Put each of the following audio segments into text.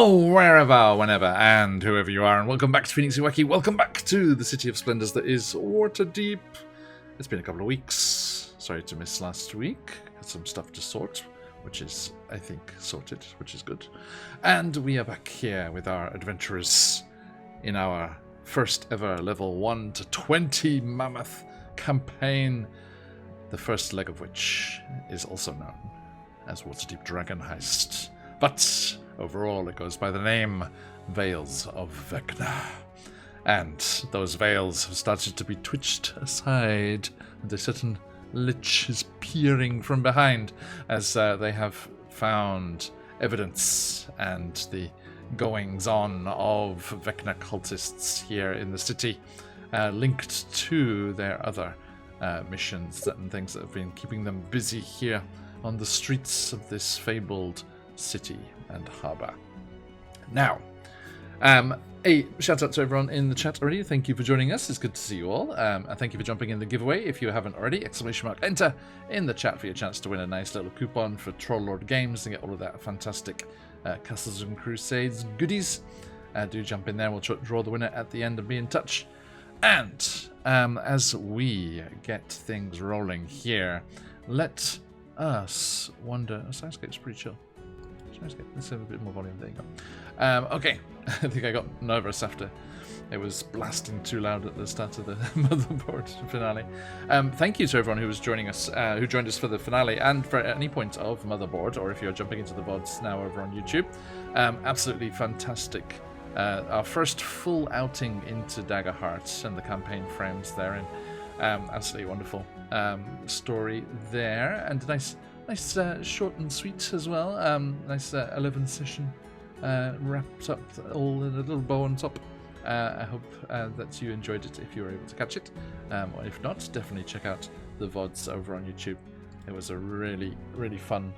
Hello, wherever, whenever, and whoever you are, and welcome back to Emmacity Art. Welcome back to the City of Splendors that is Waterdeep. It's been a couple of weeks. Sorry to miss last week. Had some stuff to sort, which is, I think, sorted, which is good. And we are back here with our adventurers in our first ever level 1 to 20 mammoth campaign, the first leg of which is also known as Waterdeep Dragon Heist. But overall, it goes by the name Veils of Vecna. And those veils have started to be twitched aside, and a certain lich is peering from behind as they have found evidence and the goings-on of Vecna cultists here in the city, linked to their other missions and things that have been keeping them busy here on the streets of this fabled city and harbour. Now, a shout out to everyone in the chat already. Thank you for joining us. It's good to see you all. And thank you for jumping in the giveaway. If you haven't already, !enter in the chat for your chance to win a nice little coupon for Troll Lord Games and get all of that fantastic Castles and Crusades goodies. Do jump in there. We'll draw the winner at the end and be in touch. And as we get things rolling here, let us wonder. Oh, Syrinscape's pretty chill. Let's have a bit more volume. There you go. Okay, I think I got nervous after it was blasting too loud at the start of the motherboard finale. Thank you to everyone who was joining us, who joined us for the finale, and for any point of motherboard, or if you're jumping into the VODs now over on YouTube. Absolutely fantastic. Our first full outing into Daggerheart and the campaign frames therein. Absolutely wonderful story there, and nice short and sweet as well. Nice 11 session wrapped up all in a little bow on top. I hope that you enjoyed it if you were able to catch it. Or if not, definitely check out the VODs over on YouTube. It was a really, really fun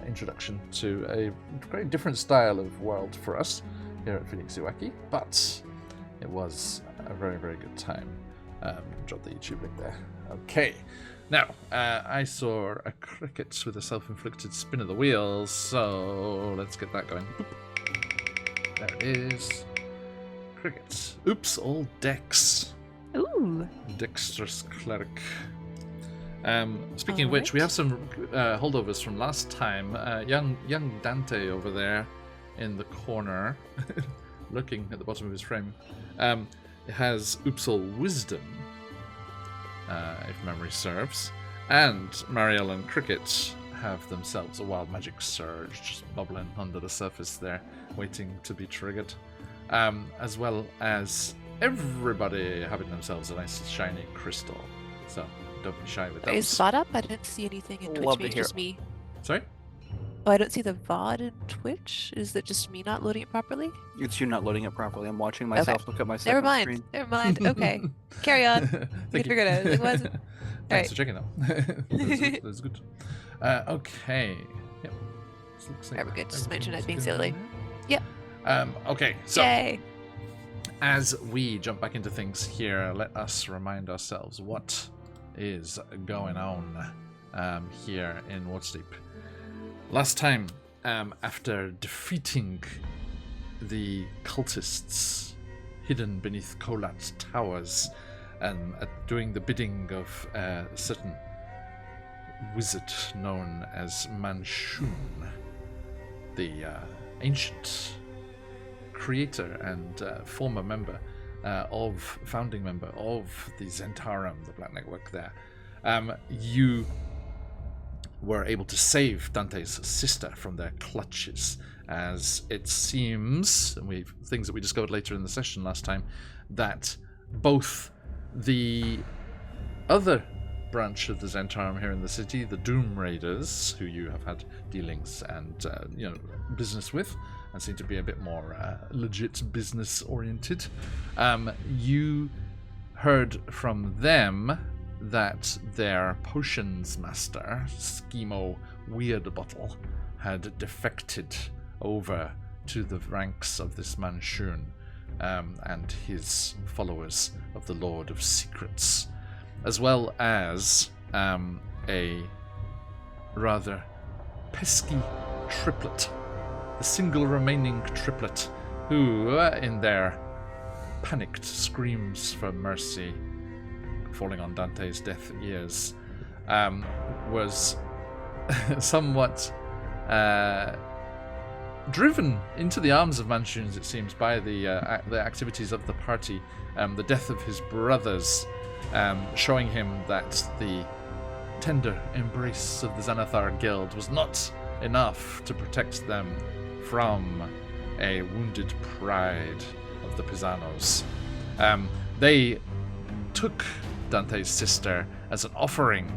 introduction to a very different style of world for us here at Emmacity Art, but it was a very, very good time. Drop the YouTube link there. Okay. Now, I saw a cricket with a self-inflicted spin of the wheels, so let's get that going. There it is. Cricket. Oops, all Dex. Ooh. Dexterous cleric. Speaking of which, we have some holdovers from last time. Young Dante over there in the corner, looking at the bottom of his frame, has Oopsal Wisdom, if memory serves, and Marielle and Cricket have themselves a Wild Magic Surge just bubbling under the surface there, waiting to be triggered, as well as everybody having themselves a nice shiny crystal. So don't be shy with those. Is VOD up? I didn't see anything in Twitch. Maybe it's just me. Sorry? Oh, I don't see the VOD in Twitch. Is it just me not loading it properly? It's you not loading it properly. I'm watching myself look at my Never mind. screen. Never mind. Okay. Carry on. Thank you. Figured it out. It wasn't. Thanks for checking though. That's good. Okay. Yep. Looks like Alright, we're good. Just my internet being silly. Yep. Okay, so Yay. as we jump back into things here, let us remind ourselves what is going on here in Waterdeep. Last time, after defeating the cultists hidden beneath Kolat Towers and doing the bidding of a certain wizard known as Manshun, the ancient creator and former member founding member of the Zentarum, the Black Network there, you were able to save Dante's sister from their clutches, as it seems, and things that we discovered later in the session last time, that both the other branch of the Zentarum here in the city, the Doom Raiders, who you have had dealings and business with, and seem to be a bit more legit business oriented, you heard from them that their potions master, Schemo Weirdbottle, had defected over to the ranks of this Manshun and his followers of the Lord of Secrets, as well as a rather pesky triplet the single remaining triplet, who, in their panicked screams for mercy, falling on Dante's deaf ears, was somewhat driven into the arms of Manchun's, it seems, by the activities of the party, the death of his brothers, showing him that the tender embrace of the Xanathar Guild was not enough to protect them from a wounded pride of the Pisanos. They took Dante's sister as an offering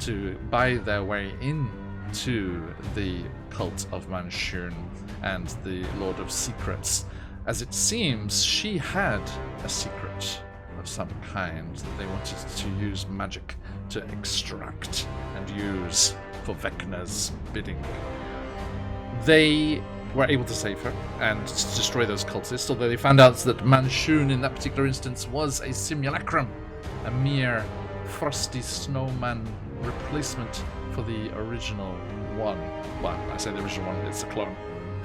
to buy their way into the cult of Manchun and the Lord of Secrets, as it seems she had a secret of some kind that they wanted to use magic to extract and use for Vecna's bidding. They were able to save her and to destroy those cultists, although they found out that Manchun in that particular instance was a simulacrum, a mere frosty snowman replacement for the original one. Well, I say the original one, it's a clone.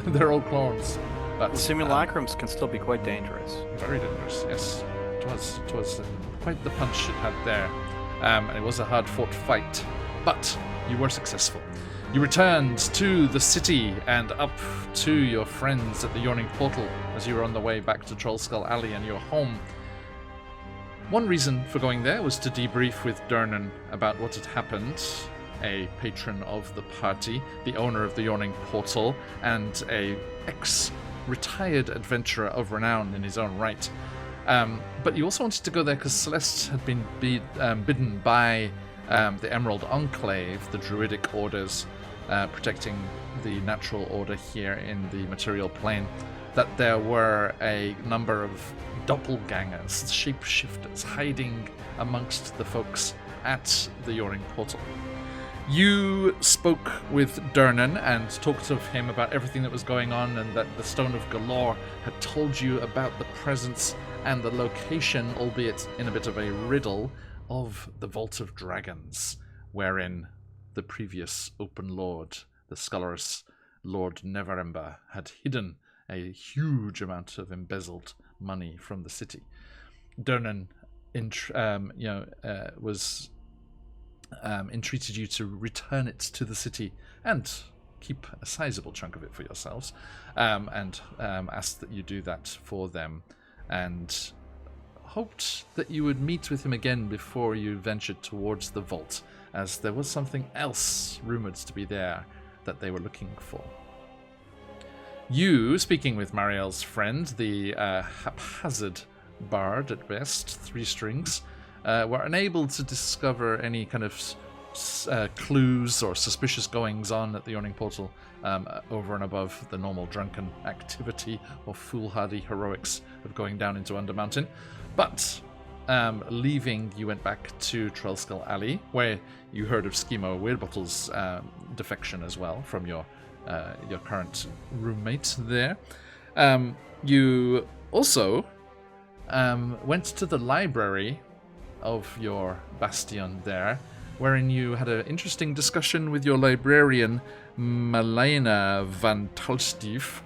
They're all clones. But The simulacrums can still be quite dangerous. very dangerous, yes. It was quite the punch it had there. And it was a hard-fought fight, but you were successful. You returned to the city and up to your friends at the Yawning Portal as you were on the way back to Trollskull Alley and your home. One reason for going there was to debrief with Durnan about what had happened, a patron of the party, the owner of the Yawning Portal, and a ex-retired adventurer of renown in his own right. But you also wanted to go there because Celeste had been bidden by the Emerald Enclave, the Druidic orders protecting the natural order here in the material plane, that there were a number of doppelgangers, shapeshifters, hiding amongst the folks at the Yawning Portal. You spoke with Durnan and talked of him about everything that was going on, and that the Stone of Galore had told you about the presence and the location, albeit in a bit of a riddle, of the Vault of Dragons, wherein the previous Open Lord, the Scolorous Lord Neverember, had hidden a huge amount of embezzled money from the city. Durnan entreated you to return it to the city and keep a sizable chunk of it for yourselves, and asked that you do that for them, and hoped that you would meet with him again before you ventured towards the vault, as there was something else rumored to be there that they were looking for. You, speaking with Marielle's friend, the haphazard bard at best, 3 strings, were unable to discover any kind of clues or suspicious goings-on at the Yawning Portal over and above the normal drunken activity or foolhardy heroics of going down into Undermountain. But leaving, you went back to Trollskull Alley, where you heard of Schemo Weirdbottle's defection as well from your current roommate there. You also went to the library of your bastion there, wherein you had an interesting discussion with your librarian, Malena van Talstief,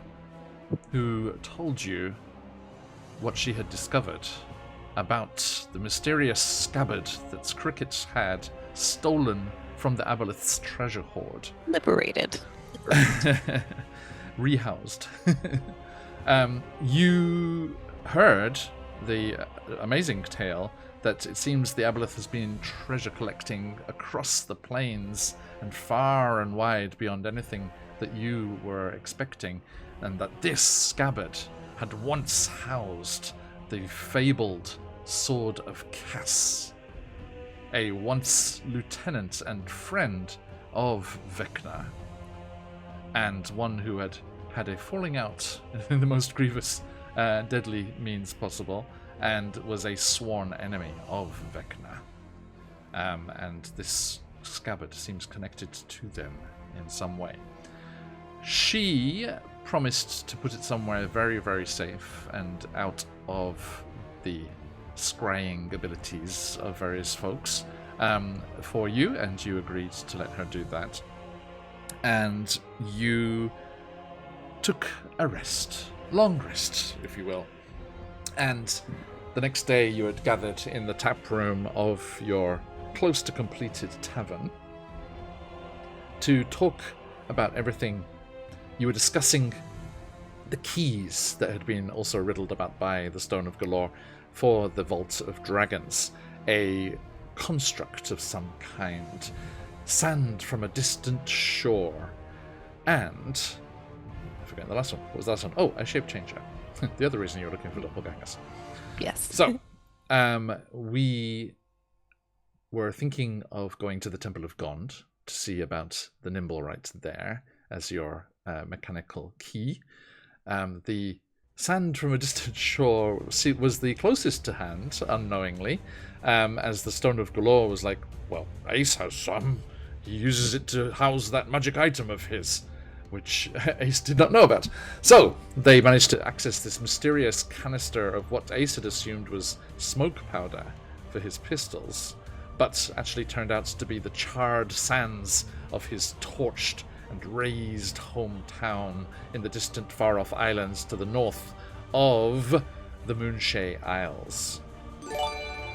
who told you what she had discovered about the mysterious scabbard that Cricket had stolen from the Aboleth's treasure hoard. Liberated. Rehoused. You heard the amazing tale that it seems the Aboleth has been treasure collecting across the plains and far and wide beyond anything that you were expecting, and that this scabbard had once housed the fabled Sword of Cass, a once lieutenant and friend of Vecna, and one who had had a falling out in the most grievous, deadly means possible, and was a sworn enemy of Vecna. And this scabbard seems connected to them in some way. She promised to put it somewhere very, very safe and out of the scrying abilities of various folks for you, and you agreed to let her do that. And you took a rest. Long rest, if you will. And the next day you had gathered in the tap room of your close to completed tavern to talk about everything. You were discussing the keys that had been also riddled about by the Stone of Galore for the Vault of Dragons, a construct of some kind, sand from a distant shore, and I forget the last one. What was the last one? Oh, a shape changer. The other reason you were looking for doppelgangers. Yes. So, we were thinking of going to the Temple of Gond to see about the nimble right there as your mechanical key. The sand from a distant shore was the closest to hand, unknowingly, as the Stone of Galore was like, well, Ace has some. He uses it to house that magic item of his, which Ace did not know about. So, they managed to access this mysterious canister of what Ace had assumed was smoke powder for his pistols, but actually turned out to be the charred sands of his torched and razed hometown in the distant far-off islands to the north of the Moonshay Isles.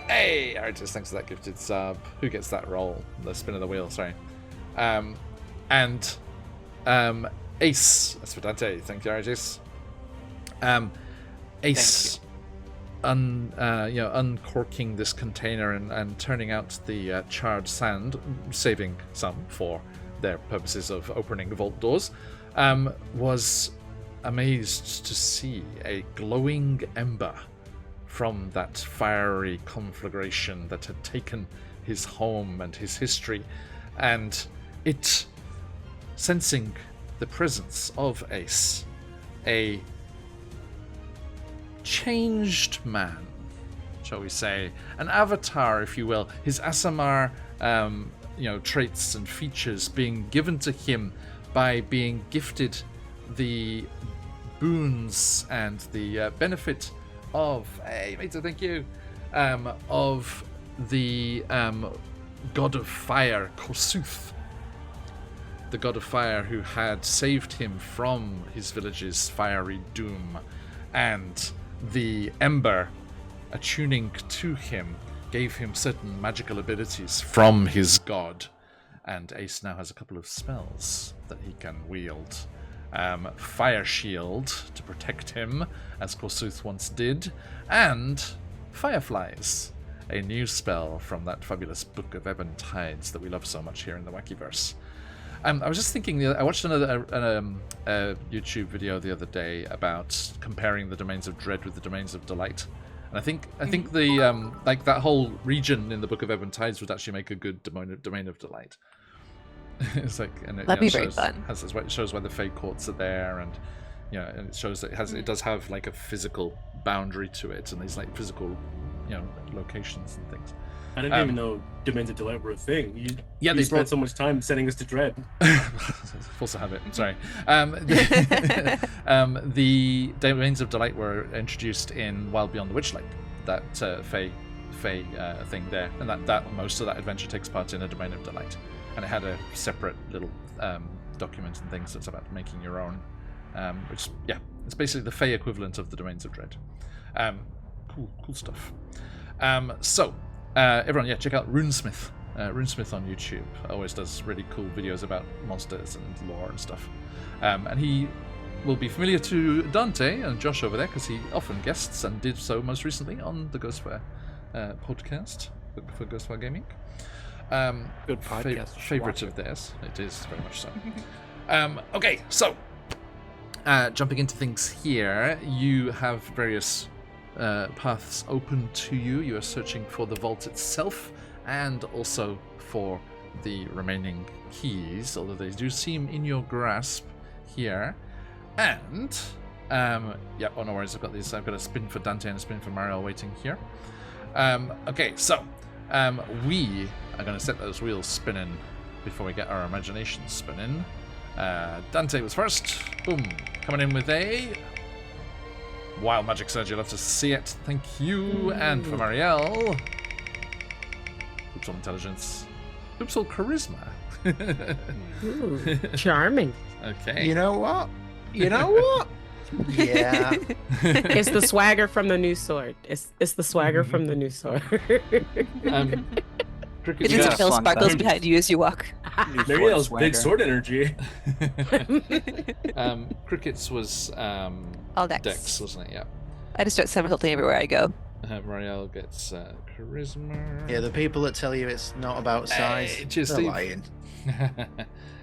Hey, Artis, thanks for that gifted sub. Who gets that roll? The spin of the wheel, sorry. Ace, that's for Dante. Thank you, Artis. Ace, uncorking this container and turning out the charred sand, saving some for their purposes of opening vault doors, was amazed to see a glowing ember from that fiery conflagration that had taken his home and his history, and it, sensing the presence of Ace, a changed man, shall we say, an avatar, if you will, his Asamar traits and features being given to him by being gifted the boons and the benefit of, hey mate, thank you, of the god of fire, Korsuth, the god of fire who had saved him from his village's fiery doom, and the ember attuning to him gave him certain magical abilities from his god, and Ace now has a couple of spells that he can wield. Fire Shield to protect him, as Korsuth once did, and Fireflies, a new spell from that fabulous Book of Ebon Tides that we love so much here in the Wackyverse. I was just thinking, I watched another YouTube video the other day about comparing the Domains of Dread with the Domains of Delight. And I think the like that whole region in the Book of Ebon Tides would actually make a good domain of delight. It's like, and it, That'd be shows, very fun. It shows why the Fey courts are there, and and it shows that it does have like a physical boundary to it, and these like physical locations and things. I didn't even know Domains of Delight were a thing. They spent brought so much time setting us to dread. Force of habit. I'm sorry. The Domains of Delight were introduced in Wild Beyond the Witchlight, that Fey thing there, and that most of that adventure takes part in a Domain of Delight, and it had a separate little document and things that's about making your own, which it's basically the Fey equivalent of the Domains of Dread. Cool stuff. So. Everyone, check out Runesmith. Runesmith on YouTube always does really cool videos about monsters and lore and stuff. And he will be familiar to Dante and Josh over there, because he often guests and did so most recently on the Ghostwire podcast for Ghostwire Gaming. Good podcast. Favorite of theirs. It is, very much so. Okay, so jumping into things here, you have various paths open to you. You are searching for the vault itself and also for the remaining keys, although they do seem in your grasp here. And no worries, I've got these. I've got a spin for Dante and a spin for Mariel waiting here. Okay, so we are going to set those wheels spinning before we get our imaginations spinning. Dante was first. Boom, coming in with a Wild Magic Surge. You'll have to see it. Thank you. And for Marielle, Oops, all Intelligence. Oops, all Charisma. Charming. Okay. You know what? You know what? Yeah. It's the swagger from the new sword. It's the swagger from the new sword. It just Yeah, still fun sparkles time. behind you as you walk. Marielle's big sword energy. Cricket's was All Dex. Dex, wasn't it? Yeah. I just start somersaulting everywhere I go. Marielle gets charisma. Yeah, the people that tell you it's not about size, Hey, cheers, they're Steve. lying.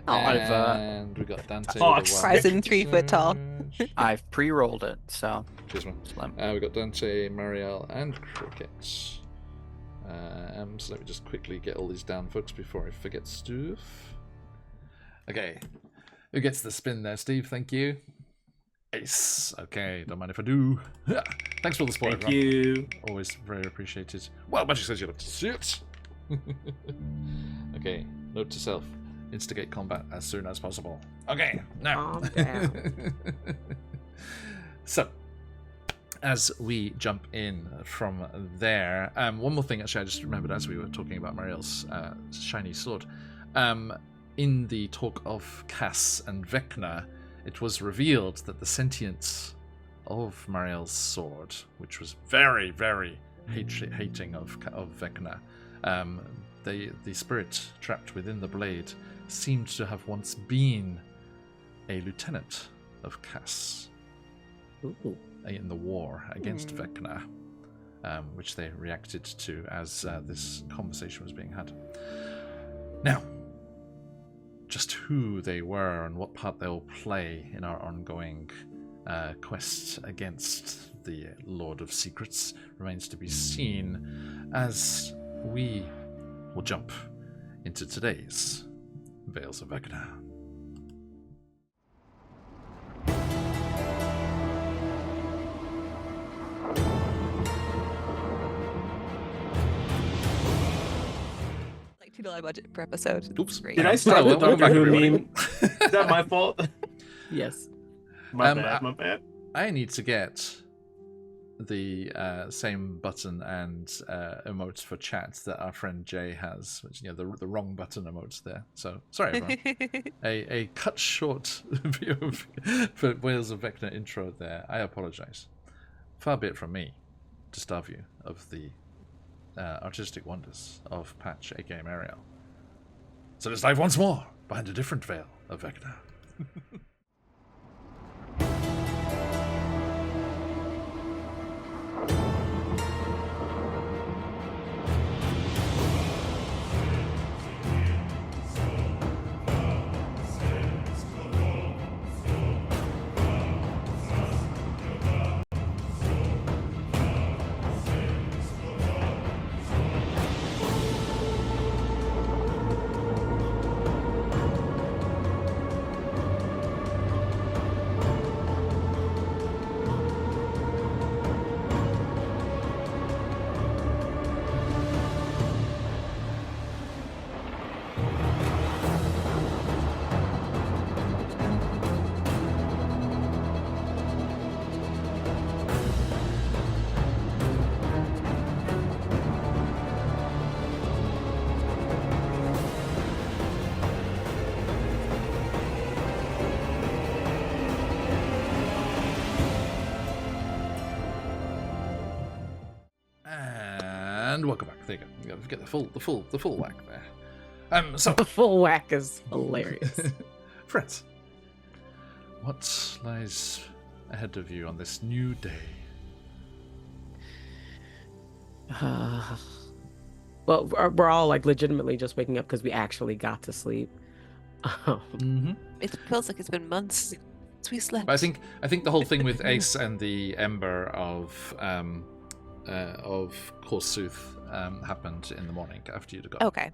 And we got Dante. Hawks. with a Rising 3 foot tall. I've pre-rolled it, so Cheers, man. slim. We got Dante, Marielle, and Cricket. So let me just quickly get all these down, folks, before I forget stuff. Okay. Who gets the spin there, Steve? Thank you. Ace. Okay, don't mind if I do. Thanks for the support, Thank everyone. you. Always very appreciated. Well, Magic says you'll have to see it. Okay, note to self. Instigate combat as soon as possible. Okay, now. Calm down. So, as we jump in from there, one more thing actually I just remembered as we were talking about Marielle's shiny sword. In the talk of Cass and Vecna, it was revealed that the sentience of Marielle's sword, which was very, very hating of Vecna, the spirit trapped within the blade seemed to have once been a lieutenant of Cass. Ooh. In the war against Vecna, which they reacted to as this conversation was being had. Now, just who they were and what part they'll play in our ongoing quest against the Lord of Secrets remains to be seen, as we will jump into today's Veils of Vecna. Like $2 budget per episode. Oops. Great. Did I start Hello, the welcome Doctor back, Who everybody. meme? Is that my fault? Yes. My bad. I need to get the same button and emotes for chat that our friend Jay has, which the wrong button emotes there. So sorry, everyone. a cut short view of, for Wales of Vecna intro there. I apologise. Far be it from me to starve you of the artistic wonders of Patch, aka Mariel. So let's dive once more behind a different veil of Vecna. And welcome back. There you go. You get the full whack there. So The full whack is hilarious. friends, what lies ahead of you on this new day? Well, we're all like legitimately just waking up because we actually got to sleep. It feels like it's been months since we slept. But I think the whole thing with Ace and the Ember of Korsooth happened in the morning after you'd gone. Okay.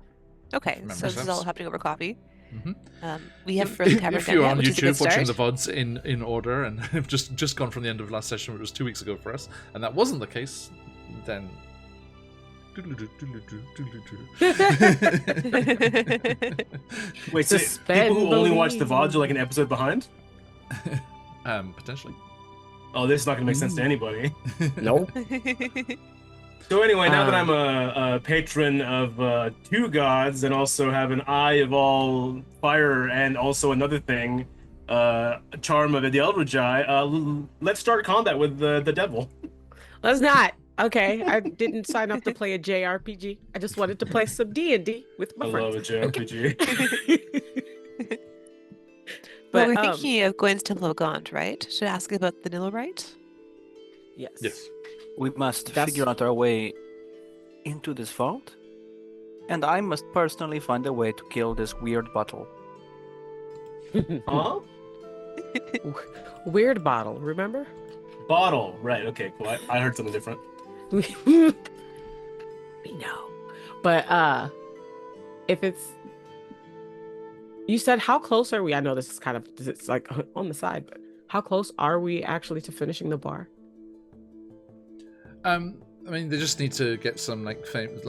Okay, Remember so this is steps? all happening over coffee. Mm-hmm. We haven't frozen the tavern If down you're yet, on which is a good YouTube watching the start. VODs in order and have just gone from the end of last session, which was 2 weeks ago for us, and that wasn't the case, then. Wait, so Suspend people who only watch the belief. VODs are like an episode behind? Potentially. Oh, this is not going to make sense to anybody. Nope. So anyway, now that I'm a patron of two gods and also have an eye of all fire and also another thing, charm of the Eldritch Eye, let's start combat with the devil. Let's not. Okay, I didn't sign up to play a JRPG. I just wanted to play some D&D with my I friends. love a JRPG. Well, But we're thinking of going to Temple of Gond, right? Should I ask about the Nilorite? yes. Yes. We must That's- figure out our way into this vault, and I must personally find a way to kill this weird bottle. Huh? Weird bottle, remember? Bottle. Right. Okay. Cool. I heard something different. We know. But if it's, you said how close are we? I know this is it's like on the side, but how close are we actually to finishing the bar? I mean, they just need to get some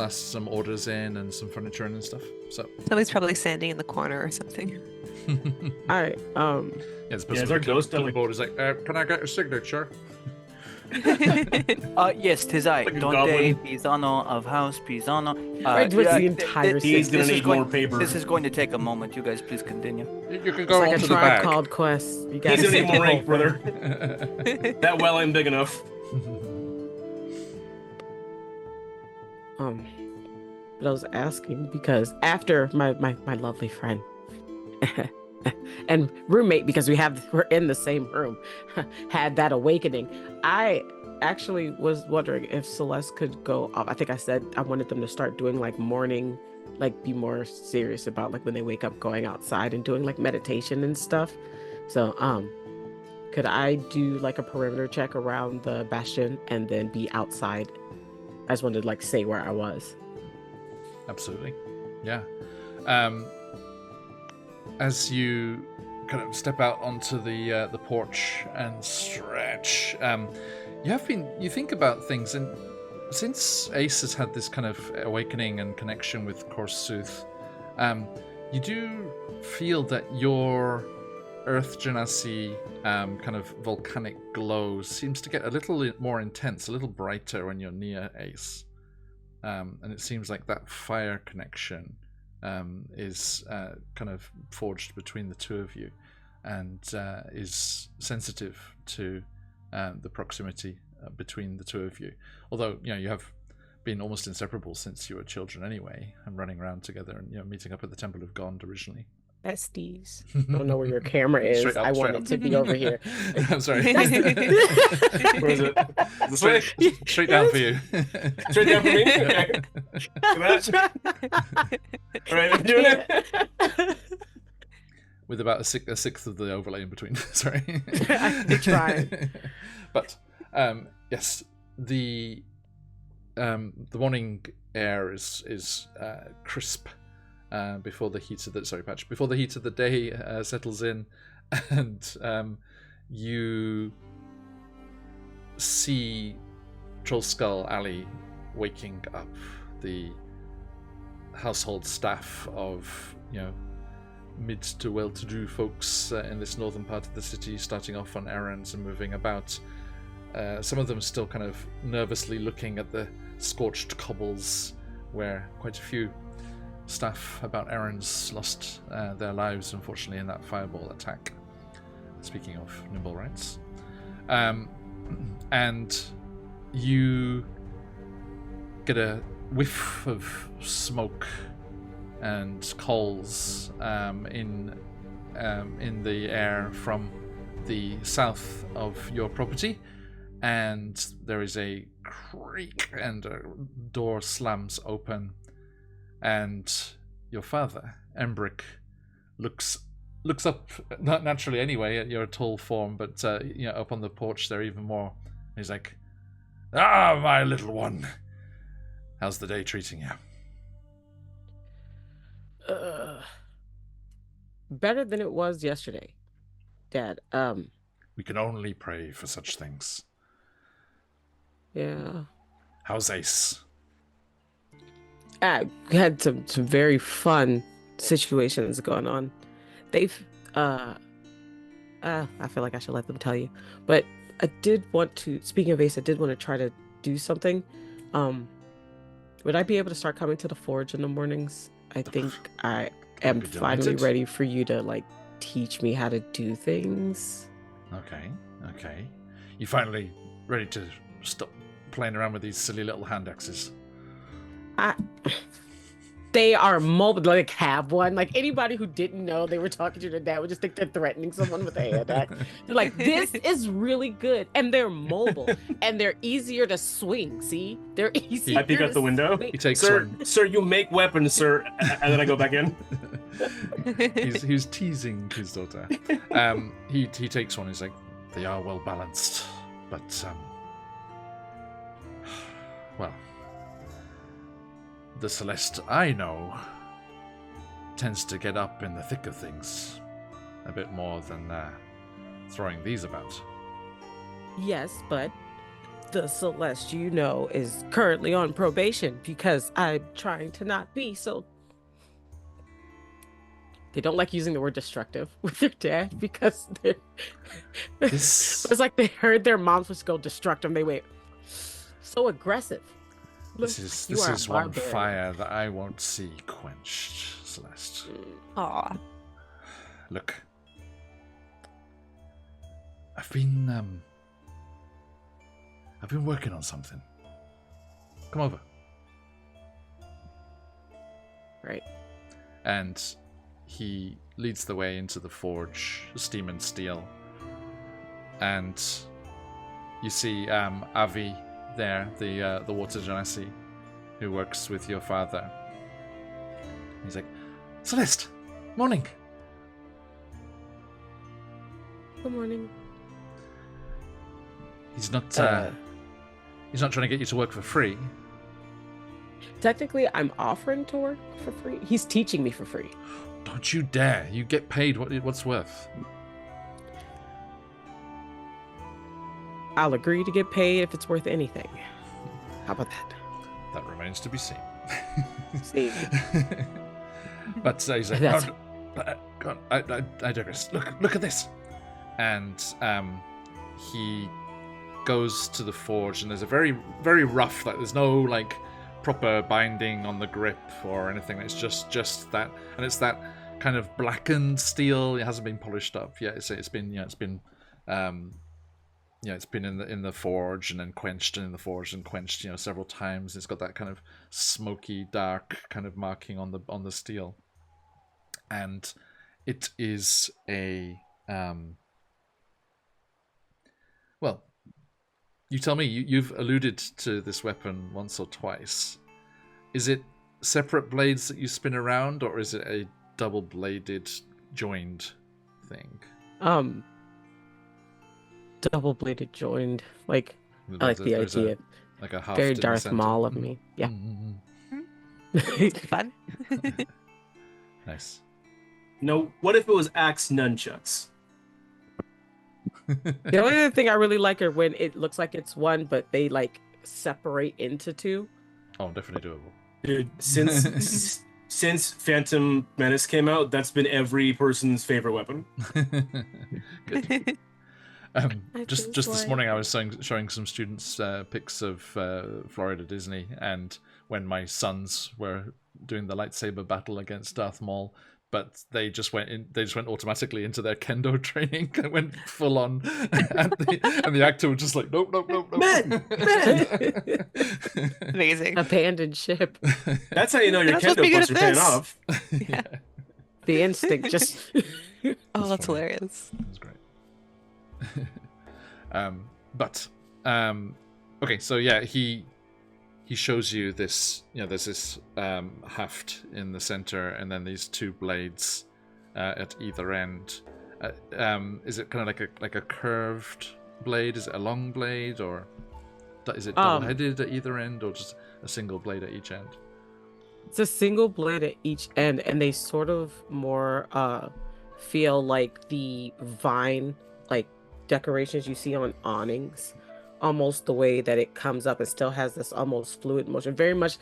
some orders in and some furniture in and stuff. So Somebody's probably standing in the corner or something. All right. yeah, it's is our ghost like board is like, can I get a signature? Yes, tis I. Like a Donde goblin. Pisano of House Pisano. Right, what's the entire He's thing? gonna need more paper. This is going to take a moment. You guys, please continue. You can It's go like on a to the tribe bag. called Quest. You He's gotta gonna say need more the rank, whole brother. That well ain't big enough. But I was asking because after my lovely friend and roommate, because we're in the same room, had that awakening, I actually was wondering if Celeste could go off. I think I said I wanted them to start doing like morning, like be more serious about like when they wake up going outside and doing like meditation and stuff. So could I do like a perimeter check around the bastion and then be outside? I just wanted to like say where I was. Absolutely, yeah. As you kind of step out onto the porch and stretch, you think about things, and since Ace has had this kind of awakening and connection with Korsooth, you do feel that your Earth Genasi kind of volcanic glow seems to get a little more intense, a little brighter when you're near Ace. And it seems like that fire connection is kind of forged between the two of you, and is sensitive to the proximity between the two of you. Although you have been almost inseparable since you were children anyway, and running around together and meeting up at the Temple of Gond originally. Besties. I don't know where your camera is. Straight up, I straight want up. it to be over here. I'm sorry. Where is it? This way? Straight down for you. Straight down for me? Okay. Alright, I'm doing it. With about a sixth of the overlay in between. Sorry. I tried. But yes, the morning air is crisp before the heat of the day settles in, and you see Trollskull Alley waking up the household staff of mid to well-to-do folks in this northern part of the city, starting off on errands and moving about. Some of them still kind of nervously looking at the scorched cobbles where quite a few staff about errands lost their lives, unfortunately, in that fireball attack. Speaking of nimble rights. And you get a whiff of smoke and coals in the air from the south of your property, and there is a creak and a door slams open, and your father, Embrick, looks up, not naturally anyway, at your tall form, but up on the porch there even more. He's like, "Ah, my little one, how's the day treating you?" Better than it was yesterday, Dad. We can only pray for such things. Yeah. How's Ace? I had some very fun situations going on. They've I feel like I should let them tell you. But I did want to, speaking of Ace, I did want to try to do something. Would I be able to start coming to the forge in the mornings? I think I am be finally delighted. ready for you to like teach me how to do things. Okay. You finally ready to stop playing around with these silly little hand axes? They are mobile, like have one. Like anybody who didn't know they were talking to their dad would just think they're threatening someone with a hand axe. They're like, this is really good. And they're mobile and they're easier to swing. See? They're easier. I peek out the window. He takes Sir, one. sir, you make weapons, sir. And then I go back in. He's teasing his daughter. He takes one. He's like, they are well balanced, but well, the Celeste I know tends to get up in the thick of things a bit more than throwing these about. Yes, but the Celeste you know is currently on probation because I'm trying to not be so. They don't like using the word destructive with their dad because they're. This... It's like they heard their moms was go destruct them. They went so aggressive. Look, This you are a is one barbarian. fire that I won't see quenched, Celeste. Aw. Look, I've been working on something. Come over. Right. And he leads the way into the forge, steam and steel. And you see Avi there, the water genasi, who works with your father. He's like, Celeste, morning. Good morning. He's not trying to get you to work for free. Technically, I'm offering to work for free. He's teaching me for free. Don't you dare. You get paid what's worth. I'll agree to get paid if it's worth anything. How about that? That remains to be seen. See. But he's like, That's- God, I digress. Look at this. And he goes to the forge, and there's a very, very rough, like there's no like proper binding on the grip or anything. It's just that, and it's that kind of blackened steel. It hasn't been polished up yet. It's been it's been in the forge and then quenched, and in the forge and quenched several times. It's got that kind of smoky, dark kind of marking on the steel, and it is a well, you tell me. You've alluded to this weapon once or twice. Is it separate blades that you spin around, or is it a double-bladed, joined thing? Double-bladed joined. Like, I like the idea. Like a haft Very in the Darth center. Maul of me. Yeah. Fun. Nice. No, what if it was axe nunchucks? The only other thing I really like are when it looks like it's one, but they like separate into two. Oh, definitely doable. Dude, since Phantom Menace came out, that's been every person's favorite weapon. Good. Just this like- morning, I was showing some students pics of Florida Disney, and when my sons were doing the lightsaber battle against Darth Maul, but they just went automatically into their kendo training and went full on, and the actor was just like, nope. Men! Amazing. Abandoned ship. That's how you know your You're not supposed to be kendo good bucks are at paying this. off. The instinct just. Oh, that's funny. hilarious. That was great. Okay, so yeah, he shows you this. There's this haft in the center, and then these two blades at either end. Is it kind of like a curved blade? Is it a long blade, or is it double-headed at either end, or just a single blade at each end? It's a single blade at each end, and they sort of more feel like the vine like decorations you see on awnings, almost the way that it comes up. It still has this almost fluid motion, very much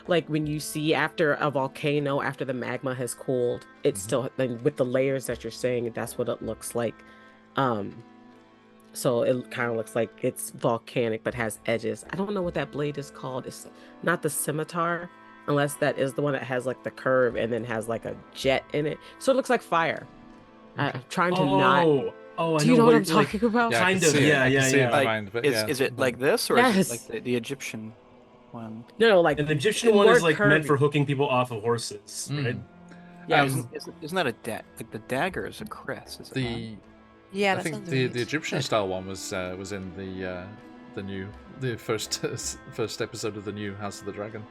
like when you see after a volcano, after the magma has cooled, it's still like, with the layers that you're saying, that's what it looks like. So it kind of looks like it's volcanic but has edges. I don't know what that blade is called. It's not the scimitar, unless that is the one that has like the curve and then has like a jet in it, so it looks like fire. I'm trying to not. Oh, I Do you know what I'm like, talking about? Yeah, I Kind can of, see it. yeah, I can yeah, see it in yeah. my Like, mind, but is it like this, or is Yes. it like the Egyptian one? No, like And the Egyptian one more is like meant curvy. for hooking people off of horses, right? Yeah. Isn't that a like the dagger is a crest? Is it not? the Yeah, I that think sounds the right. Egyptian style one was in the first episode of the new House of the Dragon.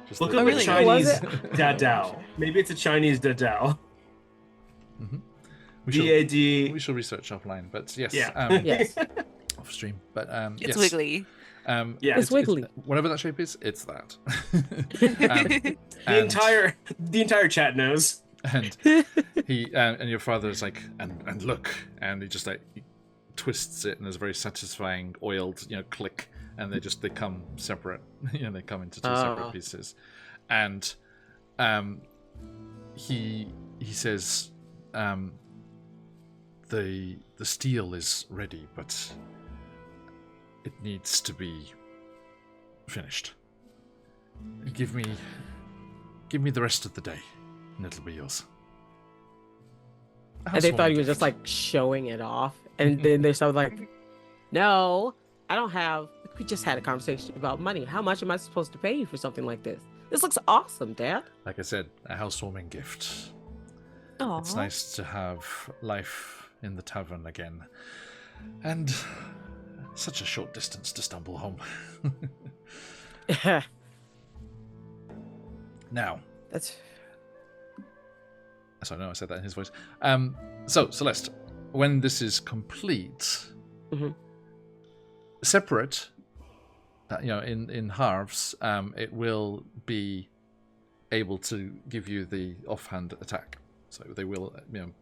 Just Look the- up Oh, a really? Chinese Was dadao. Maybe it's a Chinese dadao. We shall, D-A-D. we shall research offline, but yes, Yeah. Yes. off stream. But It's yes, wiggly. Yeah. It's wiggly. whatever that shape is, it's that. The entire chat knows. and he and your father is like, and look, and he just like he twists it, and there's a very satisfying oiled click, and they come separate. They come into two separate pieces, and he says, the steel is ready, but it needs to be finished. Give me the rest of the day, and it'll be yours. And they thought he was just like showing it off, and then they started like, "No, I don't have. We just had a conversation about money. How much am I supposed to pay you for something like this? This looks awesome, Dad." Like I said, a housewarming gift. Aw. It's nice to have life in the tavern again, and such a short distance to stumble home. Now, That's sorry, no, I said that in his voice. So Celeste, when this is complete, Mhm. separate, in halves, it will be able to give you the offhand attack. So they will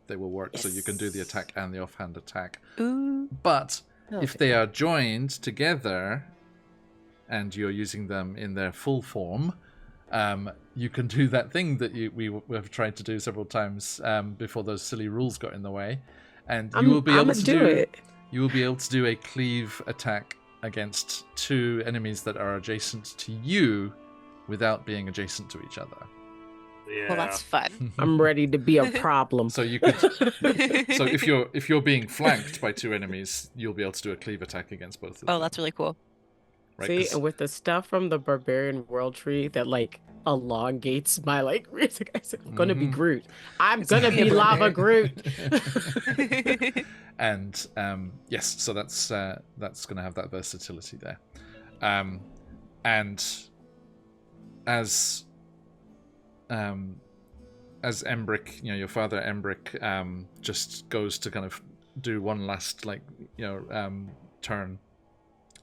work. So you can do the attack and the offhand attack. Ooh. But if they are joined together, and you're using them in their full form, you can do that thing that we have tried to do several times before those silly rules got in the way, and you will be able to do it. You will be able to do a cleave attack against two enemies that are adjacent to you, without being adjacent to each other. Yeah. Well, that's fun. I'm ready to be a problem. So you could. So if you're being flanked by two enemies, you'll be able to do a cleave attack against both of them. Oh, that's really cool. Right? See, 'Cause- and with the stuff from the barbarian world tree that like elongates my like, I'm gonna be Mhm. Groot. I'm It's gonna gonna be be a lava barbarian. Groot. And yes, so that's going to have that versatility there. And as Embrick, your father Embrick, just goes to kind of do one last turn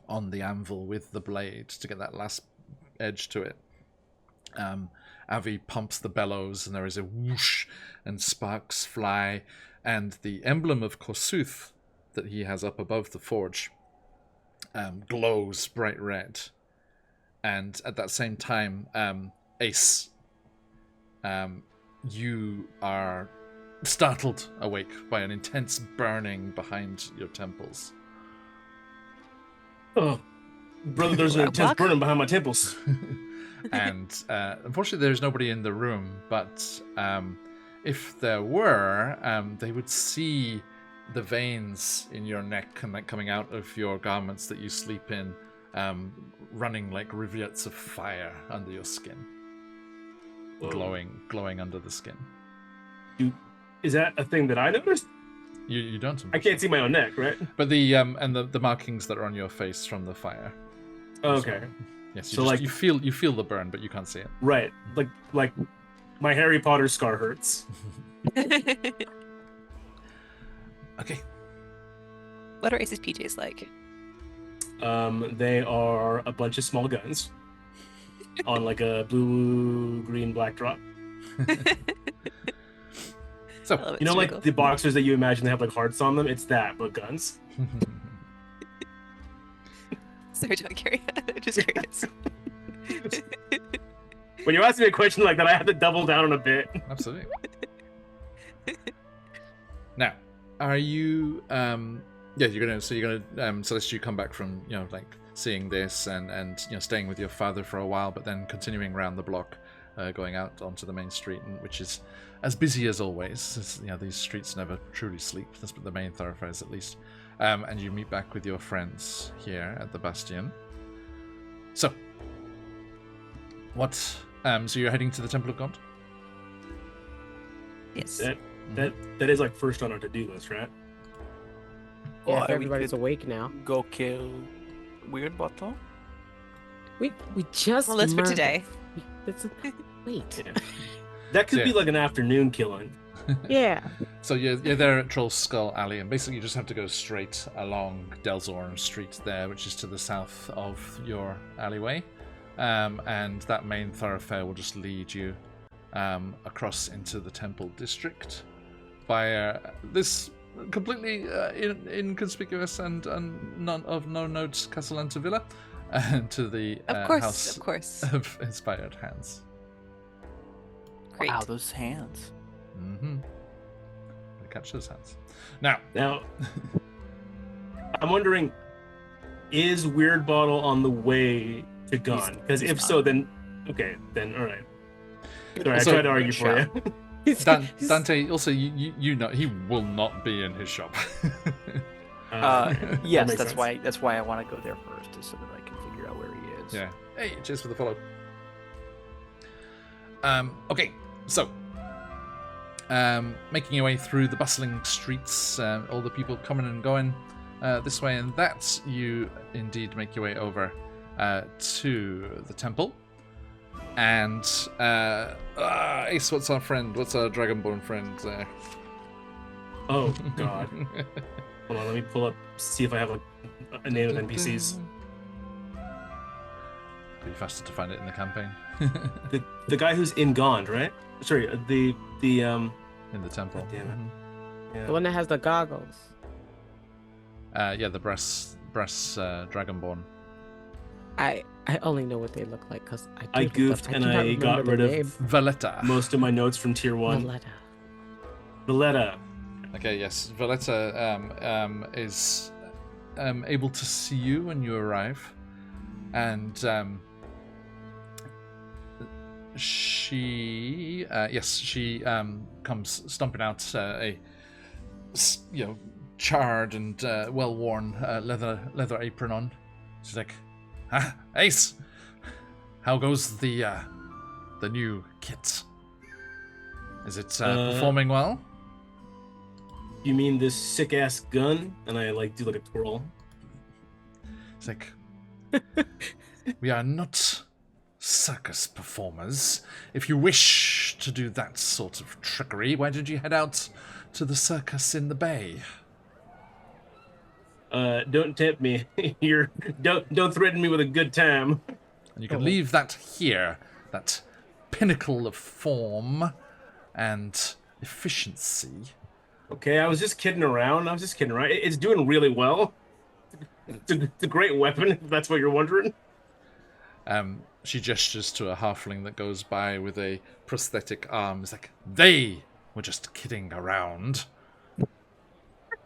on the anvil with the blade to get that last edge to it. Avi pumps the bellows, and there is a whoosh, and sparks fly, and the emblem of Kossuth that he has up above the forge glows bright red. And at that same time, Ace, you are startled awake by an intense burning behind your temples. Oh, brother, there's an intense burning behind my temples. And unfortunately, there's nobody in the room, but if there were, they would see the veins in your neck and coming out of your garments that you sleep in, running like rivulets of fire under your skin, glowing under the skin. Is that a thing that I noticed? You don't. I can't see my own neck, right? But the markings that are on your face from the fire. Okay. Yes. So, like- you feel the burn, but you can't see it. Right. Like my Harry Potter scar hurts. Okay. What are Ace's PJs like? They are a bunch of small guns on like a blue, green, black drop. So I love it. You know, It's like really the boxers that you imagine they have like hearts on them? It's that, but guns. cool. Sorry, John Kerry. Just curious. When you ask me a question like that, I have to double down on a bit. Absolutely. Now, are you you're gonna Celeste, you come back from seeing this and staying with your father for a while, but then continuing around the block going out onto the main street, which is as busy as always. These streets never truly sleep. That's the main thoroughfares, at least. And you meet back with your friends here at the Bastion. So, what? So you're heading to the Temple of God? Yes. That is like first on our to-do list, right? Yeah, Well, if we everybody's could awake now. Go kill Weird Bottle. We just Well, that's for murdered- today. Wait. Yeah. That could be Yeah. like an afternoon killing. Yeah. So you're there at Troll's Skull Alley, and basically you just have to go straight along Delzorn Street there, which is to the south of your alleyway. And that main thoroughfare will just lead you across into the Temple District by this completely inconspicuous and no note Castellanta Villa, and to the House Of course. of Inspired Hands. Great. Wow, those hands. Mm-hmm. Catch those hands. Now, I'm wondering, is Weird Bottle on the way to Gone? Because he's if not. so, then okay, then all right. Sorry, So- I tried to argue for you. Dante, also, you know he will not be in his shop. That Yes, makes that's sense. why I want to go there first, just so that I can figure out where he is. Yeah. Hey, cheers for the follow. Okay, so making your way through the bustling streets, all the people coming and going this way and that, you indeed make your way over to the temple. And Ace, what's our friend? What's our dragonborn friend there? Oh God. Hold on, let me pull up, see if I have a name of NPCs. Be faster to find it in the campaign. The guy who's in Gond, right? Sorry, the In the temple. God damn it. Mhm. yeah. The one that has the goggles. Yeah, the brass dragonborn. I only know what they look like because I goofed and I got rid of Valletta. most of my notes from tier 1. Valletta. Valletta. Okay, yes. Valletta is able to see you when you arrive. And she comes stomping out charred and well-worn leather apron on. She's like, Ace, how goes the new kit? Is it performing well? You mean this sick ass gun? And I do like a twirl. It's like, we are not circus performers. If you wish to do that sort of trickery, why did you head out to the circus in the bay? Don't tempt me. Don't threaten me with a good time. And you can leave that here, that pinnacle of form and efficiency. Okay, I was just kidding around. It's doing really well. It's a great weapon, if that's what you're wondering. She gestures to a halfling that goes by with a prosthetic arm. It's like, they were just kidding around.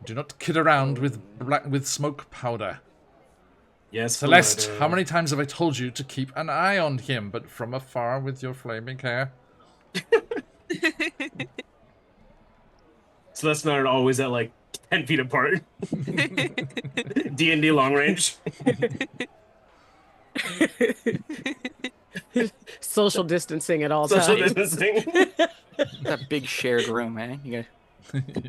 Do not kid around with smoke powder. Yes, Celeste, but, how many times have I told you to keep an eye on him, but from afar with your flaming hair? Celeste and I are always at 10 feet apart. D&D long range. Social distancing at all Social times. distancing. That big shared room, man. You guys.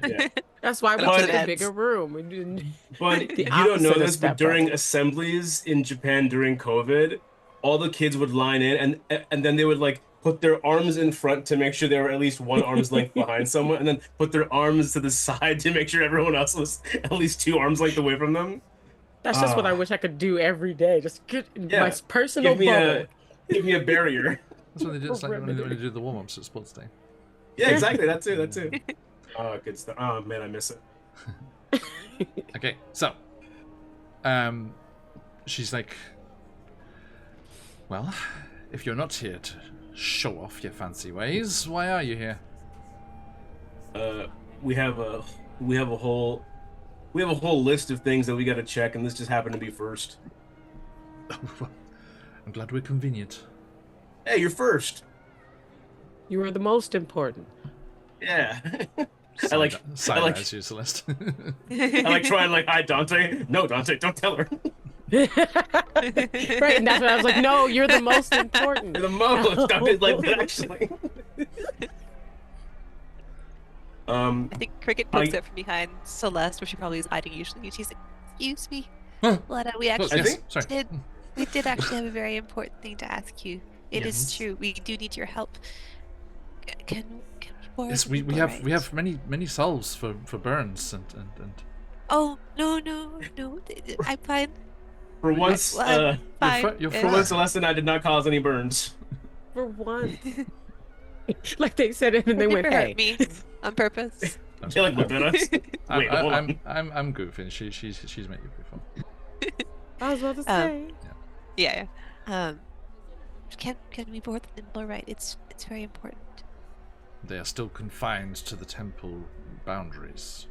Yeah. That's why we But- took a bigger room. We didn't. But The you don't know opposite of this, but step during up. assemblies in Japan during COVID, all the kids would line in and then they would put their arms in front to make sure they were at least one arm's length behind someone, and then put their arms to the side to make sure everyone else was at least 2 arms length away from them. That's just what I wish I could do every day. Just get my personal bubble. Give me a barrier. That's what they did. It's like when they do the warm-ups at sports day. Yeah, exactly. That too. Oh, good stuff. Oh man, I miss it. Okay, so, she's like, well, if you're not here to show off your fancy ways, why are you here? We have a whole list of things that we got to check, and this just happened to be first. I'm glad we're convenient. Hey, you're first. You are the most important. Yeah. Side, I like eyes you, Celeste. I like try and like hide Dante. No, Dante, don't tell her. Right, and that's when I was like, no, you're the most important. You're the most. Dante, like, but actually. I think Cricket pokes out from behind Celeste, where she probably is hiding usually, and she's like, "Excuse me, Lana, we actually yes, sorry. did actually have a very important thing to ask you. It is Yes. true. We do need your help. Can we borrow Yes, the we nimble have right? many salves for burns and Oh no, I'm fine. For once, I'm fine. you're for fine. once, Celeste and I did not cause any burns. For once. Like they said it and they It went, never hey. hurt me on purpose. They like looked at us. Wait, hold on. I'm goofing. She's met you before. I was about to say. Yeah. Can we board the nimble right? It's very important. They are still confined to the temple boundaries.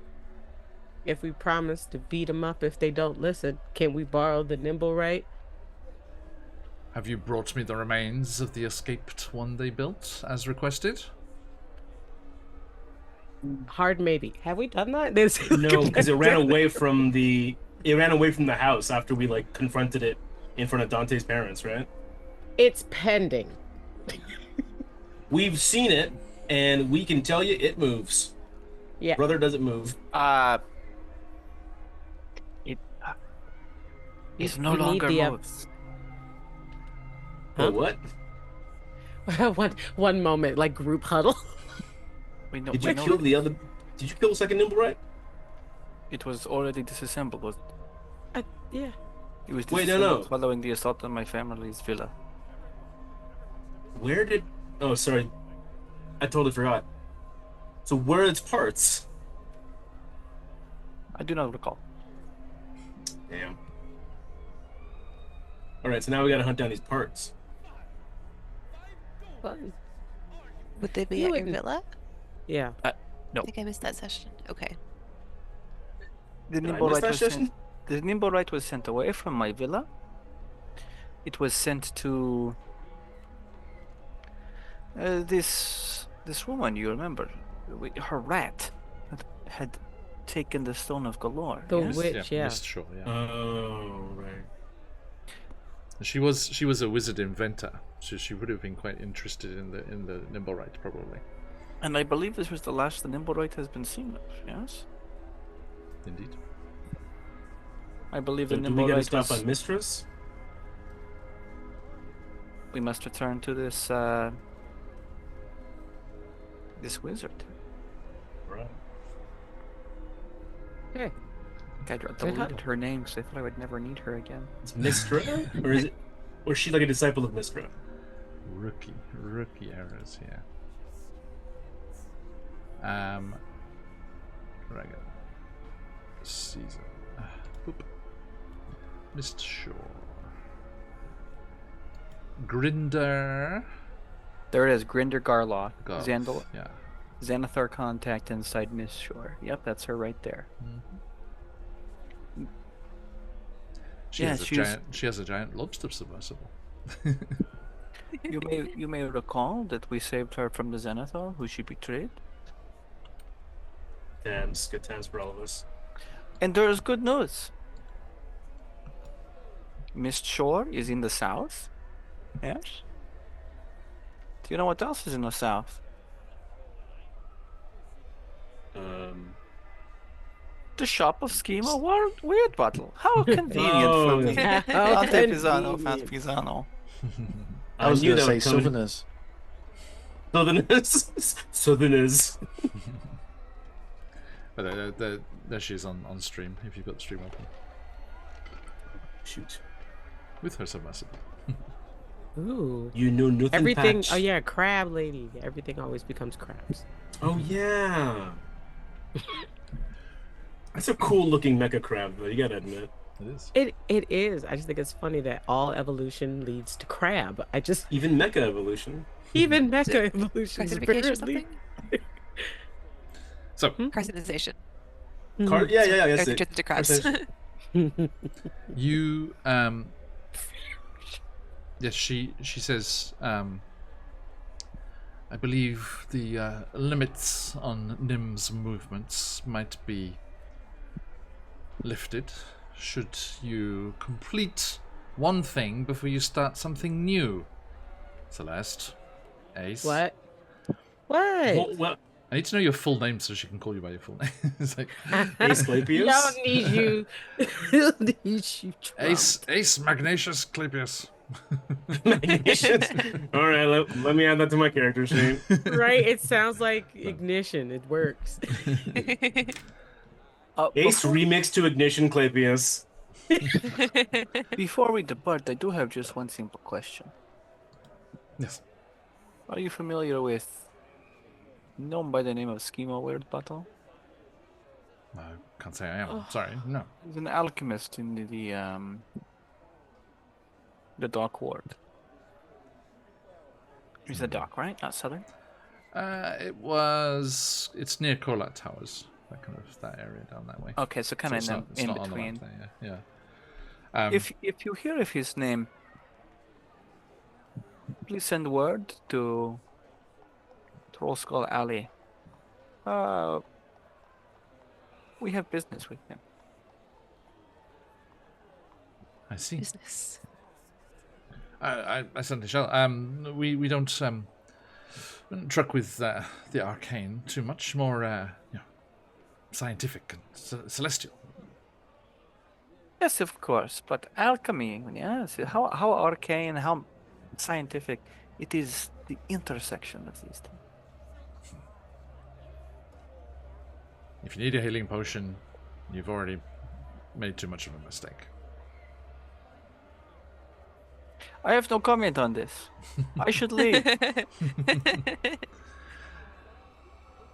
If we promise to beat them up if they don't listen, can we borrow the nimble right? Have you brought me the remains of the escaped one they built, as requested? Hard maybe. Have we done that? There's No, because it ran away from the house after we like confronted it in front of Dante's parents, right? It's pending. We've seen it, and we can tell you it moves. Yeah. Brother doesn't move. It's no We need longer the, moves. Huh? What? one moment, like group huddle. Did you kill the other? Did you kill the second nimble right? It was already disassembled. Yeah. It was Wait, disassembled no. following the assault on my family's villa. Where did? Oh, sorry. I totally forgot. So where are its parts? I do not recall. Damn. All right, so now we gotta hunt down these parts. Fun. Would they be You at your wouldn't- villa? Yeah. No. I think I missed that session. Okay. The Did I nimble miss right that was session? sent. The nimble right was sent away from my villa. It was sent to this woman. You remember? Her rat had taken the stone of Galore. The yes? witch, yeah. Mist Shore, yeah. Oh, right. She was a wizard inventor, so she would have been quite interested in the Nimblewright probably. And I believe this was the last the nimble right has been seen of. Yes. Indeed. I believe So the do nimble we gotta right stop was. on Mistress? We must return to this this wizard. Right. Hey. I deleted her name because I thought I would never need her again. It's Mistra, or is it? Or is she like a disciple of Mistra? Rookie errors here. Where I go? Season. Boop. Mist Shore. Grinder. There it is, Grinder Garlock. Garth, Xandal, yeah. Xanathar contact inside Miss Shore. Yep, that's her right there. She Yeah, has a she was- giant. She has a giant lobster submersible. You may recall that we saved her from the Xanathar, who she betrayed. Damn, good times for all of us. And there is good news. Mist Shore is in the south. Yes. Do you know what else is in the south? The shop of Schema Weird Bottle. How convenient for me. How Dante Pisano, convenient. Fast Pisano. I was knew going to that say would come in- Southerners. Southerners. But there she is on stream. If you've got the stream open Shoot. with her submersible. Ooh. You know nothing. Everything. Patch. Oh yeah, crab lady. Everything always becomes crabs. Oh yeah. That's a cool looking mecha crab, though. You gotta admit. It is. It is. I just think it's funny that all evolution leads to crab. I just Even mecha evolution. even mecha evolution is Carcinification or apparently. something? So Carcinization. Yeah. Yes, Everything turns into crabs. you yes, she says I believe the limits on Nim's movements might be lifted should you complete one thing before you start something new. Celeste. Ace. What? Well, I need to know your full name so she can call you by your full name. It's like Asclepius? Y'all need you. Y'all need you. Ace Magnatius Clepius. All right, let me add that to my character sheet. Right? It sounds like Ignition. It works. Ace remix to Ignition Clapius. Before we depart, I do have just one simple question. Yes. Are you familiar with known by the name of Schema Weird Battle? I can't say I am. Sorry, no. He's an alchemist in the Dark Ward. He's the Dark, right? Not Southern? It's near Corlat Towers. That area down that way. Okay, so kind of in not on the between. map there, yeah. If you hear of his name, please send word to Trollskull Alley. We have business with him. I see. Business. I certainly shall. We don't truck with the arcane too much. More scientific and celestial. Yes, of course, but alchemy, yes. How arcane, how scientific, it is the intersection of these things. If you need a healing potion, you've already made too much of a mistake. I have no comment on this. I should leave.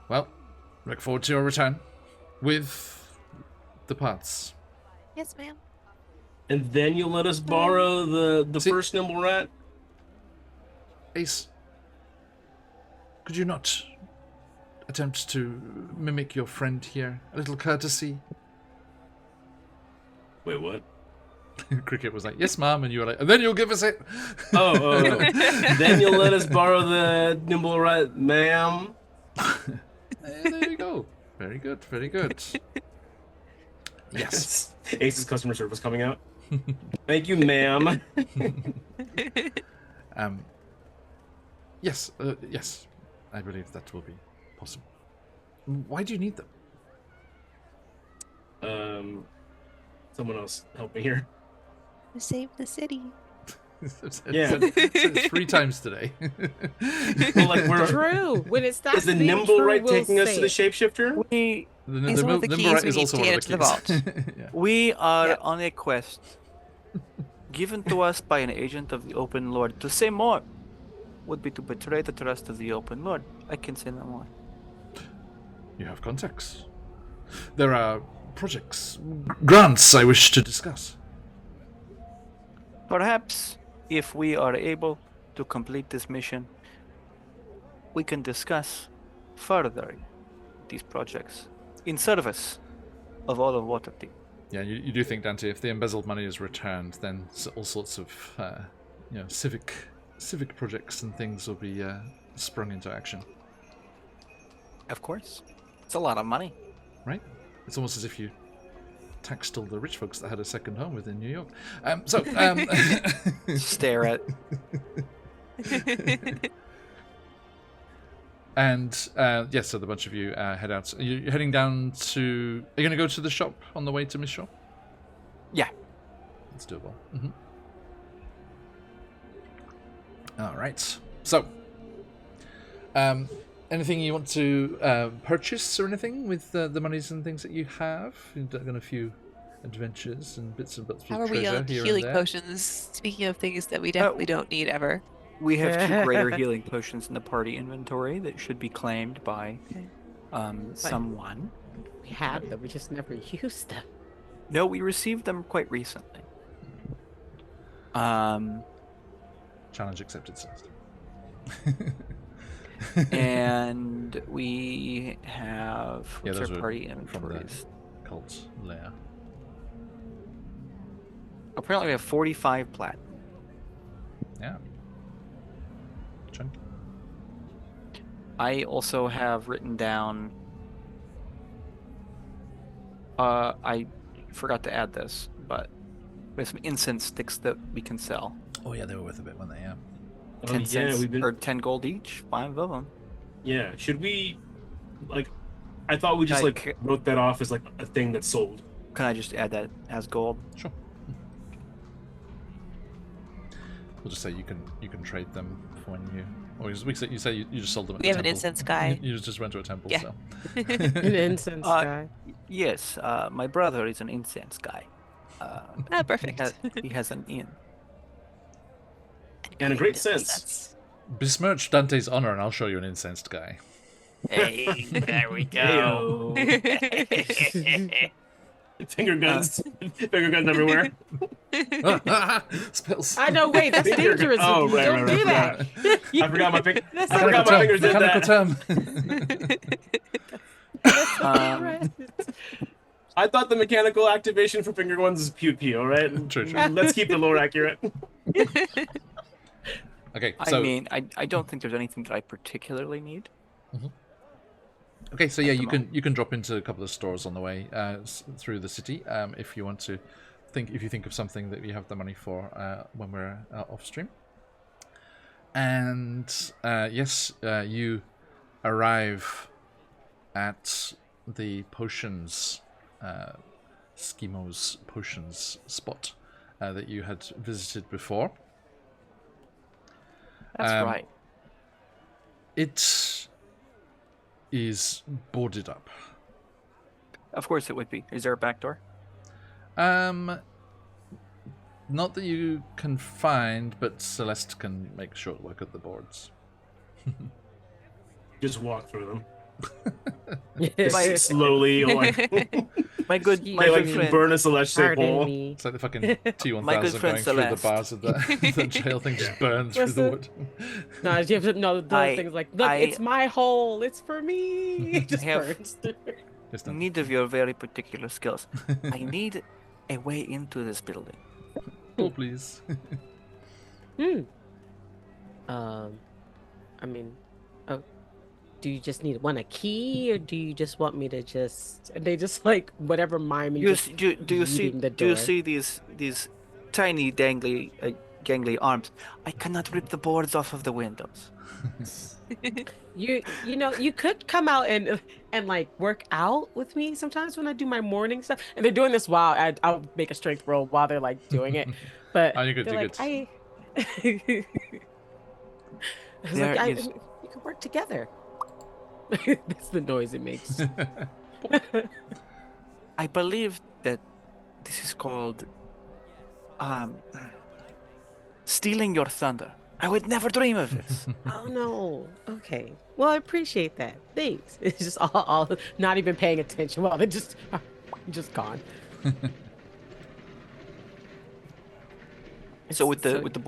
Well, look forward to your return with the parts. Yes, ma'am. And then you'll let us borrow the first nimble rat? Ace, could you not attempt to mimic your friend here? A little courtesy? Wait, what? Cricket was like, yes, ma'am, and you were like, and then you'll give us it. Oh. Then you'll let us borrow the nimble rat, ma'am? There you go. Very good, very good. Yes. Ace's customer service coming out. Thank you, ma'am. Yes, yes. I believe that will be possible. Why do you need them? Someone else help me here. To save the city. Yeah. Said 3 times today. Well, like True. When it stops is the being nimble true, right we'll taking us say to the it. shapeshifter? He's one of the keys we need to get into the vault. Yeah. We are Yep. on a quest given to us by an agent of the Open Lord. To say more would be to betray the trust of the Open Lord. I can say no more. You have contacts. There are projects, grants I wish to discuss. Perhaps if we are able to complete this mission, we can discuss further these projects in service of all of Waterdeep. Yeah, you do think, Dante, if the embezzled money is returned, then all sorts of civic projects and things will be sprung into action. Of course. It's a lot of money. Right? It's almost as if you taxed all the rich folks that had a second home within New York. Stare at. And yes, so the bunch of you head out. Are you heading down to... Are you going to go to the shop on the way to Miss Shaw? Yeah. That's doable. Mm-hmm. All right. So, anything you want to purchase or anything with the monies and things that you have? You've done a few adventures and bits of How are we treasure on here healing and there. potions? Speaking of things that we definitely don't need ever. We have 2 greater healing potions in the party inventory that should be claimed by someone. We have them. We just never used them. No, we received them quite recently. Challenge accepted, Celeste. And we have what's those our were party from inventories? the cult lair. Apparently we have 45 platinum. Yeah. Chunky. I also have written down. I forgot to add this, but we have some incense sticks that we can sell. Oh yeah, they were worth a bit, weren't they? Yeah. 10 cents we've been. or 10 gold each. 5 of them. Yeah, should we, like, I thought we just wrote that off as like a thing that's sold. Can I just add that as gold? Sure. We'll just say you can trade them for when you. Or you say you just sold them at We the have temple. an incense guy. You just went to a temple, Yeah. so. An incense guy. Yes, my brother is an incense guy. Perfect. He has an inn. And a great sense. Besmirch Dante's honor, and I'll show you an incensed guy. Hey, there we go. Finger guns everywhere. Spills. I know. Wait, that's dangerous. Oh, right, Don't do that. I forgot my fingers. That's I forgot my fingers did Mechanical that. term. I thought the mechanical activation for finger guns is pew pew. All right. True. Let's keep the lore accurate. Okay, so I mean, I don't think there's anything that I particularly need. okay, so yeah, you can drop into a couple of stores on the way through the city if you want to if you think of something that you have the money for when we're off stream. And yes, you arrive at the potions, Schimo's potions spot that you had visited before. That's right. It is boarded up. Of course it would be. Is there a back door? Not that you can find, but Celeste can make short work of the boards. Just walk through them. My- Slowly, like, My good friend. burn a Celeste Pardon hole. me. It's like the fucking T1000 My good going friend through the Celeste. bars of the jail thing, just burns through the wood. No, you have to know those things like, look, I- it's my hole. It's for me. It just have- burns through. Just In done. need of your very particular skills. I need a way into this building. Oh, please. I mean, do you just want a key, or do you just want me to just? They just like whatever miming. Do you just see? leading the Do you door. see these tiny dangly gangly arms? I cannot rip the boards off of the windows. You know, you could come out and like work out with me sometimes when I do my morning stuff. And they're doing this while I'll make a strength roll while they're like doing it. But Oh, you're good, they're you're like, good. I was There like, is- you can work together. That's the noise it makes. I believe that this is called stealing your thunder. I would never dream of this. Oh no. Okay. Well, I appreciate that. Thanks. It's just all not even paying attention. Well, they're just gone. So with the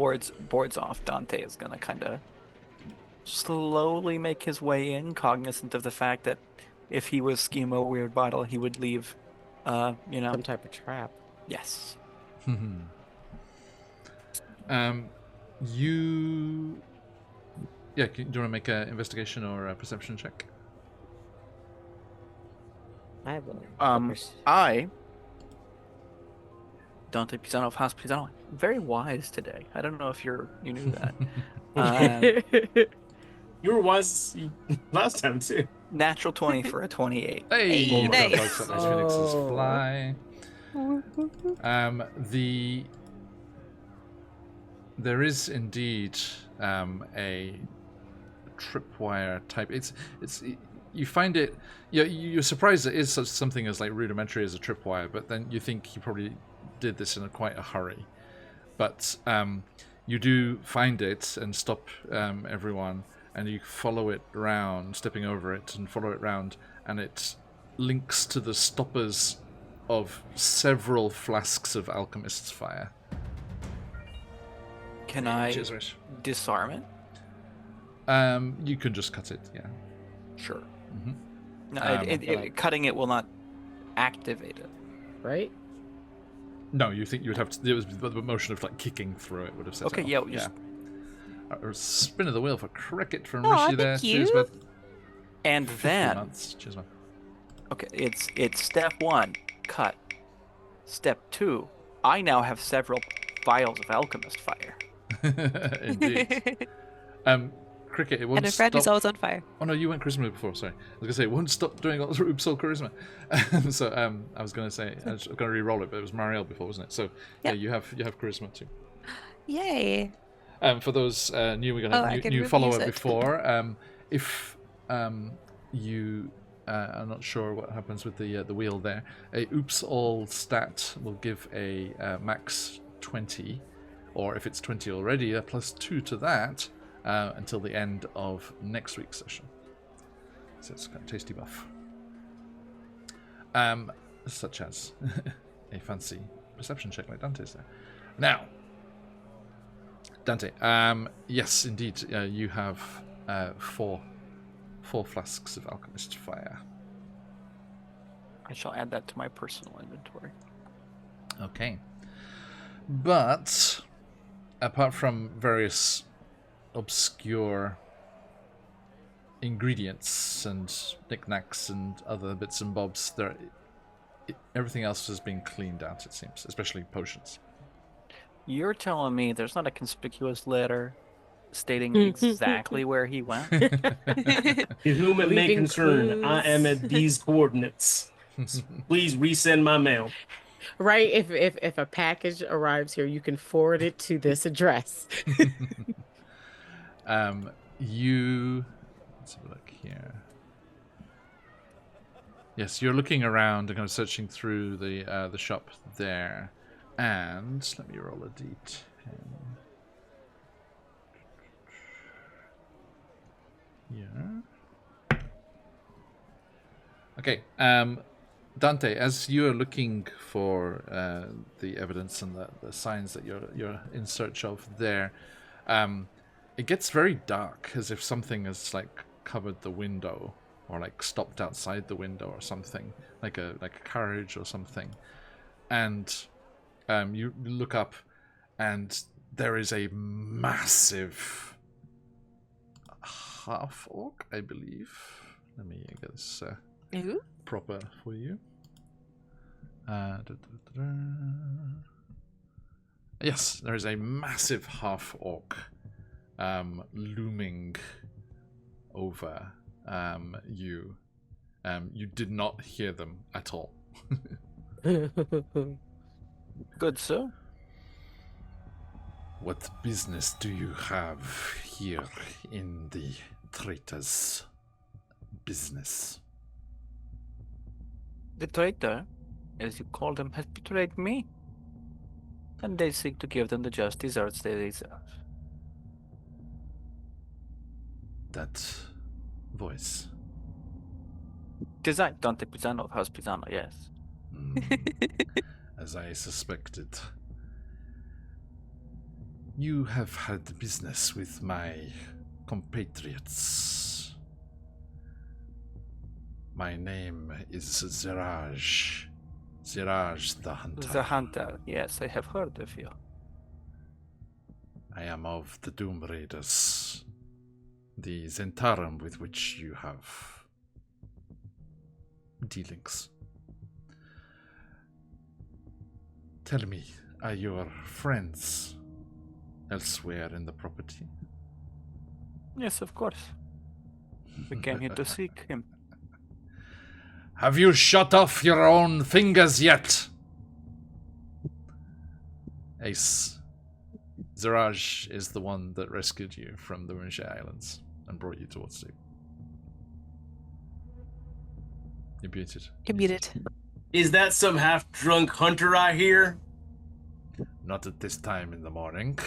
boards off, Dante is gonna kind of slowly make his way in, cognizant of the fact that if he was Schemo Weird Bottle, he would leave, Some type of trap. Yes. You... Yeah, do you want to make an investigation or a perception check? I will. I, Dante Pisano of House Pisano, very wise today. I don't know if you knew that. You were wise last time too. Natural 20 for a 28. Hey, Hey, my God, nice. folks, that nice Phoenix's Oh. fly. There is indeed a tripwire type. It's you find it. You're surprised it is such something as like rudimentary as a tripwire, but then you think he probably did this in quite a hurry. But you do find it and stop everyone, and you follow it round, stepping over it and follow it round, and it links to the stoppers of several flasks of alchemist's fire. Can I Cheers, Rich. disarm it? You can just cut it, yeah. Sure. Mhm. No, cutting it will not activate it. Right? No, you think you would have to. It was the motion of like kicking through it would have set Okay, it yeah, off. just Or spin of the wheel for cricket from Aw, Rishi there. thank Cheers, you. bud. And 50 then, months. Cheers, man. okay, it's step 1, cut. Step 2, I now have several vials of alchemist fire. Indeed. Cricket, it won't And a friend stop. who's always on fire. Oh no, you went charisma before. Sorry, I was gonna say it won't stop doing all the oops all charisma. So I was gonna say I was gonna re-roll it, but it was Marielle before, wasn't it? So yeah, you have charisma too. Yay! For those new I can new really follower use it. before, if you are not sure what happens with the wheel there, a oops all stat will give a max 20, or if it's 20 already, a +2 to that until the end of next week's session. So it's got a tasty buff. Such as a fancy perception check like Dante's there. Now, Dante, yes, indeed, you have 4 flasks of alchemist fire. I shall add that to my personal inventory. Okay. But apart from various obscure ingredients and knickknacks and other bits and bobs, everything else has been cleaned out, it seems, especially potions. You're telling me there's not a conspicuous letter stating exactly where he went? To whom it may Leaving concern, I am at these coordinates. Please resend my mail. Right? If a package arrives here, you can forward it to this address. Let's have a look here. Yes, you're looking around and kind of searching through the shop there, and let me roll a d10. Yeah. Okay. Dante, as you are looking for the evidence and the signs that you're in search of there, it gets very dark, as if something has like covered the window, or like stopped outside the window, or something like a carriage or something. And you look up, and there is a massive half orc, I believe. Let me get this proper for you. Yes, there is a massive half orc looming over you. You did not hear them at all. Good, sir. What business do you have here in the traitor's business? The traitor, as you call them, has betrayed me, and they seek to give them the just deserts they deserve. That voice. Design Dante Pisano of House Pisano, yes. As I suspected. You have had business with my compatriots. My name is Ziraj. Ziraj the Hunter. The Hunter, yes, I have heard of you. I am of the Doom Raiders, the Zentarum with which you have dealings. Tell me, are your friends elsewhere in the property? Yes, of course. We came here to seek him. Have you shot off your own fingers yet? Ace. Ziraj is the one that rescued you from the Moonsha Islands and brought you towards sleep. You're muted. You're muted. Is that some half-drunk hunter I hear? Not at this time in the morning.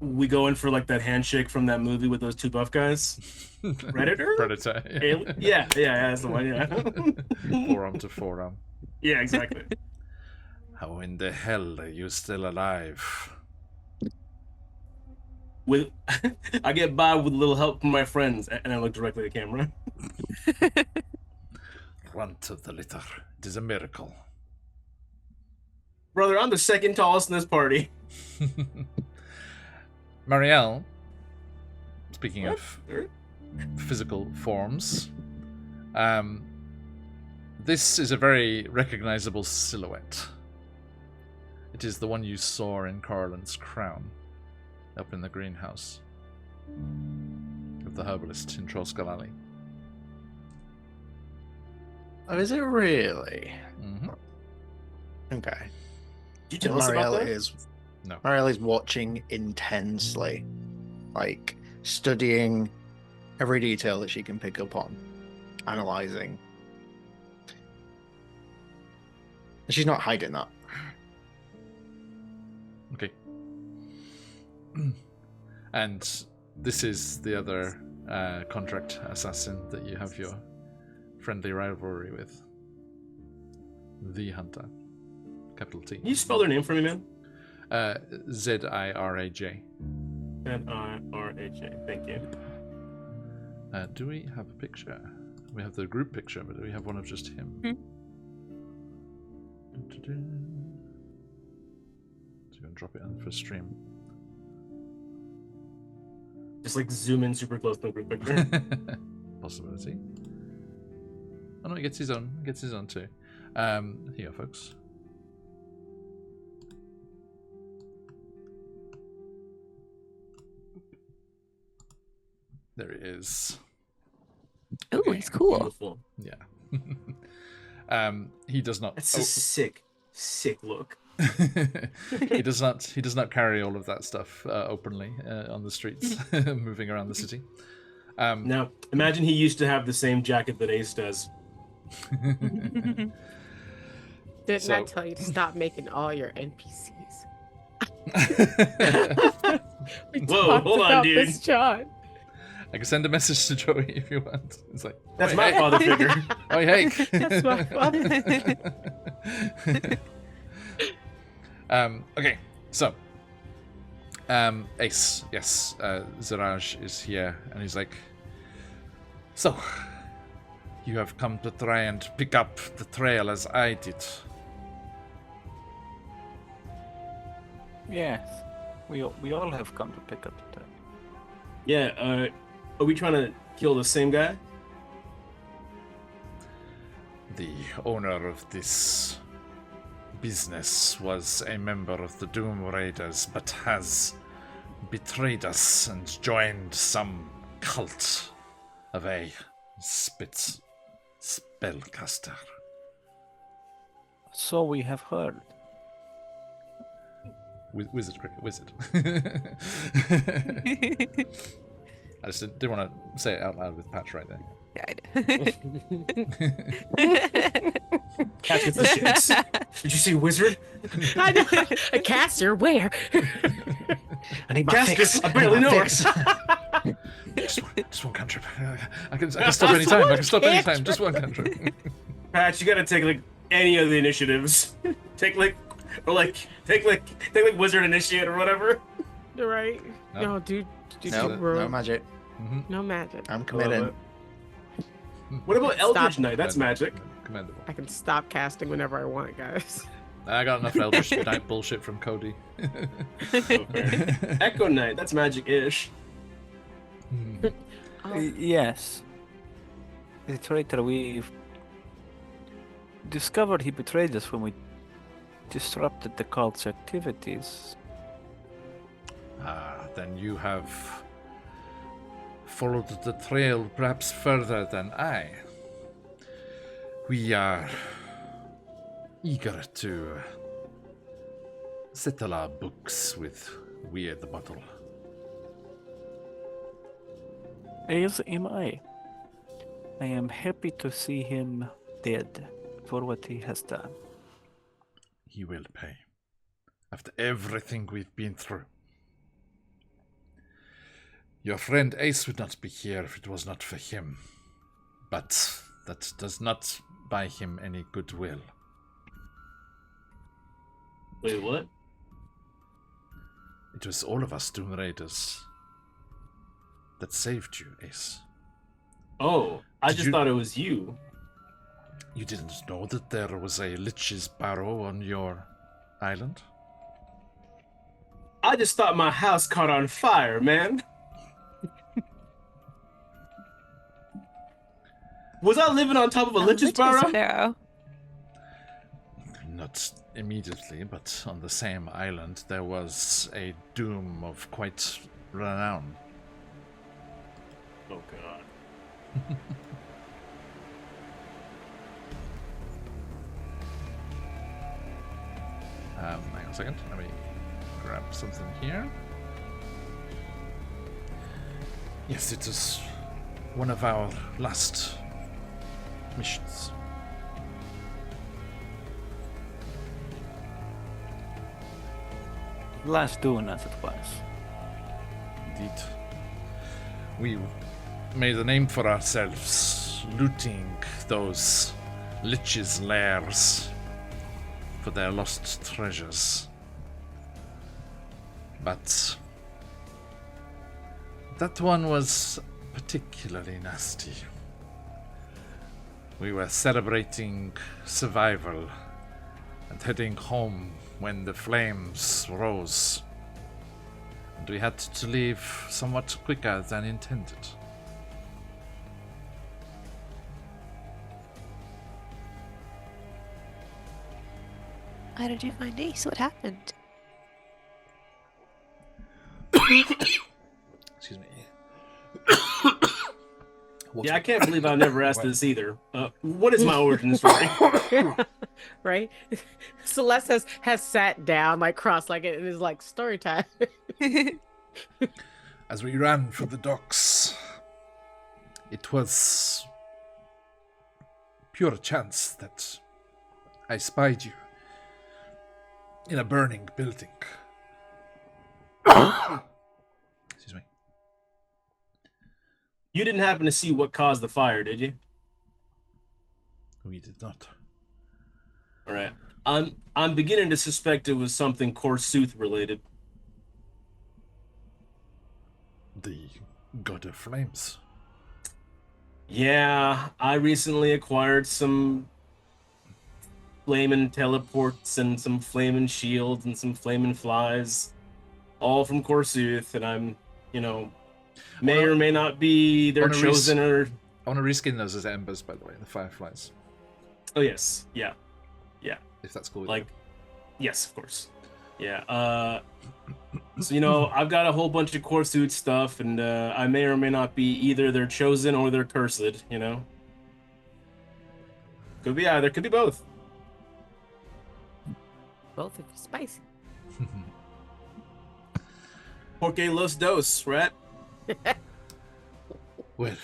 We go in for like that handshake from that movie with those two buff guys. Predator? Predator. Yeah, that's the one, yeah. Forearm to forearm. Yeah, exactly. How in the hell are you still alive? With I get by with a little help from my friends, and I look directly at the camera. Runt of the litter. It is a miracle. Brother, I'm the second tallest in this party. Marielle, speaking What? of physical forms. This is a very recognizable silhouette. It is the one you saw in Carlin's crown, up in the greenhouse of the herbalist in Trollskull Alley. Oh, is it really? Mm-hmm. Okay. Did you tell us about that? No. Marielle is watching intensely, like studying every detail that she can pick up on, analyzing. And she's not hiding that. Okay. And this is the other contract assassin that you have your friendly rivalry with. The Hunter. Capital T. Can you spell their name for me, man? Z-I-R-A-J. Z-I-R-A-J. Thank you. Do we have a picture? We have the group picture, but do we have one of just him? So you're going to drop it in for stream. Just like zoom in super close to the group picture. Possibility. Oh no, he gets his own. He gets his own too. Here, folks. There it is. Oh, he's cool. Beautiful. Yeah. He does not. That's a sick look. He does not carry all of that stuff openly on the streets, moving around the city. Now, imagine he used to have the same jacket that Ace does. Didn't I tell you to stop making all your NPCs? Whoa, hold on, dude. This, John. I can send a message to Joey if you want. It's like, that's my father figure. Oh, hey. That's my father. Okay, so Ace, yes, Ziraj is here, and he's like, so you have come to try and pick up the trail as I did. Yes, we all have come to pick up the trail. Yeah, are we trying to kill the same guy? The owner of this business was a member of the Doom Raiders, but has betrayed us and joined some cult of a spellcaster. So we have heard. Wizard, cricket, wizard. I just didn't want to say it out loud with Patch right there. Yeah, Catch gets the shits. Did you see wizard? I know. A caster? Where? I need my Caster, fix. I barely know it. Just one cantrip. I can stop anytime. I can stop anytime. Just one cantrip. Patch, you gotta take like any of the initiatives. take like wizard initiate or whatever. You're right. No. No, dude. No magic. Mm-hmm. No magic. I'm committed. What about Eldritch Stop. Knight? That's magic. Commendable. I can stop casting whenever I want, guys. I got enough Eldritch Knight bullshit from Cody. Okay. Echo Knight. That's magic-ish. Yes. The traitor, we discovered he betrayed us when we disrupted the cult's activities. Then you have followed the trail perhaps further than I. We are eager to settle our books with Weird the Bottle. As am I. I am happy to see him dead for what he has done. He will pay. After everything we've been through. Your friend Ace would not be here if it was not for him. But that does not buy him any goodwill. Wait, what? It was all of us Doom Raiders that saved you, Ace. Oh, I Did just you- thought it was you. You didn't know that there was a Lich's Barrow on your island? I just thought my house caught on fire, man. Was I living on top of a lich's burrow? Sparrow. Not immediately, but on the same island there was a doom of quite renown. Oh god. Hang on a second. Let me grab something here. Yes, it is one of our last missions. Last doing as it was. Indeed. We made a name for ourselves, looting those liches' lairs for their lost treasures. But that one was particularly nasty. We were celebrating survival and heading home when the flames rose, and we had to leave somewhat quicker than intended. How did you find Ace? What happened? Excuse me. Yeah, I can't believe I never asked this either. What is my origin story? Right? Celeste has sat down, like cross-legged, and is like, story time. As we ran for the docks, it was pure chance that I spied you in a burning building. Excuse me. You didn't happen to see what caused the fire, did you? We did not. All right. I'm beginning to suspect it was something Korsooth related. The God of Flames. Yeah, I recently acquired some flaming teleports and some flaming shields and some flaming flies, all from Korsooth, and I'm, may or may not be their chosen or... I want to reskin those as embers, by the way, the fireflies. Oh, yes. Yeah. If that's cool with you. Yes, of course. Yeah. So, I've got a whole bunch of Korsooth stuff, and I may or may not be either their chosen or their cursed, Could be either, could be both. Both if it's spicy. Porque los dos, right? Well,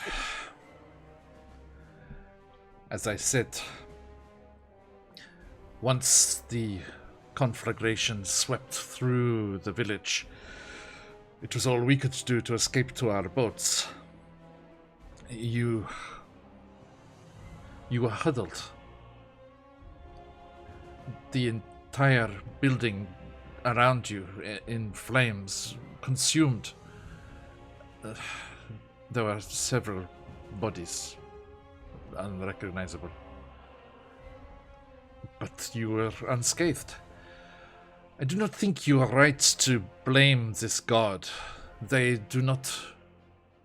as I said, once the conflagration swept through the village, it was all we could do to escape to our boats. You were huddled. The entire building around you in flames, consumed. There were several bodies, unrecognizable. But you were unscathed. I do not think you are right to blame this god. They do not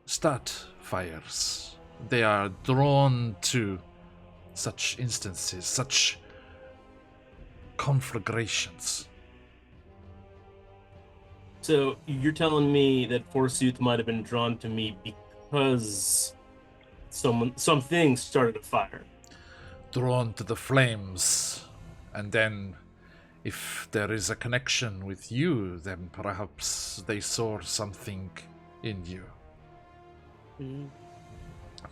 start fires. They are drawn to such instances, such conflagrations. So you're telling me that Forsooth might have been drawn to me because something started a fire. Drawn to the flames, and then if there is a connection with you, then perhaps they saw something in you.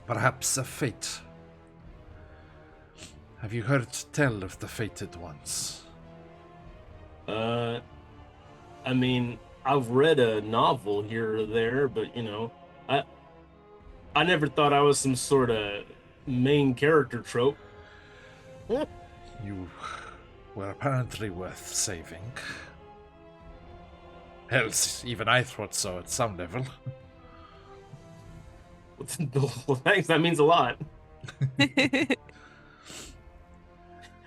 Perhaps a fate. Have you heard tell of the fated ones? I mean, I've read a novel here or there, but I never thought I was some sort of main character trope. You were apparently worth saving. Hell, even I thought so at some level. Well, thanks, that means a lot.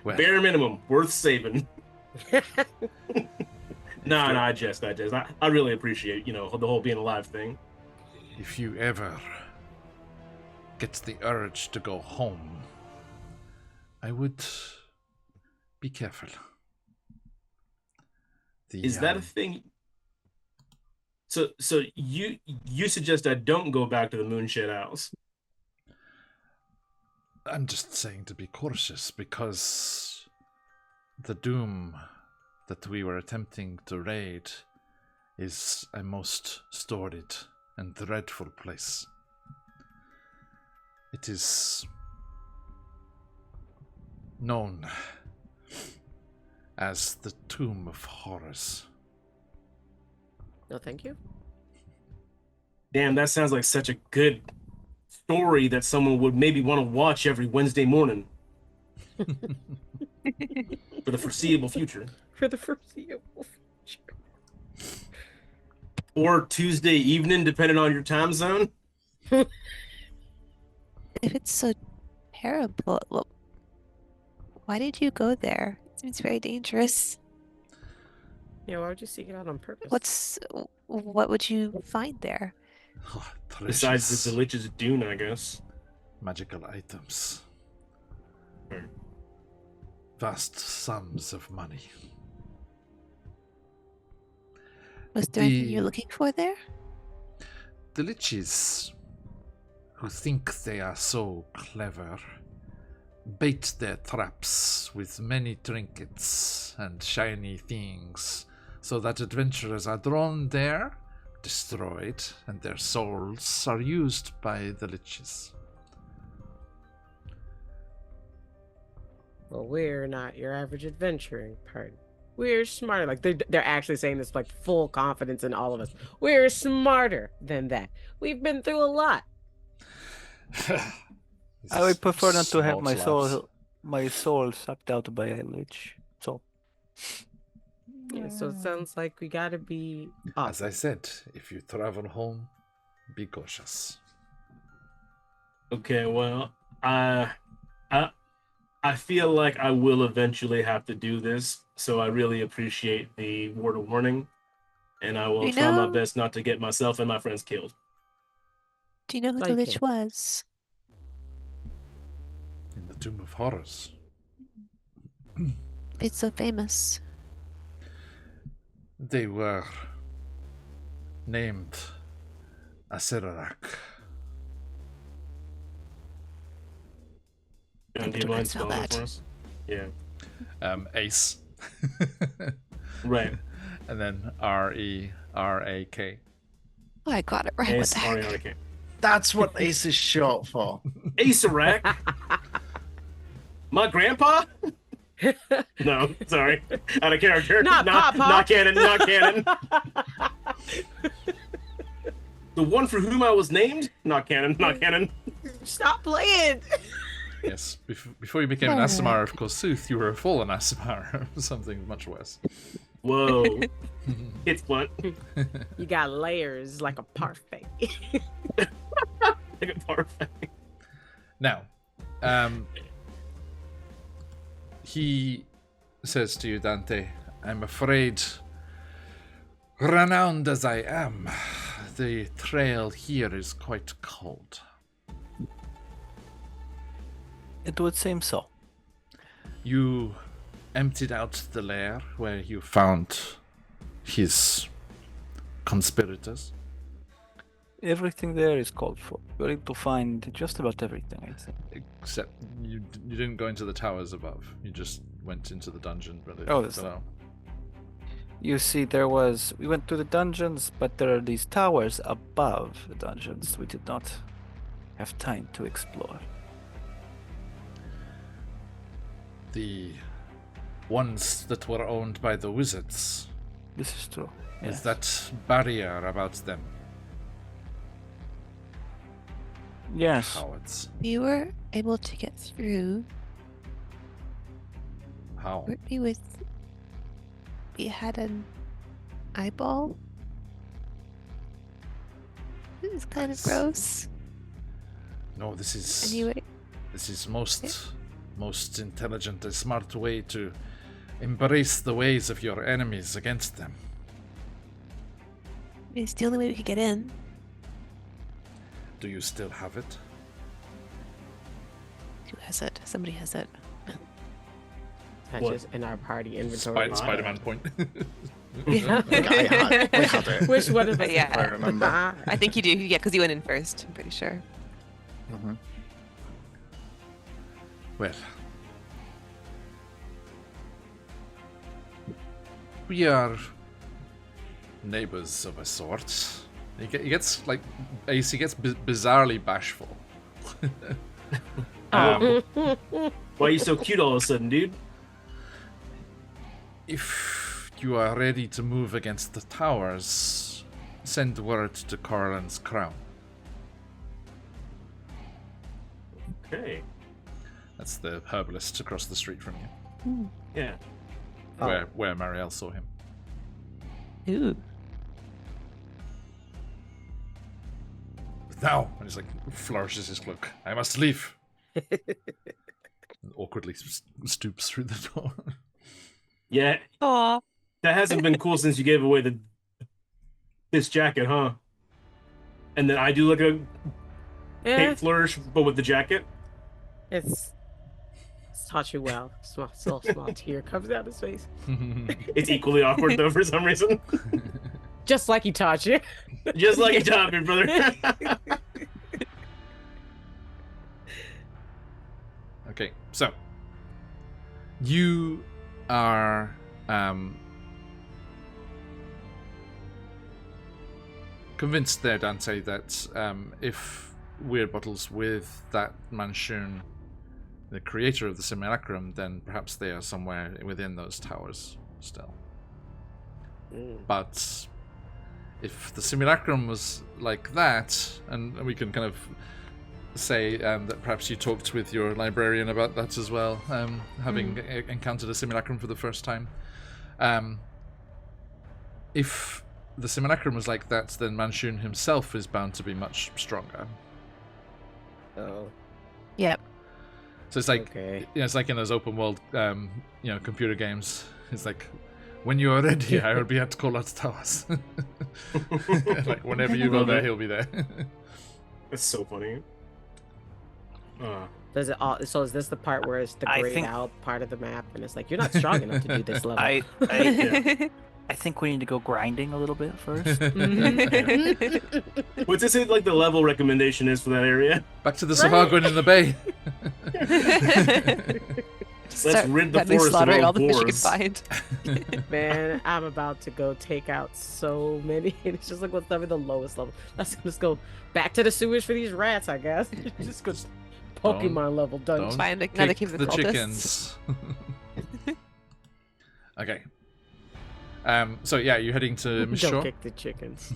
Well, bare minimum, worth saving. No, I jest. I really appreciate, the whole being alive thing. If you ever get the urge to go home, I would be careful. Is that a thing? So you suggest I don't go back to the Moonshed House? I'm just saying to be cautious, because the doom that we were attempting to raid is a most storied and dreadful place. It is known as the Tomb of Horrors. No, thank you. Damn, that sounds like such a good story that someone would maybe want to watch every Wednesday morning for the foreseeable future. For the foreseeable future. Or Tuesday evening, depending on your time zone. If it's so terrible, well, why did you go there? It seems very dangerous. Yeah, why would you seek it out on purpose? What would you find there? Besides the delicious dune, I guess. Magical items. Hmm. Vast sums of money. Was there anything you're looking for there? The liches, who think they are so clever, bait their traps with many trinkets and shiny things, so that adventurers are drawn there, destroyed, and their souls are used by the liches. Well, we're not your average adventuring party. We're smarter. Like they're actually saying this like full confidence in all of us. We're smarter than that. We've been through a lot. I would prefer not to have Small my soul sucked out by a lich. So Yeah, so it sounds like we gotta be As I said, if you travel home, be cautious. Okay, well, I feel like I will eventually have to do this, so I really appreciate the word of warning, and I will try my best not to get myself and my friends killed. Do you know who the lich was? In the Tomb of Horrors. It's so famous. They were named Aserarak. John, do you mind spelling it for us? Yeah. Ace. Right. And then R-E-R-A-K. Oh, I got it right. What the heck? S-R-E-R-K. That's what Ace is short for. Acerak? My grandpa? No, sorry. Out of character. Not canon, not canon. The one for whom I was named? Not canon, not canon. Stop playing. Yes, before you became an Aasimar of Kossuth, you were a fallen Aasimar. Something much worse. Whoa. It's blunt. You got layers like a parfait. Like a parfait. Now, he says to you, Dante, I'm afraid, renowned as I am, the trail here is quite cold. it would seem so. You emptied out the lair where you found his conspirators. Everything there is called for. We're able to find just about everything, I think. Except you didn't go into the towers above. You just went into the dungeon Oh, that's below. You see, we went to the dungeons, but there are these towers above the dungeons we did not have time to explore. The ones that were owned by the wizards. This is true. Is Yes. that barrier about them? Yes. Cowards. We were able to get through. How? We had an eyeball. This is kind of gross. No, this is Anyway, this is most intelligent and smart way to embrace the ways of your enemies against them. it's the only way we could get in. Do you still have it? Somebody has it. That's What? just in our party inventory. Spider-Man point. I had it. Which one of us? Yeah. I remember. I think you do. Yeah, because you went in first. I'm pretty sure. Mm-hmm. Well, we are neighbors of a sort. He gets like Ace. He gets bizarrely bashful. Why are you so cute all of a sudden, dude? If you are ready to move against the towers, send word to Corlin's Crown. Okay. That's the herbalist across the street from you, Yeah. where Marielle saw him. Ooh. Now, and he's like flourishes his cloak. I must leave. And awkwardly stoops through the door. Yeah. Aw. That hasn't been cool since you gave away this jacket, huh? And then I do like a Yeah, paint flourish, but with the jacket. it's taught you well. Small tear comes down his face. It's equally awkward though for some reason. Just like he taught you. Just like you taught me, brother. Okay, so you are convinced there, Dante, that if Weird Bottles with that Manchun, the creator of the simulacrum, then perhaps they are somewhere within those towers still. But if the simulacrum was like that, and we can kind of say that perhaps you talked with your librarian about that as well, having encountered a simulacrum for the first time. If the simulacrum was like that, then Manchun himself is bound to be much stronger. Oh, Yep. So it's like, okay. it's like in those open world, computer games. It's like, when you are ready, I will be at Kolat Towers. Like whenever you go there, he'll be there. That's so funny. Does it all? So is this the part where it's the I grayed think- out part of the map, and it's like you're not strong enough to do this level? I think we need to go grinding a little bit first. What's this like the level recommendation is for that area? Back to the Savagon in the bay. Let's rid the forest of slaughtering all all the fish you can boars. find. Man, I'm about to go take out so many. It's just like what's ever the lowest level. Let's just go back to the sewers for these rats, I guess. Just go Pokemon level dungeon. Don't Find another kick cave of the cultists. chickens. Okay. So yeah, you're heading to Miss Don't Shaw. kick the chickens.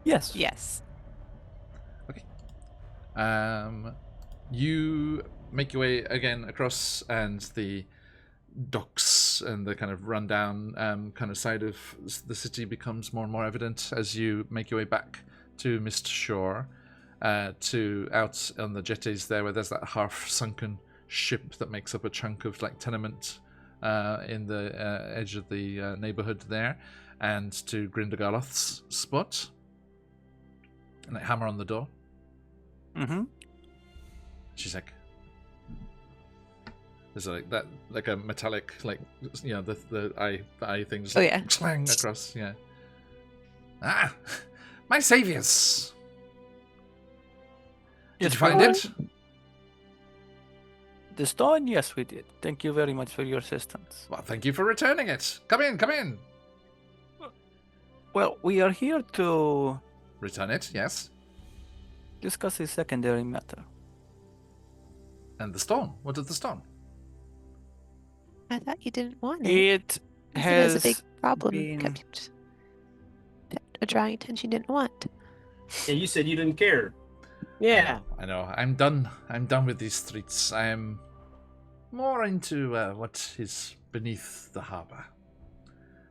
Yes. Yes. You make your way again across, and the docks and the kind of rundown kind of side of the city becomes more and more evident as you make your way back to Mist Shore, to out on the jetties there, where there's that half-sunken ship that makes up a chunk of like tenement in the edge of the neighborhood there, and to Grindelgaloth's spot, and like hammer on the door. Mm-hmm. She's like, there's like that, like a metallic, like, you know, the eye thing just Oh, like yeah. clang across, yeah. Ah, my saviors! Did you find it? The stone? Yes, we did. Thank you very much for your assistance. Well, thank you for returning it. Come in, come in. Well, we are here to Return it, yes. discuss a secondary matter. And the stone. What is the stone? I thought you didn't want it. It You said it has was a big problem. been- Kept drawing attention you didn't want. And you said you didn't care. Yeah. I know. I'm done. I'm done with these streets. I am more into what is beneath the harbor.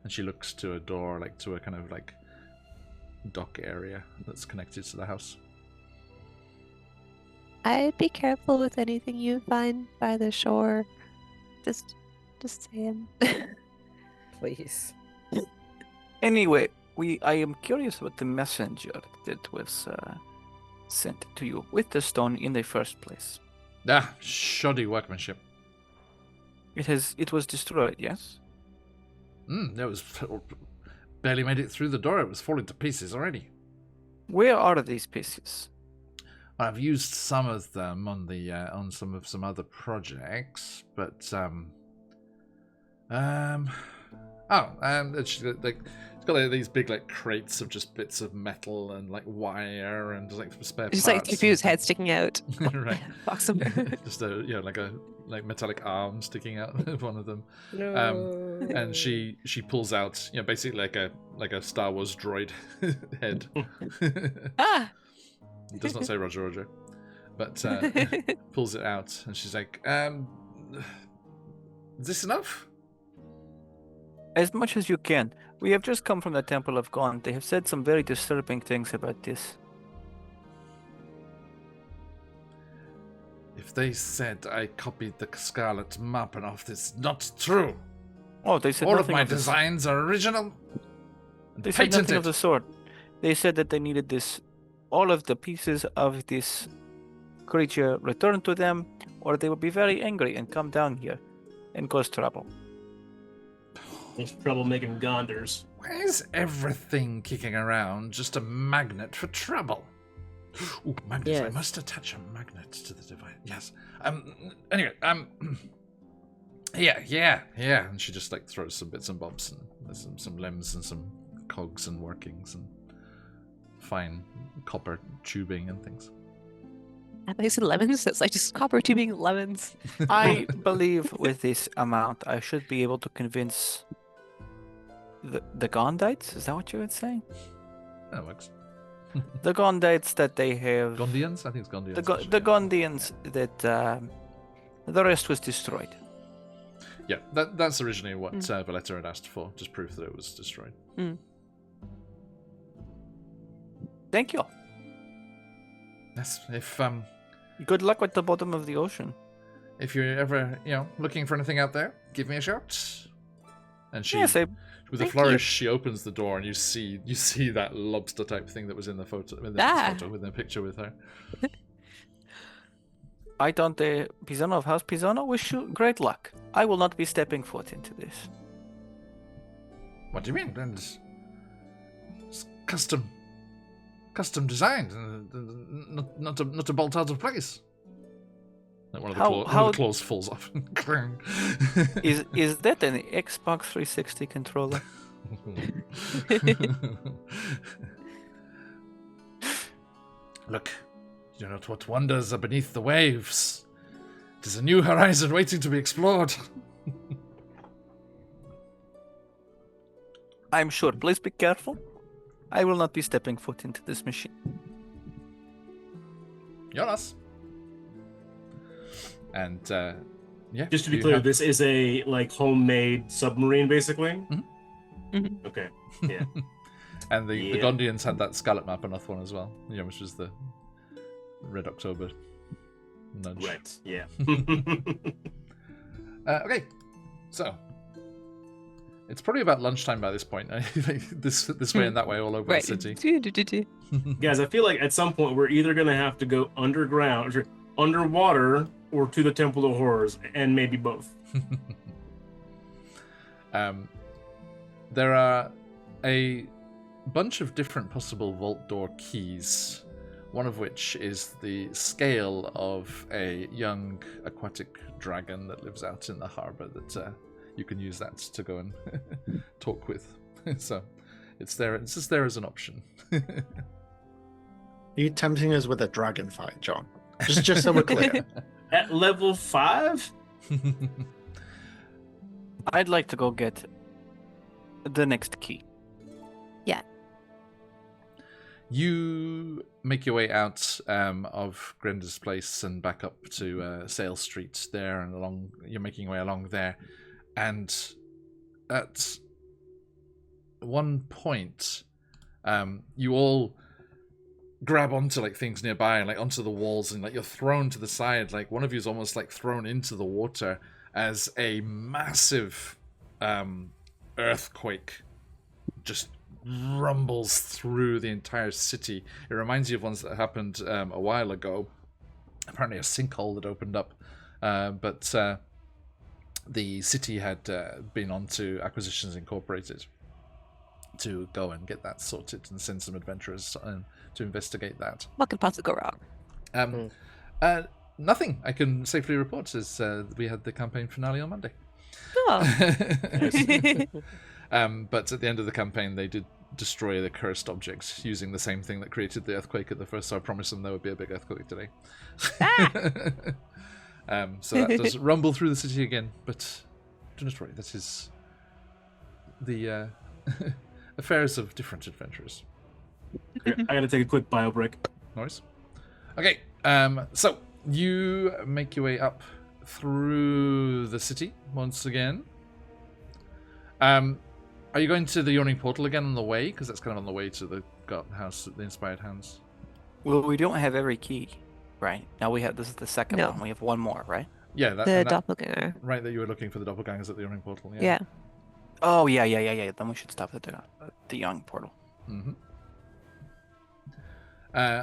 And she looks to a door, like to a kind of like dock area that's connected to the house. I'd be careful with anything you find by the shore. Just saying. Please. Anyway, I am curious about the messenger that was sent to you with the stone in the first place. Ah, shoddy workmanship. It was destroyed, yes? It was barely made it through the door. It was falling to pieces already. Where are these pieces? I've used some of them on the on some other projects, but it's got like these big like crates of just bits of metal and like wire and like spare Just parts. like Tifu's head sticking out. Right. Box somewhere. Just like metallic arm sticking out of one of them. No. And she pulls out, basically like a Star Wars droid head. Ah! It does not say Roger, but pulls it out, and she's like, "Is this enough?" As much as you can. We have just come from the Temple of Gond. They have said some very disturbing things about this. If they said I copied the Scarlet Map and off, this not true. Oh, they said All of nothing my of this. designs are original. They said nothing of Patented. the sort. They said that they needed this, all of the pieces of this creature returned to them, or they would be very angry and come down here and cause trouble. There's trouble making Gondors. Why is everything kicking around just a magnet for trouble? Ooh, magnets. I Yes. must attach a magnet to the device. Yes. Anyway, yeah. And she just like throws some bits and bobs and there's some limbs and some cogs and workings and fine copper tubing and things. I thought you said lemons. That's like just copper tubing lemons. I believe with this amount, I should be able to convince the Gondites. Is that what you would say? That works. The Gondites that they have. Gondians? I think it's Gondians. The Gondians that the rest was destroyed. Yeah, that's originally what Valletta had asked for, just proof that it was destroyed. Thank you. Yes, if Good luck with the bottom of the ocean. if you're ever looking for anything out there, give me a shout. And she, Yes, with a thank flourish, she opens the door and you see that lobster type thing that was in the photo, in the picture with her. I don't Pisano of House Pisano wish you great luck. I will not be stepping foot into this. What do you mean? And it's custom designed, not to bolt out of place. Like one of the claws falls off. Is that an Xbox 360 controller? Look, you know what wonders are beneath the waves. It is a new horizon waiting to be explored. I'm sure. Please be careful. I will not be stepping foot into this machine. Jonas. And yeah. Just to be you clear, have- this is a homemade submarine, basically. Mhm. Okay. Yeah. And the Yeah. Gondians had that Scarlet Map on one as well, which was the Red October nudge. Right. Yeah. Okay, so it's probably about lunchtime by this point. this way and that way all over Right. the city. Guys, I feel like at some point we're either gonna have to go underground, or underwater, or to the Temple of Horrors, and maybe both. There are a bunch of different possible vault door keys, one of which is the scale of a young aquatic dragon that lives out in the harbour that you can use that to go and talk with. So it's there. It's just there as an option. Are you tempting us with a dragon fight, John? Just so we're clear. At level 5? I'd like to go get the next key. You make your way out of Grenda's place and back up to Sale Street there, and along. You're making your way along there, and at one point, you all grab onto things nearby and onto the walls, and you're thrown to the side. One of you is almost thrown into the water as a massive earthquake just rumbles through the entire city. It reminds you of ones that happened a while ago, apparently a sinkhole had opened up, but the city had been on to Acquisitions Incorporated to go and get that sorted and send some adventurers to investigate that. What could possibly go wrong? Nothing I can safely report is we had the campaign finale on Monday. Oh. But at the end of the campaign, they did destroy the cursed objects using the same thing that created the earthquake at the first. So I promised them there would be a big earthquake today. So that does rumble through the city again, but do not worry, that is the affairs of different adventurers. I gotta take a quick bio break. Nice. Okay, so you make your way up through the city once again. Are you going to the Yawning Portal again on the way? Because that's kind of on the way to the house, the Inspired Hands. Well, we don't have every key, right? Now this is the second No. one. We have one more, right? Yeah, The doppelganger. right, that you were looking for the doppelgangers at the Yawning Portal. Yeah. Oh, yeah. Then we should stop at the young portal. Mm-hmm.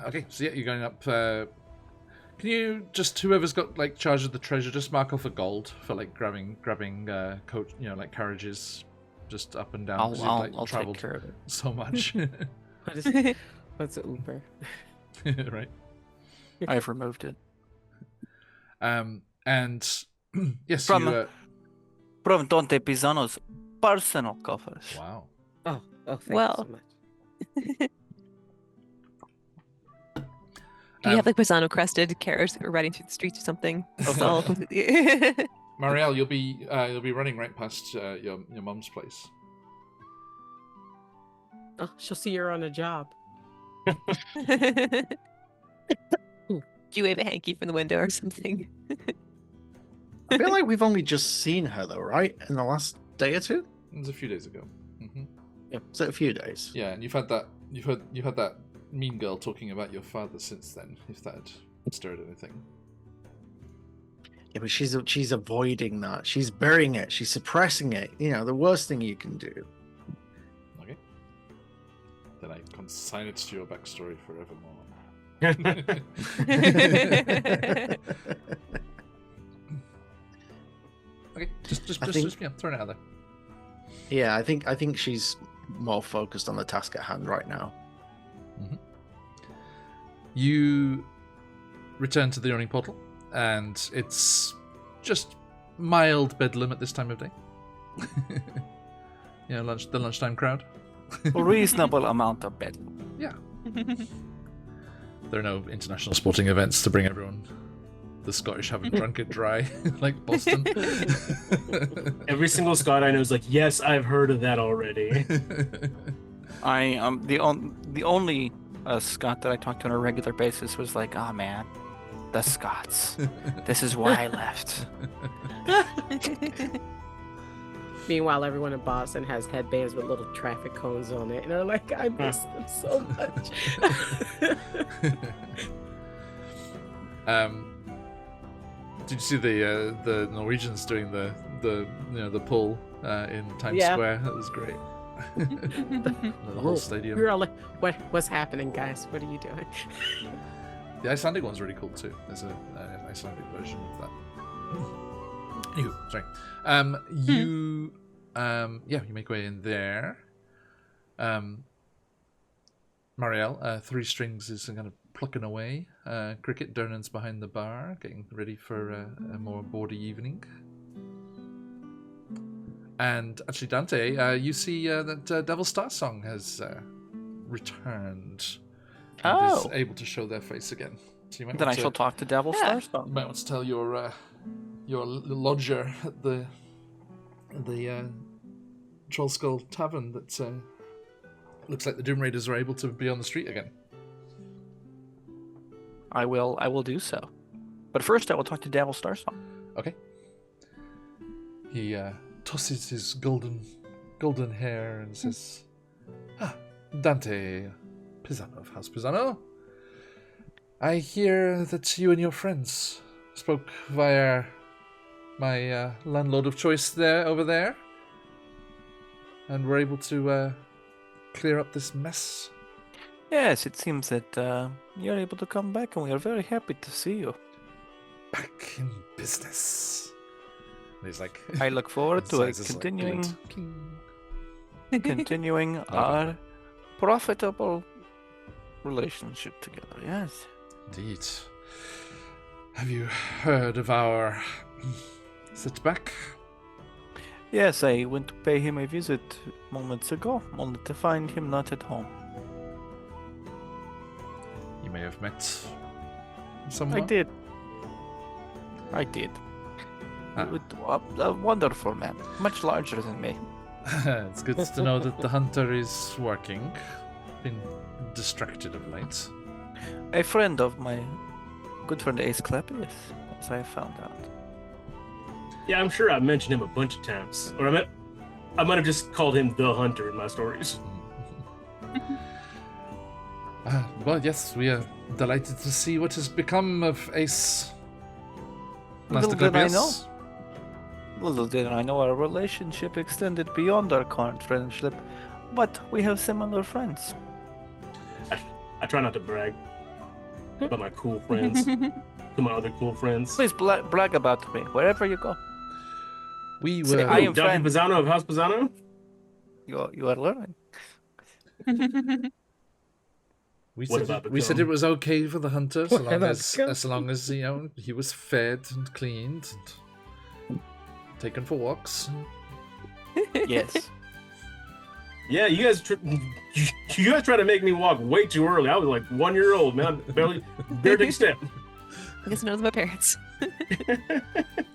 Okay, so yeah, you're going up. Can you just, whoever's got like charge of the treasure, just mark off a gold for like grabbing coach, like carriages, just up and down. 'cause you've, like, I'll take traveled care of it. so much. What's an Uber? Right. I've removed it. And yes, From- you. From Dante Pisano's personal coffers. Wow. Oh, thank Well. you so much. Do you have like Pisano crested carriage that we're riding through the streets or something? It's all completely. Marielle, you'll be running right past your mum's place. Oh, she'll see you're on a job. Do you wave a hanky from the window or something? I feel like we've only just seen her though, right? In the last day or two? It was a few days ago. Mm-hmm. Yeah. Is it a few days? Yeah, and you've had that mean girl talking about your father since then. If that had stirred anything. Yeah, but she's avoiding that. She's burying it. She's suppressing it. You know, the worst thing you can do. Okay. Then I consign it to your backstory forevermore. Okay, just throw it out there. Yeah, I think she's more focused on the task at hand right now. Mm-hmm. You return to the Yawning Portal, and it's just mild bedlam at this time of day. The lunchtime crowd. A reasonable amount of bed. Yeah. There are no international sporting events to bring everyone. The Scottish haven't drunk it dry like Boston. Every single Scot I know is like, yes, I've heard of that already. I am the only Scot that I talked to on a regular basis was like, oh man, the Scots. This is why I left. Meanwhile, everyone in Boston has headbands with little traffic cones on it, and they're like, I miss them so much. Did you see the Norwegians doing the pull in Times Yeah. Square? That was great. The whole stadium. We were all like, what's happening, guys? What are you doing? The Icelandic one's really cool too. There's an Icelandic version of that. Anywho, sorry. You make way in there. Marielle, Three Strings is kind of plucking away. Cricket, Dernan's behind the bar, getting ready for a more bawdy evening. And actually, Dante, you see that Devil Star Song has returned and is able to show their face again. So you might Then I shall talk to Devil Star You Song. might want to tell your lodger at the Troll Skull Tavern that looks like the Doom Raiders are able to be on the street again. I will do so. But first I will talk to Devil Star Song. Okay. He tosses his golden hair and says, Dante Pisano of House Pisano. I hear that you and your friends spoke via my landlord of choice over there, and were able to clear up this mess. Yes, it seems that you're able to come back, and we are very happy to see you. back in business. And he's like, I look forward to his eyes is like continuing glint. King. continuing our profitable relationship together. Yes. Indeed. Have you heard of our setback? Yes, I went to pay him a visit moments ago, only to find him not at home. You may have met someone. I did. Ah. A wonderful man, much larger than me. It's good to know that the hunter is working. Been distracted of late. A friend of my good friend Ace Clap, yes, as I found out. Yeah, I'm sure I've mentioned him a bunch of times. Or I might have just called him the hunter in my stories. Well, yes, we are delighted to see what has become of Ace. Master Little did I Clavius. Little did I know our relationship extended beyond our current friendship, but we have similar friends. I try not to brag about my cool friends to my other cool friends. Please brag about me wherever you go. We Say, were. I am Duffy friend. Pisano of House Pisano? You are learning. We What said, about the we said cone? it was okay for the hunter What about the cone? as long as he was fed and cleaned and taken for walks. Yes. Yeah, you guys try to make me walk way too early. I was like 1 year old, man. I barely take a step. I guess none of my parents.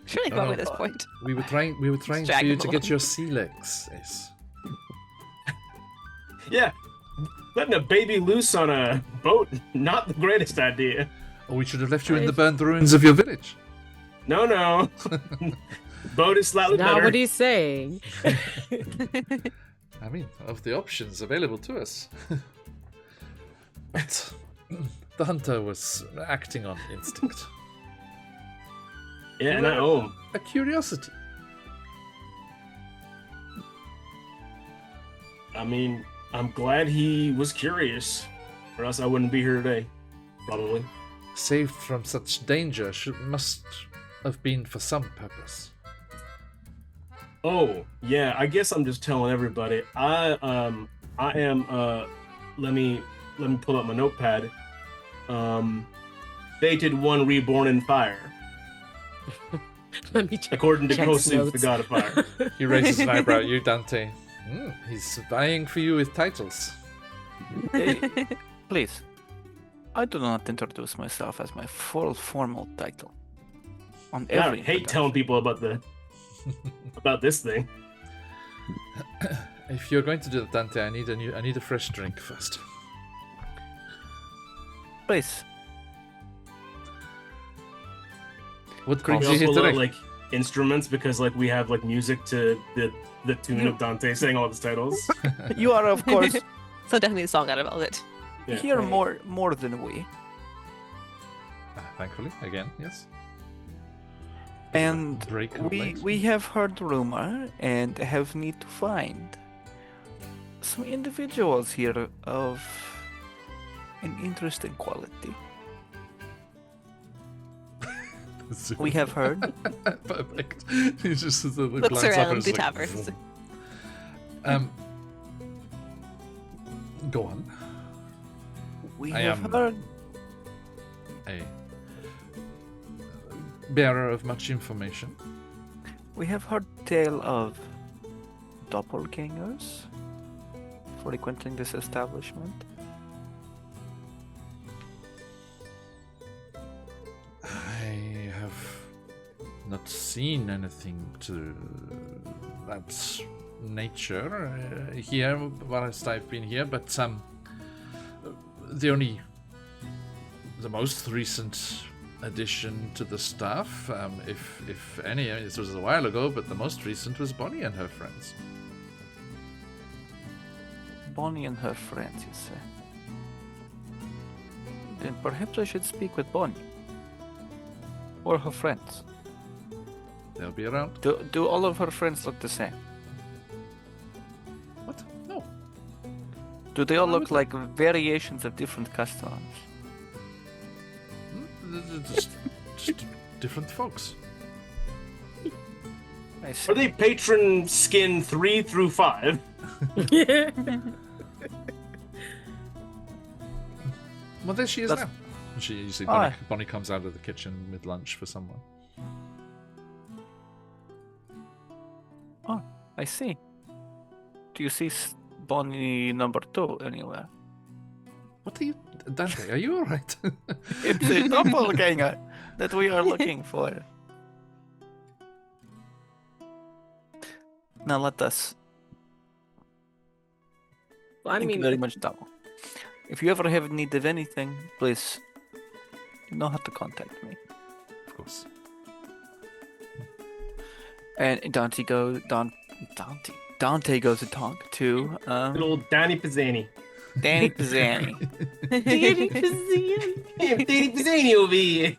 Surely No, got no. at this point. We were trying for drag you him to get along. your sea legs, Ace. Yeah, letting a baby loose on a boat, not the greatest idea. Or we should have left you in the burned ruins of your village. No. Boat is slightly Not better. what he's saying. I mean, of the options available to us. But the hunter was acting on instinct. Yeah, and I owe him. A curiosity. I mean, I'm glad he was curious, or else I wouldn't be here today, probably. Saved from such danger must have been for some purpose. Oh, yeah, I guess I'm just telling everybody. I am let me pull up my notepad. Fated one reborn in fire, Let me check. according to Check's Kosu, the notes. god of fire. He raises an eyebrow at you, Dante. He's vying for you with titles. Please. I do not introduce myself as my full formal title. On I every hate telling people about about this thing. If you're going to do that, Dante, I need a fresh drink first. Please. What We brings you also here allow, today? like music because like we have like music to the tune of Dante saying all his titles. You are, of course, So definitely a song out of all it. Yeah. here more than we. Thankfully, again, yes. And Break of we legs. we have heard rumor and have need to find some individuals here of an interesting quality. We have heard. Perfect. He just Looks glance up and around is the like, taverns. Go on. We I have am- heard. A bearer of much information. We have heard tale of doppelgangers frequenting this establishment. I have not seen anything to that nature here whilst I've been here, but the most recent addition to the staff, if any, this was a while ago, but the most recent was Bonnie and her friends. Bonnie and her friends, you say? Then perhaps I should speak with Bonnie. Or her friends. They'll be around. Do all of her friends look the same? What? No. Do they all Why look would like variations of different customs? Just different folks. I see. Are they patron skin 3 through 5? Well, there she is That's- now. You see Oh. Bonnie comes out of the kitchen mid-lunch for someone. Oh, I see. Do you see Bonnie number 2 anywhere? What are you... Dante, are you alright? It's a doppelganger that we are looking for. Now let us. Well, I Thank you mean, very much, Double. If you ever have need of anything, please, you know how to contact me. Of course. And Dante goes to talk to Good old Danny Pizzani. Danny Pizzani. Danny Pizzani. Hey, Danny Pizzani over here.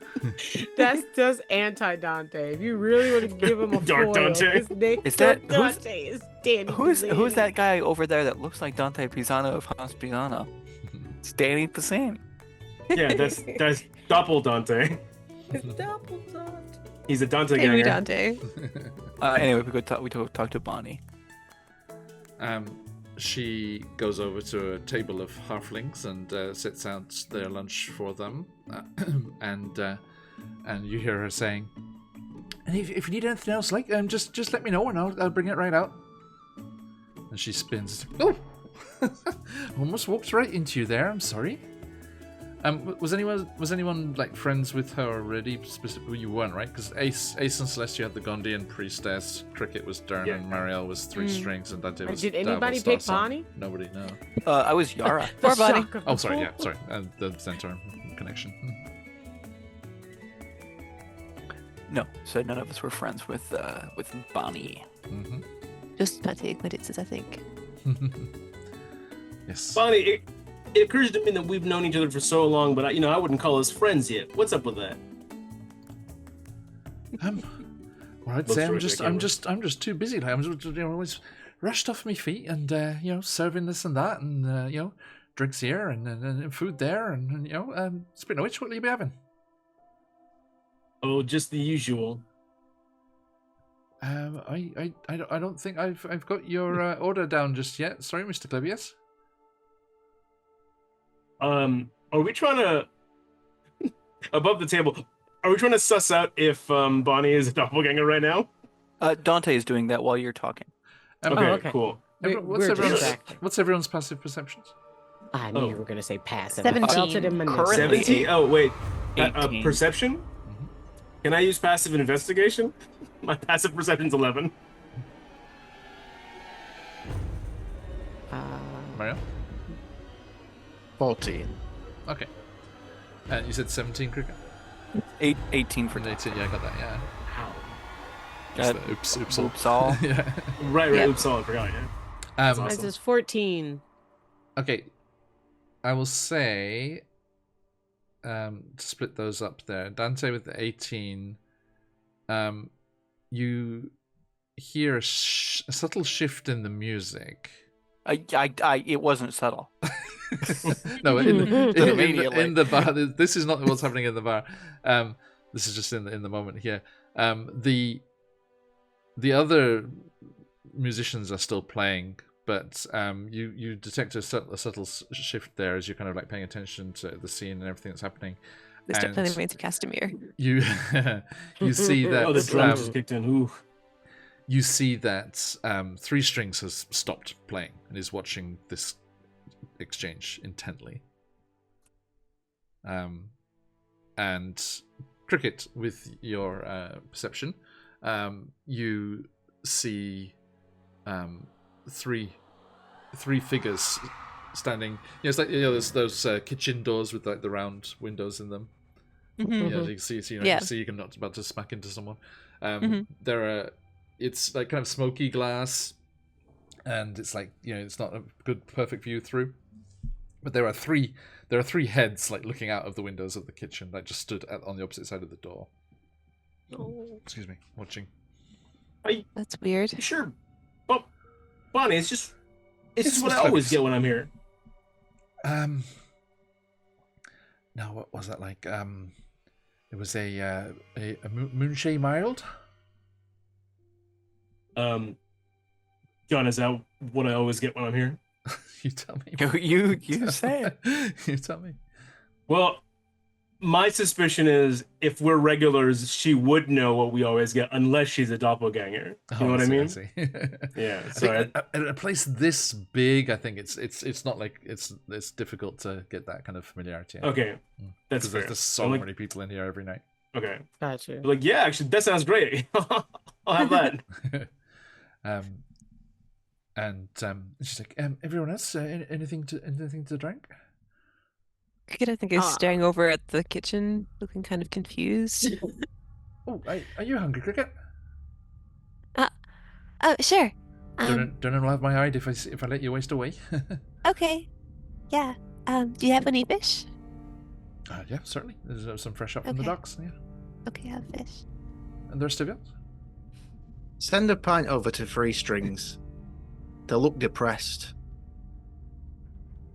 That's just anti-Dante. If you really want to give him a Dark foil, Dante. his name Is that- who's- Dante is Danny Who's Pizzani. that guy over there that looks like Dante Pisano of Hans Pisano? It's Danny Pizzani. Yeah, that's Doppel Dante. It's double Dante. He's a Dante Maybe ganger. Dante. Anyway, we talk to Bonnie. She goes over to a table of halflings and sets out their lunch for them, and you hear her saying, "And if you need anything else, like just let me know and I'll bring it right out." And she spins. Oh, almost walked right into you there. I'm sorry. Was anyone like friends with her already? Specifically, you weren't, right? Because Ace and Celestia had the Gondian priestess. Cricket was Dern, Yeah. and Marielle was three strings, and Dante was. Did Davos anybody pick Starson. Bonnie? Nobody, no. I was Yara. Poor Bonnie. Shock of Oh, the sorry, whole- yeah, sorry. The centaur connection. No, so none of us were friends with Bonnie. Mm-hmm. Just petty acquaintances, I think. Yes. Bonnie, it occurs to me that we've known each other for so long, but I wouldn't call us friends yet. What's up with that? Well, I'd Looks say terrific, I'm just too busy. Like, I'm just, always rushed off my feet and serving this and that and drinks here and food there and speaking of which, what will you be having? Oh, just the usual. I don't think I've got your order down just yet. Sorry, Mr. Clivius. Are we trying to above the table? Are we trying to suss out if Bonnie is a doppelganger right now? Dante is doing that while you're talking. Okay, okay. cool. What's We're everyone's, distracted. what's everyone's passive perceptions? I knew Oh. you were going to say passive. 17. I felt it in my nose. Currently 70? Oh, wait. 18. Perception? Can I use passive investigation? My passive perception's 11. Mario? 14. Okay. And you said 17, Cricket? 18 for And 18, yeah, I got that, yeah. Uh, Oops. Oops all. Yeah. Right. Yeah. Oops, I forgot, yeah. That's Um, awesome. Mine says 14. Okay, I will say, to split those up there, Dante with the 18, you hear a subtle shift in the music. It wasn't subtle. No, Immediately. in the bar, this is not what's happening in the bar. This is just in the moment here. The other musicians are still playing, but you detect a subtle shift there as you're kind of like paying attention to the scene and everything that's happening. They start And playing Maids of Castamere. you you see that Oh, the drums just kicked in. Ooh. you see that Three Strings has stopped playing and is watching this exchange intently. And Cricket, with your perception, you see three figures standing. It's like there's those kitchen doors with like the round windows in them. Mhm. Yeah, you can see, Yeah. you see you're not about to smack into someone. Mhm. There are, it's like kind of smoky glass, and it's like it's not a good perfect view through. But there are three heads like looking out of the windows of the kitchen that just stood on the opposite side of the door. Excuse me, watching. That's weird. Sure. But Bonnie, it's just It's what I just always close. get when I'm here. Now what was that like? It was a moonshade mild. John, is that what I always get when I'm here? You tell me. You say it. You tell me. Well, my suspicion is if we're regulars, she would know what we always get, unless she's a doppelganger. You know what I mean? See. Yeah. I So think at a place this big, I think it's not like it's difficult to get that kind of familiarity. okay, that's fair. There's so I'm like, many people in here every night. okay. Gotcha. Like, yeah, actually, that sounds great. I'll have that. And she's like, everyone else, anything to drink? Cricket, I think, is staring over at the kitchen, looking kind of confused. Oh, are you hungry, Cricket? Oh, sure. Don't know have my hide if I let you waste away. Okay. Yeah. Do you have any fish? Yeah, certainly. There's some fresh up from the Okay. docks. Yeah, Okay, I have fish. and the rest of you. Send a pint over to Three Strings. They look depressed.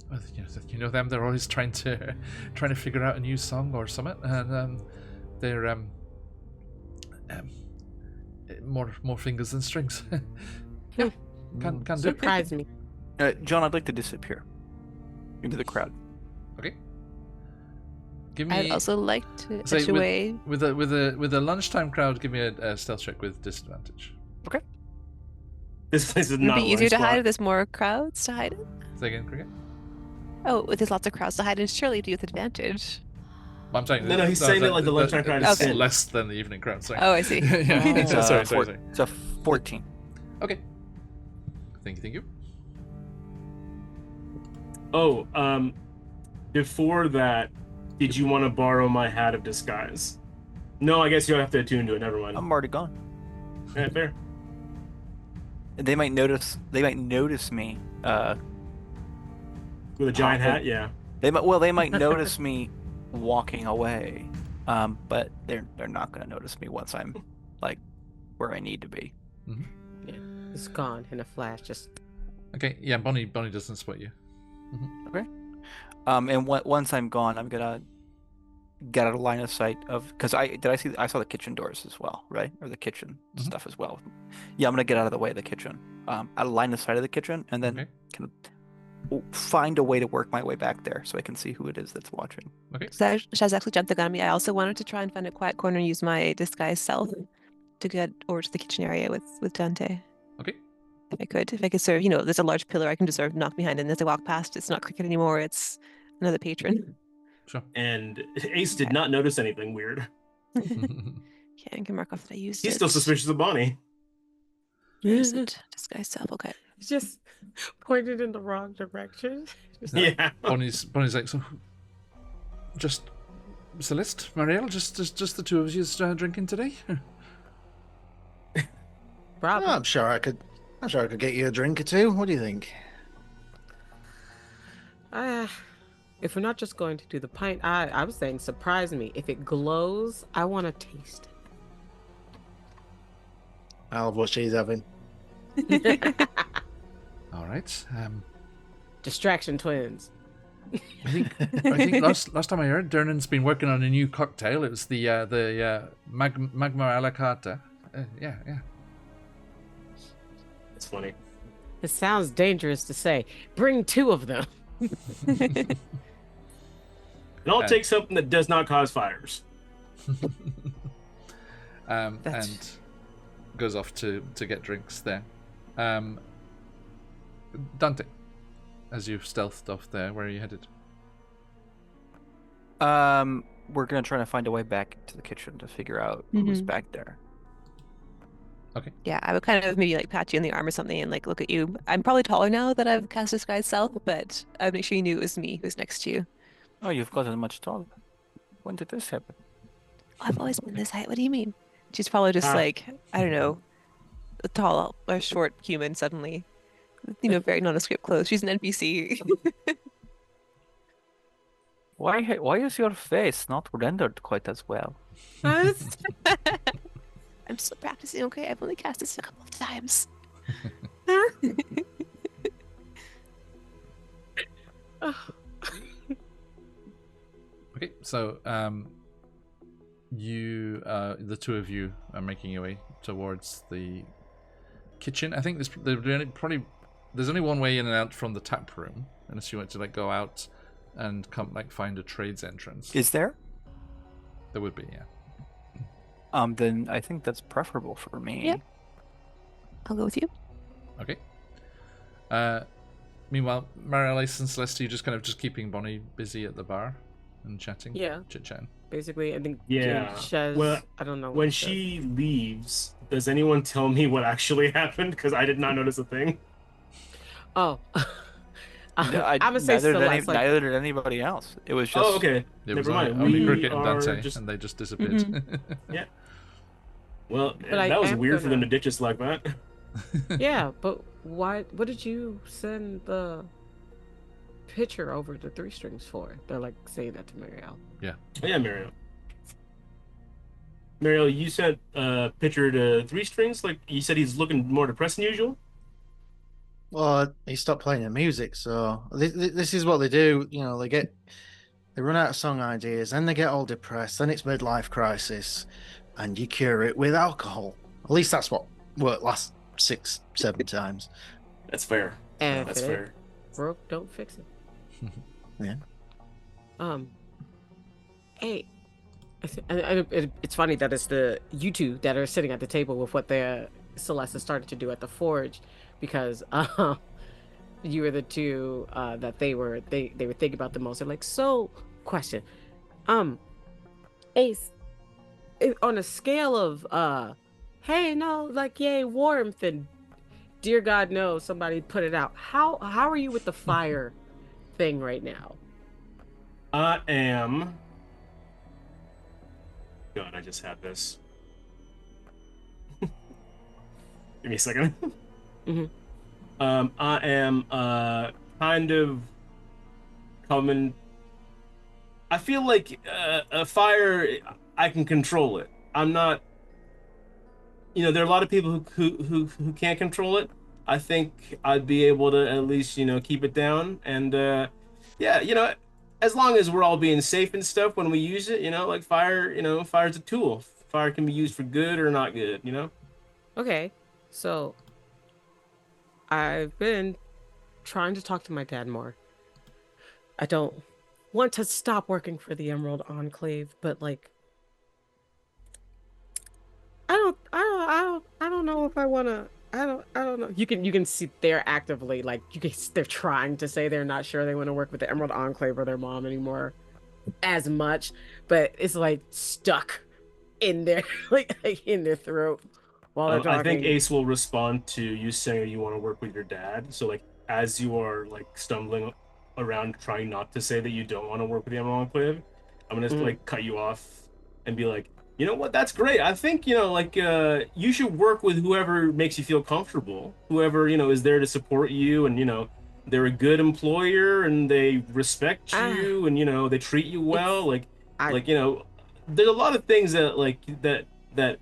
Well, you know them. They're always trying to figure out a new song or something, and they're more fingers than strings. Yeah, can do. Surprise me. John, I'd like to disappear into the crowd. Okay. Give me. I'd also like to Say, edge away. with a lunchtime crowd. Give me a stealth check with disadvantage. This place is Would not it be a easier to spot. hide if there's more crowds to hide in? Say again, Cricket. Oh, if there's lots of crowds to hide in, surely do with advantage. I'm saying. No, he's saying it like the lunchtime crowd is thin. less than the evening crowd. Sorry. Oh, I see. Yeah. It's a sorry. It's a 14. Okay. Thank you. Oh, before that, did you want to borrow my hat of disguise? No, I guess you'll have to attune to it. Never mind. I'm already gone. Yeah, fair. They might notice me. With a giant hat, yeah. They might notice me walking away. But they're not gonna notice me once I'm like where I need to be. Yeah, it's gone in a flash. Just Okay. Yeah, Bonnie doesn't spot you. And once I'm gone, I'm gonna get out of line of sight of because I saw the kitchen doors as well, right? Or the kitchen stuff as well. Yeah, I'm gonna get out of the way of the kitchen, out of line of sight of the kitchen, and then kind of find a way to work my way back there so I can see who it is that's watching. Okay. So Shaz actually jumped the gun on me. I also wanted to try and find a quiet corner and use my disguise self to get over to the kitchen area with Dante. Okay. If I could sort of, there's a large pillar I can just sort of knock behind, and as I walk past, it's not Cricket anymore, it's another patron. Sure. And Ace did not notice anything weird. Yeah, I can mark off that I used He's it. still suspicious of Bonnie. Use it. Disguise self, okay. just pointed in the wrong direction. Just Yeah. Bonnie's like, so just Celeste, Marielle, just the two of you drinking today? probably. I'm sure I could get you a drink or two. What do you think? If we're not just going to do the pint, I was saying surprise me. If it glows, I want to taste I'll have what she's having. it. All right. Distraction twins. I think last time I heard, Dernan's been working on a new cocktail. It was the magma a la carte. Yeah. It's funny. It sounds dangerous to say. Bring two of them. And I'll take something that does not cause fires. And goes off to get drinks there. Dante, as you've stealthed off there, where are you headed? We're gonna try to find a way back to the kitchen to figure out who's back there. Okay. Yeah, I would kind of maybe like pat you in the arm or something and like look at you. I'm probably taller now that I've cast Disguise Self, but I'd make sure you knew it was me who's next to you. Oh, you've gotten much taller. When did this happen? I've always been this height. What do you mean? She's probably just like, I don't know, a tall or short human suddenly. Very nondescript clothes. She's an NPC. Why is your face not rendered quite as well? I'm still practicing, okay? I've only cast this a couple of times. Okay, so the two of you are making your way towards the kitchen. I think there's only one way in and out from the tap room, unless you want to like go out and come like find a trades entrance. Is there? There would be, yeah. Then I think that's preferable for me. Yep. I'll go with you. Okay. Meanwhile, Marialice and Celeste, you just kind of just keeping Bonnie busy at the bar and chatting. Yeah. Chit-chatting. Basically, I think Yeah. Shez, Well, I don't know. When what Shez- she leaves, does anyone tell me what actually happened? Because I did not notice a thing. Oh. I'm I, gonna say neither, did Celeste. Like, neither did anybody else. It was just. Oh, okay. It was Never mind. only We Cricket and are Dante, just... and they just disappeared. Yeah. Well, But I that was am weird for them to gonna- ditch us like that. yeah, but why? What did you send the picture over to 3 strings for? They're like saying that to Marielle. Oh, yeah, Mario. Mario, you sent a picture to 3 strings. Like you said, he's looking more depressed than usual. Well, he stopped playing the music, so this is what they do. You know, they run out of song ideas, then they get all depressed, then it's midlife crisis, and you cure it with alcohol. At least that's what worked last 6, 7 times. That's fair. And That's if it ain't fair. broke, don't fix it. Yeah. Hey, it's funny that it's you two that are sitting at the table with what the Celeste started to do at the forge, because you were the two that they were thinking about the most. They're like, so question, Ace, on a scale of hey, no, like, yay, warmth, and dear God, no, somebody put it out. How are you with the fire thing right now? I am. God, I just had this. Give me a second. Mhm. I am kind of coming. I feel like a fire, I can control it. I'm not. You know, there are a lot of people who can't control it. I think I'd be able to at least, you know, keep it down. And yeah, you know, as long as we're all being safe and stuff when we use it, you know, like fire, you know, fire's a tool. Fire can be used for good or not good, you know? Okay, so I've been trying to talk to my dad more. I don't want to stop working for the Emerald Enclave, but like, I don't know if I want to. I don't know. You can see they're actively like they're trying to say they're not sure they want to work with the Emerald Enclave or their mom anymore as much, but it's like stuck in their like in their throat while they're talking. I think Ace will respond to you saying you want to work with your dad. So like as you are like stumbling around trying not to say that you don't want to work with the Emerald Enclave, I'm gonna like cut you off and be like, you know what? That's great. I think, you know, like, you should work with whoever makes you feel comfortable. Whoever, you know, is there to support you, and, you know, they're a good employer and they respect you and, you know, they treat you well. Like, you know, there's a lot of things that, like, that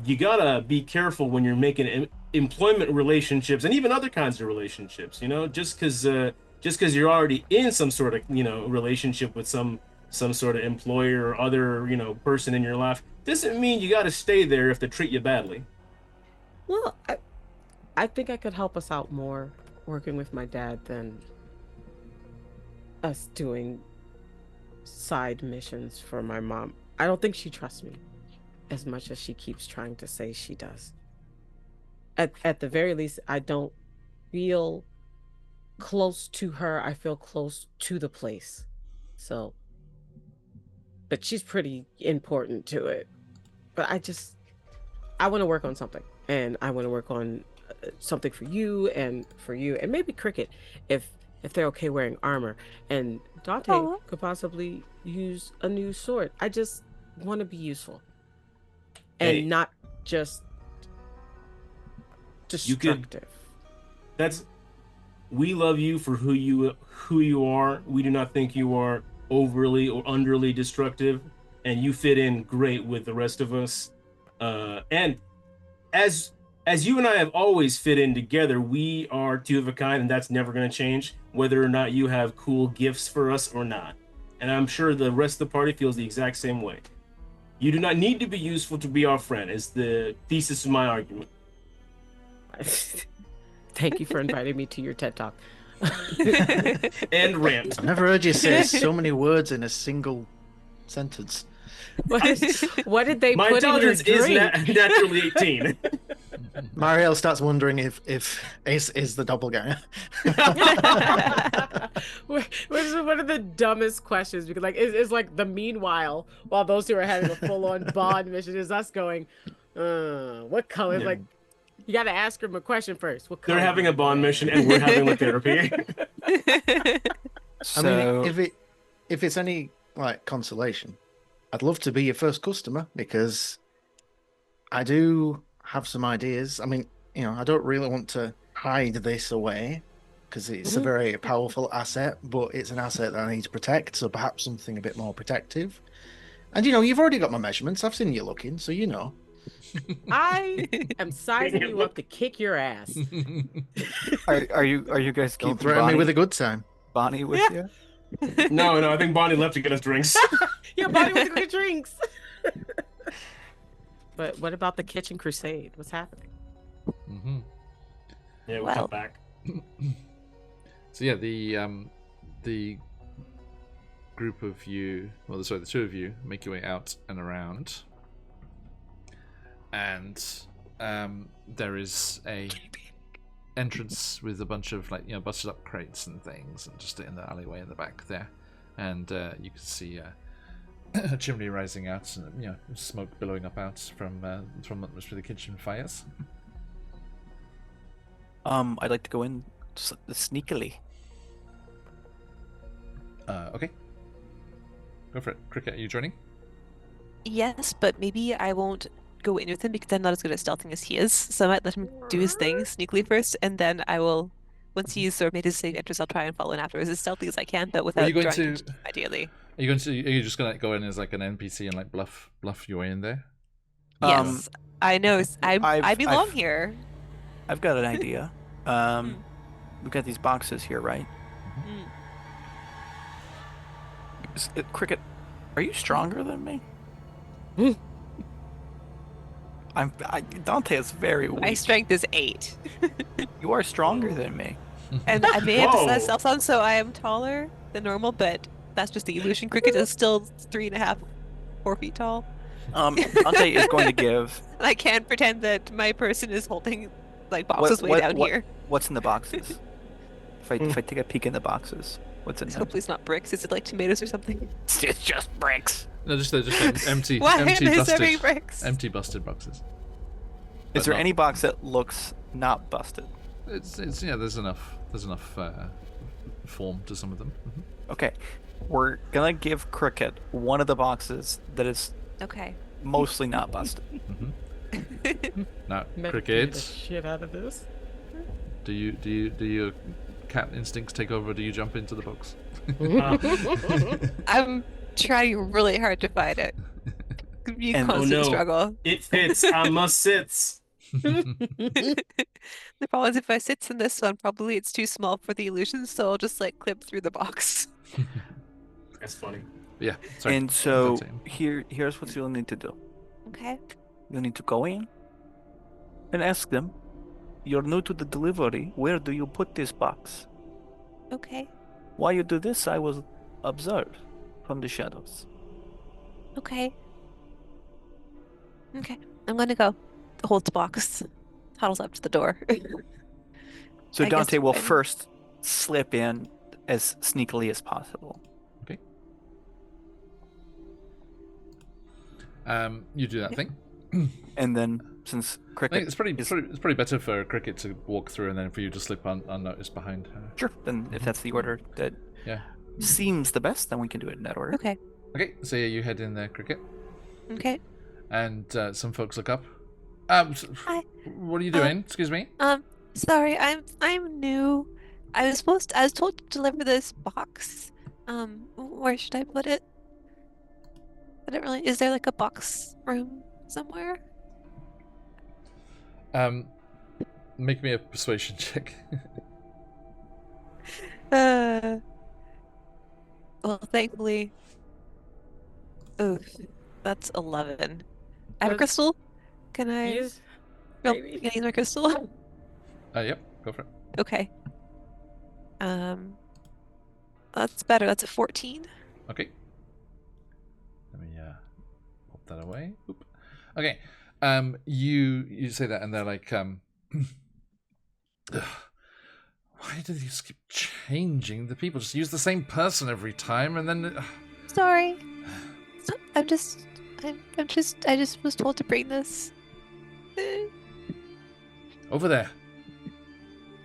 you gotta be careful when you're making employment relationships and even other kinds of relationships, you know, just because you're already in some sort of, you know, relationship with some sort of employer or other, you know, person in your life, doesn't mean you got to stay there if they treat you badly. Well, I think I could help us out more working with my dad than us doing side missions for my mom. I don't think she trusts me as much as she keeps trying to say she does. At the very least, I don't feel close to her. I feel close to the place. So, but she's pretty important to it. But I want to work on something, and I want to work on something for you and maybe Cricket, if they're okay wearing armor, and Dante could possibly use a new sword. I just want to be useful and not just destructive. We love you for who you are. We do not think you are overly or underly destructive, and you fit in great with the rest of us. And as you and I have always fit in together, we are two of a kind, and that's never going to change, whether or not you have cool gifts for us or not. And I'm sure the rest of the party feels the exact same way. You do not need to be useful to be our friend, is the thesis of my argument. Thank you for inviting me to your TED Talk. And rant. I've never heard you say so many words in a single sentence. What did they My put in your intelligence is drink? naturally 18. Mariel starts wondering if Ace is the doppelganger. Which is one of the dumbest questions because it's like the meanwhile while those two are having a full-on bond mission is us going, what color? Yeah. Like you got to ask them a question first. What color? They're having a bond mission and we're having like therapy. I mean, if it's any like consolation, I'd love to be your first customer because I do have some ideas. I mean, I don't really want to hide this away because it's a very powerful asset, but it's an asset that I need to protect. So perhaps something a bit more protective. And you've already got my measurements. I've seen you looking, so you know. I am sizing you up to kick your ass. Are you guys Don't keeping threaten me with a good time. Bonnie with you? No, I think Bonnie left to get us drinks. Yeah, Bonnie wants to get drinks. But what about the kitchen crusade? What's happening? Mm-hmm. Yeah, we'll Well. come back. So yeah, the group of you, the two of you make your way out and around, and there is a entrance with a bunch of busted up crates and things, and just in the alleyway in the back there, and you can see a chimney rising out, and smoke billowing up out from the kitchen fires. I'd like to go in sneakily. Okay. Go for it. Cricket, are you joining? Yes, but maybe I won't go in with him because I'm not as good at stealthing as he is. So I might let him do his thing sneakily first, and then I will, once he's sort of made his safe entrance, I'll try and follow in afterwards as stealthy as I can, but without you going drawing to- attention, ideally. Are you just gonna go in as like an NPC and like bluff your way in there? Yes, I know. I I've- belong I've- here. I've got an idea. We've got these boxes here, right? Cricket, are you stronger than me? Dante is very My weak. strength is 8. You are stronger than me. And I may have Whoa. decided self on, so I am taller than normal, but that's just the illusion. Cricket is still 3.5, 4 feet tall. Dante is going to give. And I can't pretend that my person is holding like boxes way down here. What's in the boxes? If I take a peek in the boxes, what's in them? Hopefully it's not bricks. Is it like tomatoes or something? It's just bricks. No, just empty, Why empty are they serving busted, bricks? empty busted boxes. Is But there not- any box that looks not busted? It's there's enough form to some of them. Mhm. Okay, we're gonna give Cricket one of the boxes that is Okay. mostly not busted. Now, Medicated the Cricket, shit out of this. do your cat instincts take over? Do you jump into the box? I'm trying really hard to find it. Could be a And- oh constant no. struggle. It fits. I must sits. The problem is if I sit in this one, probably it's too small for the illusion, so I'll just like clip through the box. That's funny. Yeah. Sorry. And so Continue. here's what you'll need to do. Okay. You'll need to go in and ask them, "You're new to the delivery. Where do you put this box?" Okay. While you do this, I will observe from the shadows. Okay. Okay. I'm gonna go. Holds the box. Toddles up to the door. So I guess Dante will I'm- first slip in as sneakily as possible. Okay. You do that thing. And then, since I think Cricket it's pretty better for Cricket to walk through and then for you to slip unnoticed behind her. Sure, then if that's the order that Yeah. seems the best, then we can do it in that order. Okay. Okay. So yeah, you head in there, Cricket, Okay. and some folks look up. Hi. What are you doing? Excuse me. Sorry, I'm new. I was told to deliver this box. Where should I put it? I don't really. Is there like a box room somewhere? Make me a persuasion check. Well, thankfully. Oof. That's 11. I have a Does- crystal. Can I? Yes. Oh, Maybe. can I use my crystal? Yep, go for it. Okay. That's better. That's a 14. Okay. Let me pop that away. Oop. Okay. You say that, and they're like, why do they just keep changing the people? Just use the same person every time, and then. Sorry. I just was told to bring this. Over there.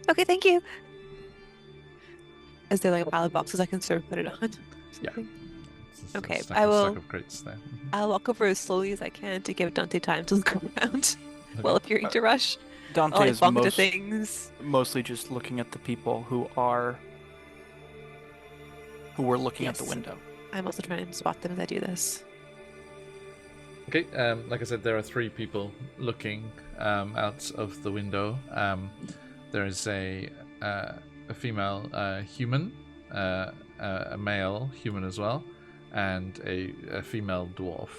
Okay, thank you. Is there like a pile of boxes I can sort of put it on? Yeah. Something? It's a Okay, stack I of- will- Stack of crates there. I'll walk over as slowly as I can to give Dante time to look around Okay. while appearing to rush. Dante I'll like is bump into things. mostly just looking at the people who were looking at the Yes. window. I'm also trying to spot them as I do this. Okay, like I said, there are 3 people looking out of the window. There is a female human, a male human as well, and a female dwarf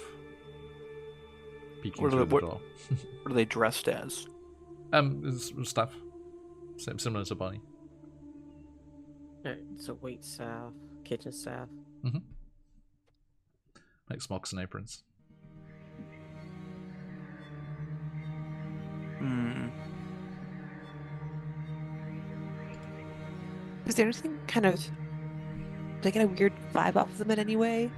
peeking What are through the- the what- door. What are they dressed as? It's stuff similar to Bonnie. Alright, so wait staff, kitchen staff. Like smocks and aprons. Hmm. Is there anything kind of... Did I get a weird vibe off of them in any way?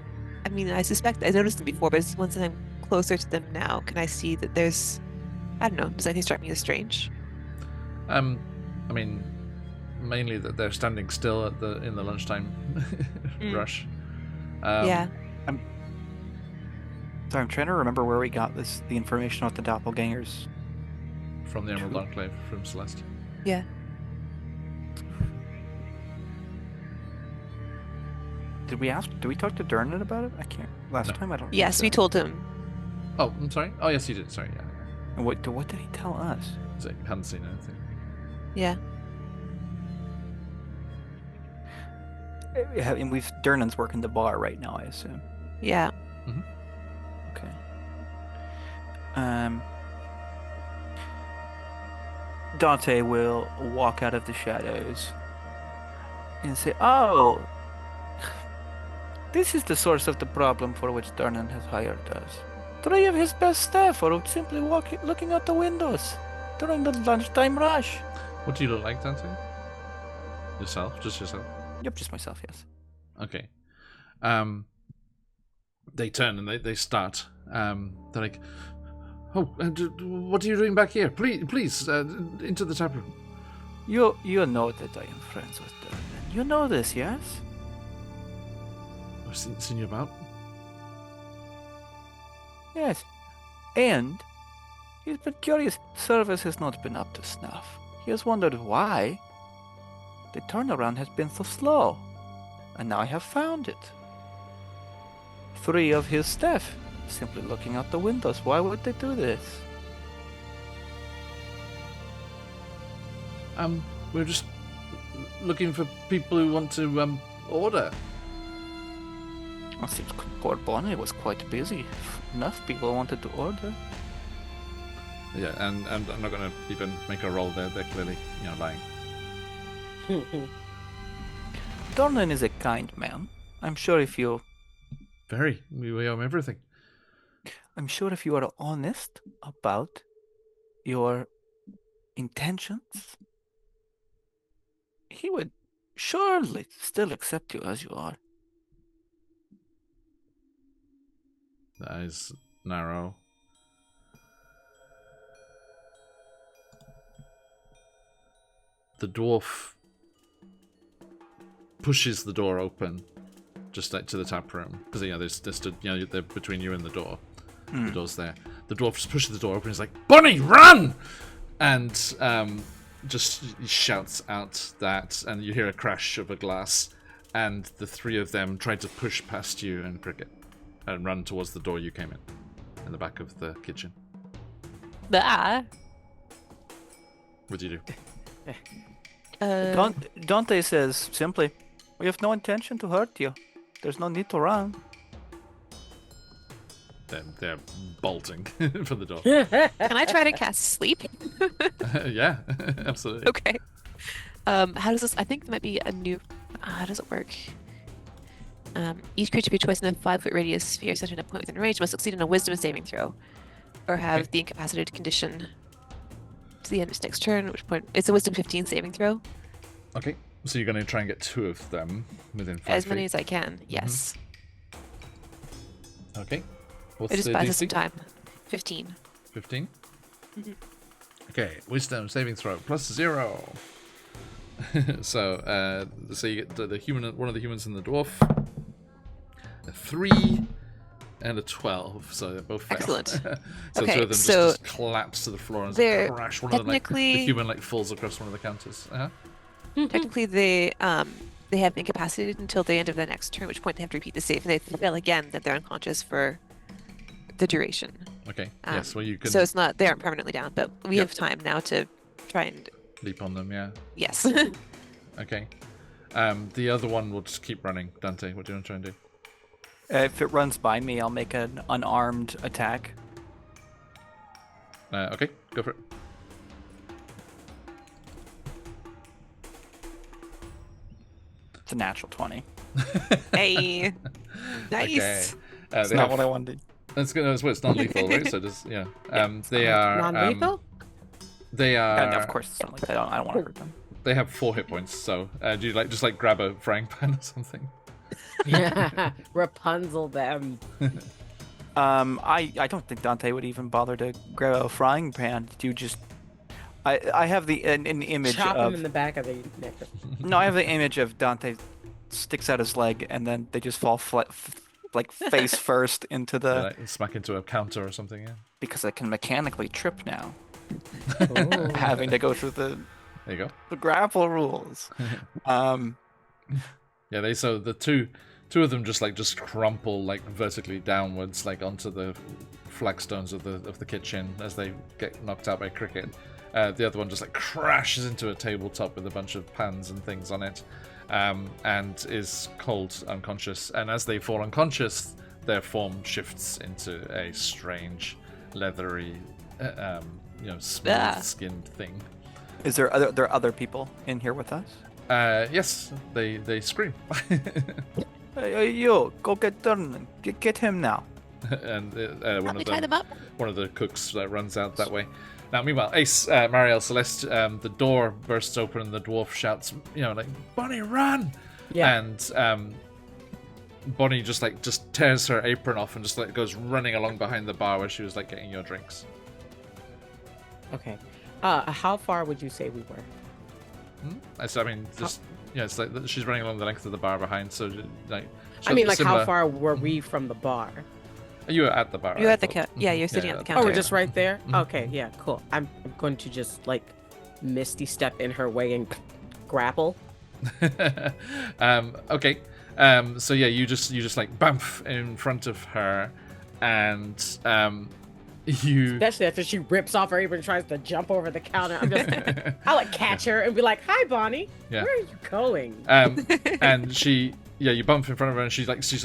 I mean, I suspect I noticed them before, but it's once I'm closer to them now, can I see that there's... I don't know, does anything strike me as strange? I mean, mainly that they're standing still in the lunchtime rush. Yeah. Sorry, I'm trying to remember where we got the information about the doppelgangers. From the Emerald Enclave, from Celeste. Yeah. Did we talk to Dernan about it? I can't. Last No. time I don't. think Yes, we so. told him. Oh, I'm sorry. Oh, yes, you did. Sorry, yeah. And what did he tell us? So you hadn't seen anything. Yeah. And Dernan's working the bar right now, I assume. Yeah. Okay. Dante will walk out of the shadows and say, "Oh, this is the source of the problem for which Dernan has hired us. 3 of his best staff are simply looking out the windows during the lunchtime rush." What do you look like, Dante? Yourself? Just yourself? Yep, just myself, yes. Okay. They turn and they start. They're like, "Oh, what are you doing back here? Please, into the tap room." You know that I am friends with Dernan. You know this, yes? I've seen you about. Yes. And he's been curious. Service has not been up to snuff. He has wondered why the turnaround has been so slow. And now I have found it. 3 of his staff simply looking out the windows. Why would they do this? We're just looking for people who want to order. It seems poor Bonnie was quite busy. Enough people wanted to order. Yeah, and I'm not going to even make a roll. They're clearly, lying. Dornan is a kind man. I'm sure if you Very. We owe him everything. are honest about your intentions, he would surely still accept you as you are. The eyes narrow. The dwarf pushes the door open, just like to the tap room, because they're stood, they're between you and the door. The door's there. The dwarf just pushes the door open. He's like, "Bonnie, run!" And just shouts out that, and you hear a crash of a glass, and the 3 of them try to push past you and Cricket, and run towards the door you came in the back of the kitchen. Ah. What do you do? Dante says simply, "We have no intention to hurt you. There's no need to run." they're bolting for the door. Can I try to cast sleep? Yeah, absolutely. Okay. How does this? I think there might be a new. How does it work? Each creature be twice in a 5-foot radius sphere centered in a point within range must succeed in a Wisdom saving throw, or have the incapacitated condition to the end of its next turn. At which point it's a Wisdom 15 saving throw. Okay, so you're going to try and get 2 of them within 5 As feet. many as I can. Yes. Okay. What's I just the buys DC? us some time. 15. 15. Okay, Wisdom saving throw +0. So you get the human, one of the humans and the dwarf. A 3 and a 12, so they both fail. Excellent. So Okay, 2 of them so just collapse to the floor and they're crash. One of them, the technically- human falls across one of the counters. Technically, they have incapacitated until the end of the next turn, at which point they have to repeat the save. And they fail again, that they're unconscious for the duration. Okay. Yes. Well, you can So it's not they aren't permanently down, but we Yep. have time now to try and leap on them. Yeah. yes. Okay. The other one will just keep running. Dante, what do you want to try and do? If it runs by me, I'll make an unarmed attack. Okay, go for it. It's a natural 20. Hey, nice. Okay. That's They not have- what I wanted. That's good. It's non-lethal, right? So just yeah. They are Non-lethal? They are. And of course, it's not like I don't want to hurt them. They have 4 hit points. So do you just grab a frying pan or something? Yeah, Rapunzel them. I don't think Dante would even bother to grab a frying pan. You just, I have an image Chop of him in the back of the neck. no, I have the image of Dante sticks out his leg and then they just fall like face first into the Like, smack into a counter or something. Yeah. because I can mechanically trip now, Ooh. having to go through the There you go. grapple rules. Yeah. So the two of them just crumple vertically downwards onto the flagstones of the kitchen as they get knocked out by cricket. The other one just crashes into a tabletop with a bunch of pans and things on it, and is cold unconscious. And as they fall unconscious, their form shifts into a strange, leathery, smooth-skinned thing. Is there other people in here with us? Yes, they scream, Hey, yo, go get Durnan. Get him now. and Help one me of tie them up. one of the cooks runs out that way. Now, meanwhile, Ace, Marielle, Celeste, the door bursts open and the dwarf shouts, "Bonnie, run!" Yeah. And Bonnie just tears her apron off and just goes running along behind the bar where she was getting your drinks. Okay. How far would you say we were? So, I mean, just it's she's running along the length of the bar behind. So, I mean, how similar- far were we from the bar? You were at the bar. You're I at the thought. yeah, you're sitting Yeah, at the Oh, counter. we're just right there? Mhm. Okay, yeah, cool. I'm going to just misty step in her way and grapple. Okay. So yeah, you just bamf in front of her, and you. Especially after she rips off her apron and tries to jump over the counter. I'm just I'll catch her and be like, "Hi, Bonnie. Yeah. Where are you going?" And she, you bump in front of her, and she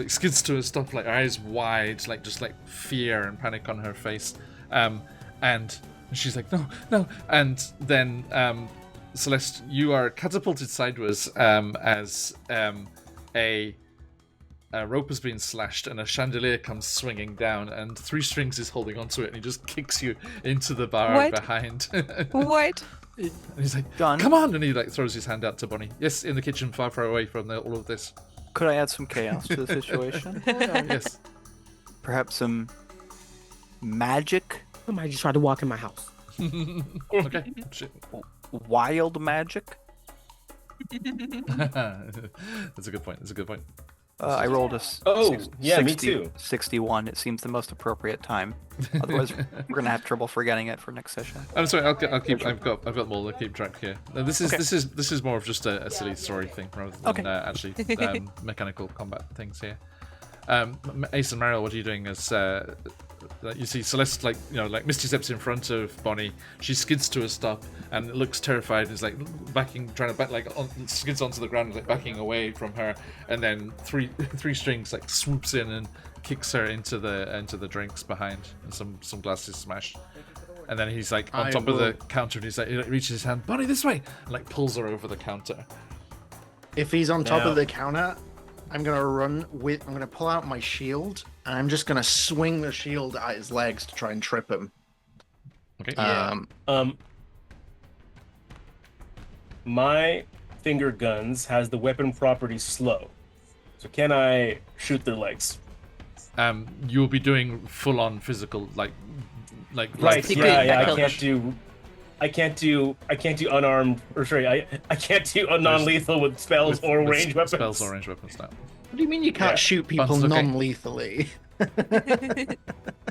skids to a stop, her eyes wide, just fear and panic on her face, and she's like, no, and then Celeste, you are catapulted sideways as a rope has been slashed and a chandelier comes swinging down, and 3 strings is holding onto it, and he just kicks you into the bar What? behind. What? And he's like, Done. "Come on!" And he throws his hand out to Bonnie. Yes, in the kitchen, far away from all of this. Could I add some chaos to the situation? Yes. Perhaps some magic, Somebody just tried to walk in my house. Okay. Shit. wild magic. That's a good point. I rolled a Me too. 61. It seems the most appropriate time. Otherwise, we're gonna have trouble forgetting it for next session. I'm sorry. I'll keep. I've got more to keep track here. This is more of just a silly story thing rather than actually mechanical combat things here. Ace and Mariel, what are you doing as you see Celeste, like, you know, like Misty steps in front of Bonnie. She skids to a stop and looks terrified. And is like backing, trying to back, like skids onto the ground, like backing away from her. And then three strings like swoops in and kicks her into the drinks behind, and some glasses smash. And then he's like on top of the counter, and he's like, he reaches his hand, Bonnie, this way, and like pulls her over the counter. If he's on top of the counter, I'm gonna pull out my shield, and I'm just gonna swing the shield at his legs to try and trip him. Okay. My finger guns has the weapon property slow, so can I shoot their legs? You'll be doing full on physical, like right. Like I can't do unarmed, or sorry, I can't do a non-lethal with spells or range weapons. Spells or range weapons now. What do you mean you can't shoot people Buns, okay. non-lethally?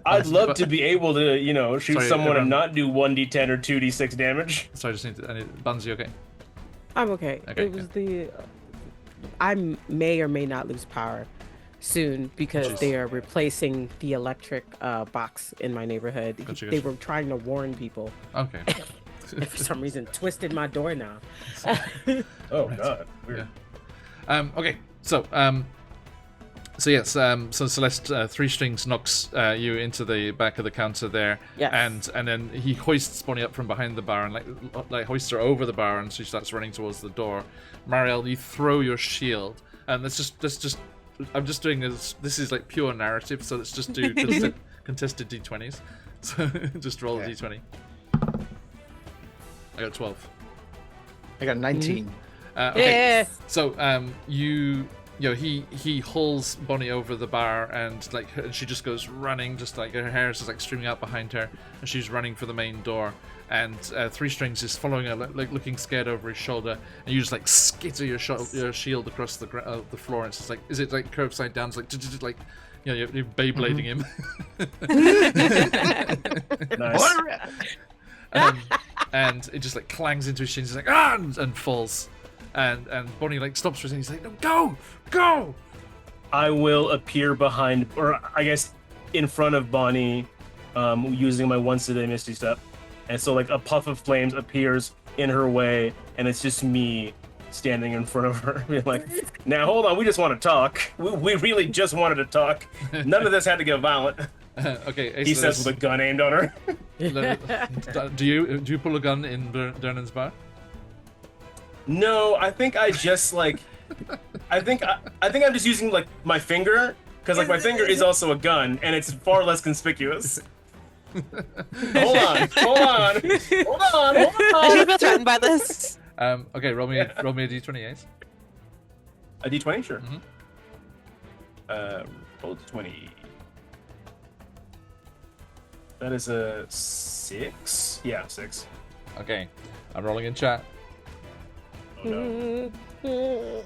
I'd love to be able to, you know, shoot someone and not do 1d10 or 2d6 damage. Sorry, I need Buns, you okay? I'm okay. Okay, It was I may or may not lose power soon because they are replacing the electric box in my neighborhood. Gotcha. They were trying to warn people. Okay. And for some reason, twisted my door now. Oh god, weird. Yeah. Okay. So yes. So Celeste, three strings knocks you into the back of the counter there. Yes. And then he hoists Bonnie up from behind the bar and like hoists her over the bar, and she starts running towards the door. Marielle, you throw your shield, and let's just. I'm just doing this. This is like pure narrative, so let's just do contested D20s. So just roll a D20. I got 12. I got 19. Okay. Yeah. So you know he hauls Bonnie over the bar, and like she just goes running, just like her hair is just like streaming out behind her, and she's running for the main door. And three strings is following her, like looking scared over his shoulder, and you just like skitter your shield across the floor, and it's just like, is it like curved side down? It's like, you know, you're Beyblading him. Nice. And it just like clangs into his shins. He's like, ah, and falls. And Bonnie like stops for a second. He's like, no, go! I will appear behind, or I guess in front of Bonnie, using my once a day Misty Step. And so like a puff of flames appears in her way, and it's just me standing in front of her, being like, now hold on, we just want to talk. We really just wanted to talk. None of this had to get violent. Okay. He says with a gun aimed on her. Do you pull a gun in Dernan's bar? No, I think I just like, I think I'm just using like my finger, because like my finger is also a gun, and it's far less conspicuous. Hold on. I should feel threatened by this. Okay, roll me a D20, Ace. A D20, sure. Mm-hmm. Roll D20. That is a 6. Yeah, 6. Okay, I'm rolling in chat. Oh no.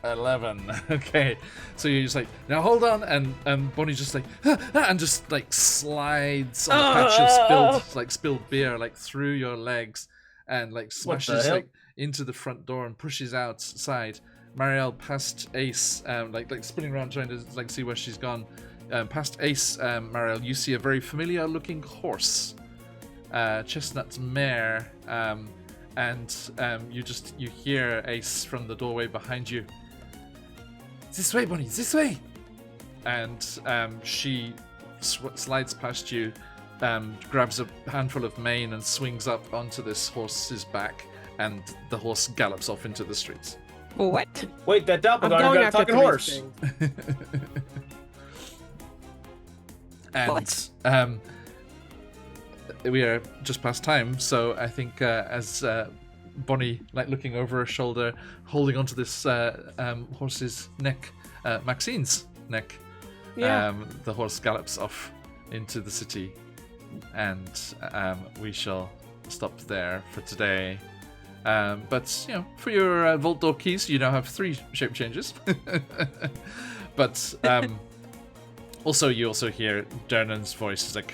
11. Okay, so you're just like, now hold on, and Bonnie just like, and just like slides on a patch of spilled beer like through your legs, and like smashes like into the front door and pushes outside. Marielle, past Ace, like spinning around trying to like see where she's gone. Past Ace, Marielle, you see a very familiar looking horse, chestnut mare, and you hear Ace from the doorway behind you. This way, Bonnie, this way! And she slides past you, grabs a handful of mane and swings up onto this horse's back, and the horse gallops off into the streets. What? Wait, that doppelganger got a talking horse. And we are just past time, so I think as Bonnie, like looking over her shoulder, holding onto this horse's neck, Maxine's neck, the horse gallops off into the city, and we shall stop there for today. But you know, for your vault door keys, you now have 3 shape changes. But also, you also hear Dernan's voice. It's like,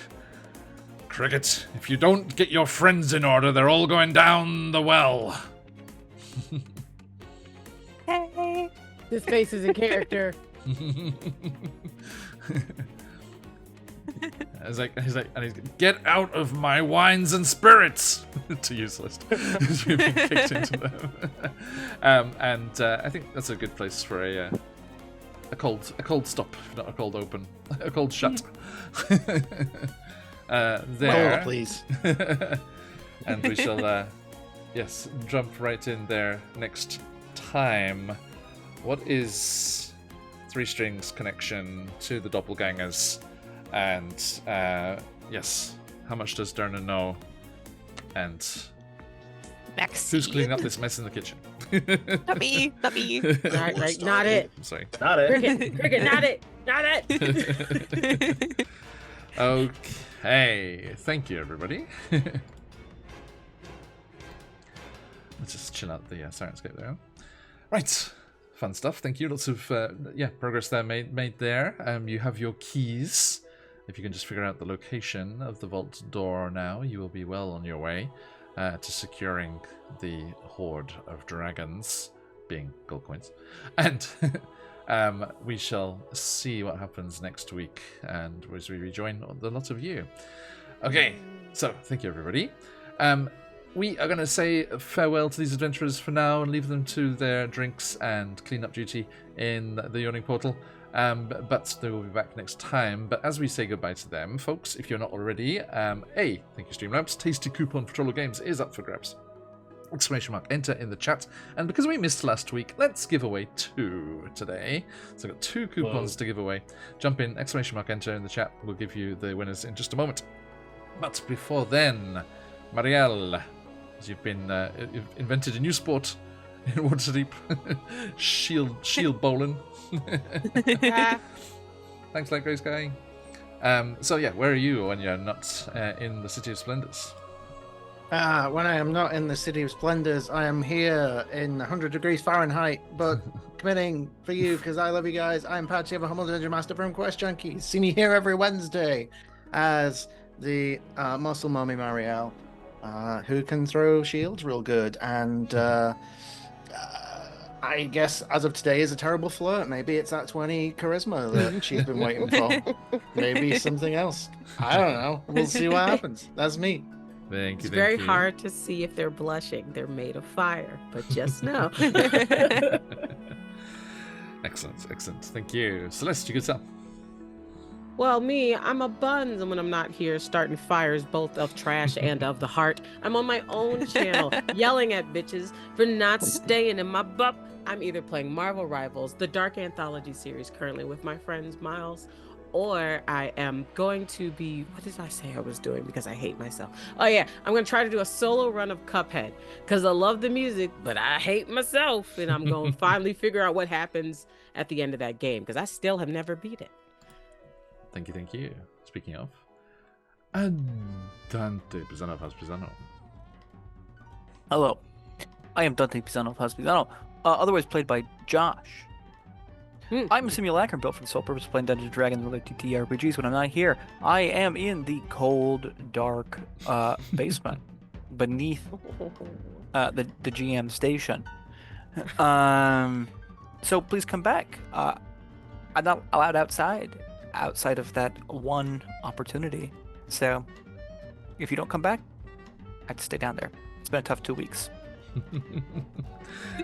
Cricket, if you don't get your friends in order, they're all going down the well. Hey. This face is in character. Get out of my wines and spirits, to use list. He's being kicked into them. I think that's a good place for a cold stop, not a cold open, a cold shut. There, Cold, please. and we shall, yes, jump right in there next time. What is Three Strings' connection to the doppelgangers? And yes, how much does Derna know? And Maxine. who's cleaning up this mess in the kitchen? Not me. Not me. Right, not it. Sorry. Not it. Cricket, not it. Not it. Okay, thank you, everybody. Let's just chill out the Syrinscape there. Right, fun stuff. Thank you. Lots of progress there made there. You have your keys. If you can just figure out the location of the vault door now, you will be well on your way to securing the horde of dragons, being gold coins. And we shall see what happens next week, and as we rejoin the lot of you. Okay, so thank you, everybody. We are going to say farewell to these adventurers for now and leave them to their drinks and clean-up duty in the Yawning Portal. But they will be back next time. But as we say goodbye to them, folks, if you're not already, thank you, Streamlabs. Tasty coupon for Trollo Games is up for grabs. ! Enter in the chat. And because we missed last week, let's give away 2 today. So I've got 2 coupons to give away. Jump in, ! Enter in the chat. We'll give you the winners in just a moment. But before then, Marielle, as you've invented a new sport in Waterdeep, shield bowling. Thanks, Light Grey Sky. So yeah, where are you when you're not in the City of Splendors? When I am not in the City of Splendors, I am here in 100 degrees Fahrenheit, but committing for you because I love you guys. I'm Patchy, a humble dungeon master from QuestJunkies. See me here every Wednesday as the muscle mummy Marielle, who can throw shields real good, and I guess as of today is a terrible flirt. Maybe it's that 20 charisma that she's been waiting for. Maybe something else. I don't know. We'll see what happens. That's me. Thank you. It's very hard to see if they're blushing. They're made of fire, but just know. Excellent. Thank you. Celeste, you could tell. Well, me, I'm a buns when I'm not here starting fires both of trash and of the heart. I'm on my own channel yelling at bitches for not staying in my butt. I'm either playing Marvel Rivals, the Dark Anthology series currently with my friends Miles, or I am going to be, what did I say I was doing because I hate myself? Oh yeah, I'm going to try to do a solo run of Cuphead because I love the music, but I hate myself, and I'm going to finally figure out what happens at the end of that game because I still have never beat it. Thank you. Speaking of, Dante Pisano of House Pisano. Hello, I am Dante Pisano of House Pisano, otherwise played by Josh. I'm a simulacrum built for the sole purpose of playing Dungeons & Dragons and other TTRPGs. When I'm not here, I am in the cold, dark basement beneath the GM station. So please come back. I'm not allowed outside of that one opportunity. So if you don't come back, I have to stay down there. It's been a tough 2 weeks.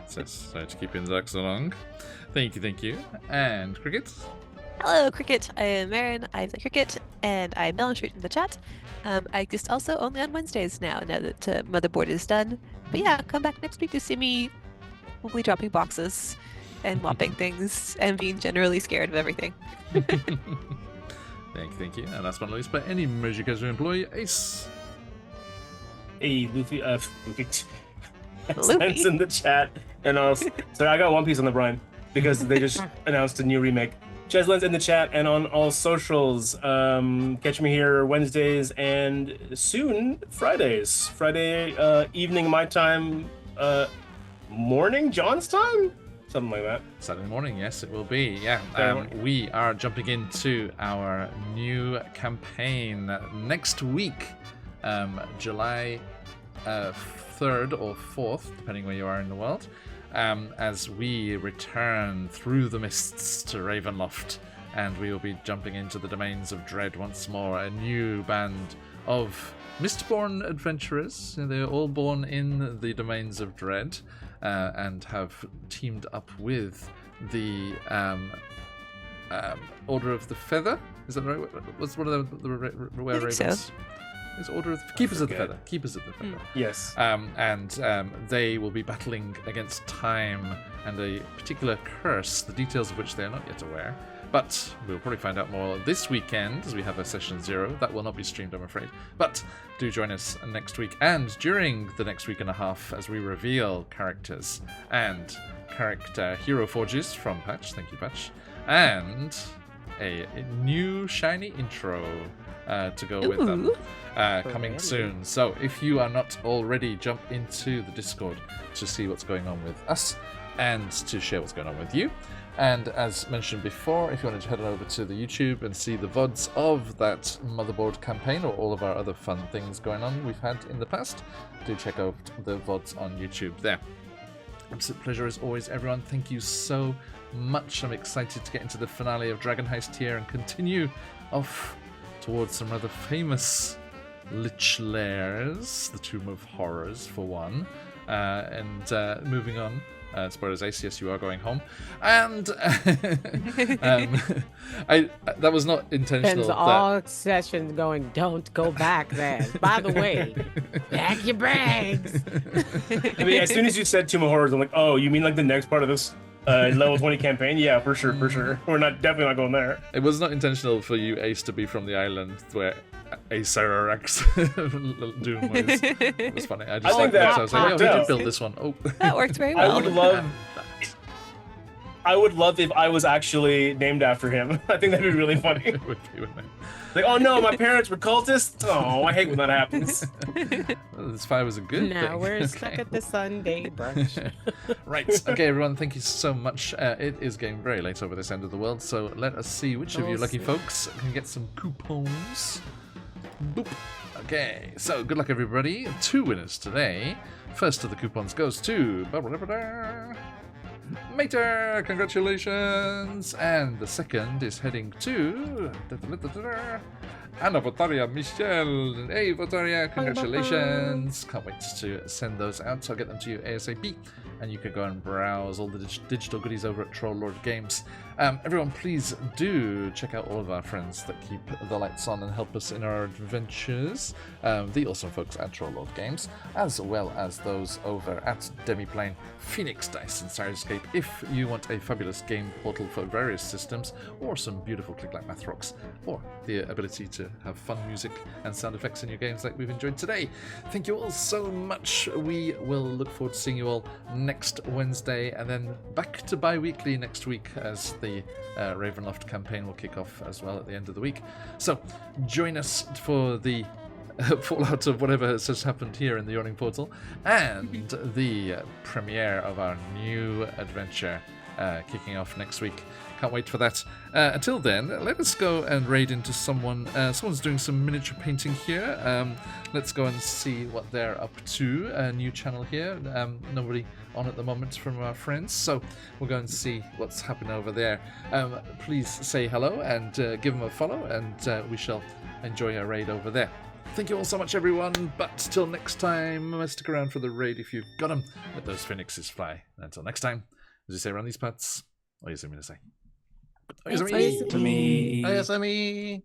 So sorry to keep Inzac so long. Thank you. And Cricket? Hello, Cricket. I am Marin. I'm the Cricket, and I'm Melancholy in the chat. I exist also only on Wednesdays now that Motherboard is done. But yeah, come back next week to see me hopefully dropping boxes and mopping things and being generally scared of everything. Thank you. And last but not least, by any measure casual employee, Ace. Hey, Luffy. Sense in the chat. And also, sorry, I got One Piece on the brine because they just announced a new remake. Cheslens in the chat and on all socials. Catch me here Wednesdays and soon Fridays. Friday evening my time, morning John's time? Something like that. Saturday morning, yes, it will be. Yeah, we are jumping into our new campaign next week, July 3rd or 4th, depending where you are in the world, as we return through the mists to Ravenloft and we will be jumping into the domains of dread once more. A new band of Mistborn adventurers. They're all born in the domains of dread, and have teamed up with the Order of the Feather. Is that right? What's one of the rare ravens? So. It's Order of Keepers of the Feather. Keepers of the Feather. Yes. And they will be battling against time and a particular curse, the details of which they are not yet aware. But we'll probably find out more this weekend, as we have a session 0. That will not be streamed, I'm afraid. But do join us next week and during the next week and a half as we reveal characters and character hero forges from Patch. Thank you, Patch. And a new shiny intro to go with them coming soon. So if you are not already, jump into the Discord to see what's going on with us and to share what's going on with you. And as mentioned before, if you wanted to head on over to the YouTube and see the VODs of that motherboard campaign or all of our other fun things going on we've had in the past, do check out the VODs on YouTube there. Absolute pleasure as always, everyone. Thank you so much. I'm excited to get into the finale of Dragon Heist here and continue off towards some rather famous lich lairs, the Tomb of Horrors for one, and moving on. Spoilers, ACS, you are going home, and that was not intentional. Spends all sessions going, don't go back then. By the way, pack your bags. I mean, as soon as you said Tomb of Horrors, I'm like, oh, you mean like the next part of this level 20 campaign? Yeah, for sure. We're definitely not going there. It was not intentional for you, Ace, to be from the island where Acerarax Doom was. It was funny. I think that I was like, yo, he did build this one. Oh, That worked very well. I would love if I was actually named after him. I think that'd be really funny. It would be, wouldn't it? Like, oh no, my parents were cultists? Oh, I hate when that happens. Well, this fire was a good thing. Now we're stuck at the Sunday brunch. Right. Okay, everyone, thank you so much. It is getting very late over this end of the world, so let us see which of you lucky folks can get some coupons. Boop. Okay, so good luck, everybody. 2 winners today. First of the coupons goes to Mater, congratulations! And the second is heading to Anna Votaria Michelle. Hey Votaria, congratulations! Can't wait to send those out, so I'll get them to you ASAP. And you can go and browse all the digital goodies over at Troll Lord Games. Everyone, please do check out all of our friends that keep the lights on and help us in our adventures. The awesome folks at Troll Lord Games, as well as those over at Demiplane, Phoenix Dice, and Syrinscape. If you want a fabulous game portal for various systems, or some beautiful click-like math rocks, or the ability to have fun music and sound effects in your games like we've enjoyed today. Thank you all so much. We will look forward to seeing you all next Wednesday, and then back to bi-weekly next week as the Ravenloft campaign will kick off as well at the end of the week. So join us for the fallout of whatever has just happened here in the Yawning Portal and the premiere of our new adventure kicking off next week. Can't wait for that. Until then, let us go and raid into someone. Someone's doing some miniature painting here. Let's go and see what they're up to. A new channel here. Nobody on at the moment from our friends, so we'll go and see what's happening over there. Please say hello and give them a follow, and we shall enjoy our raid over there. Thank you all so much, everyone. But till next time, stick around for the raid if you've got them. Let those phoenixes fly. And until next time, as you say around these parts, what do you mean to say? To me. ASME.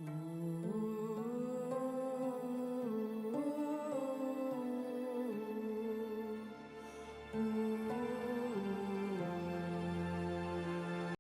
Mm.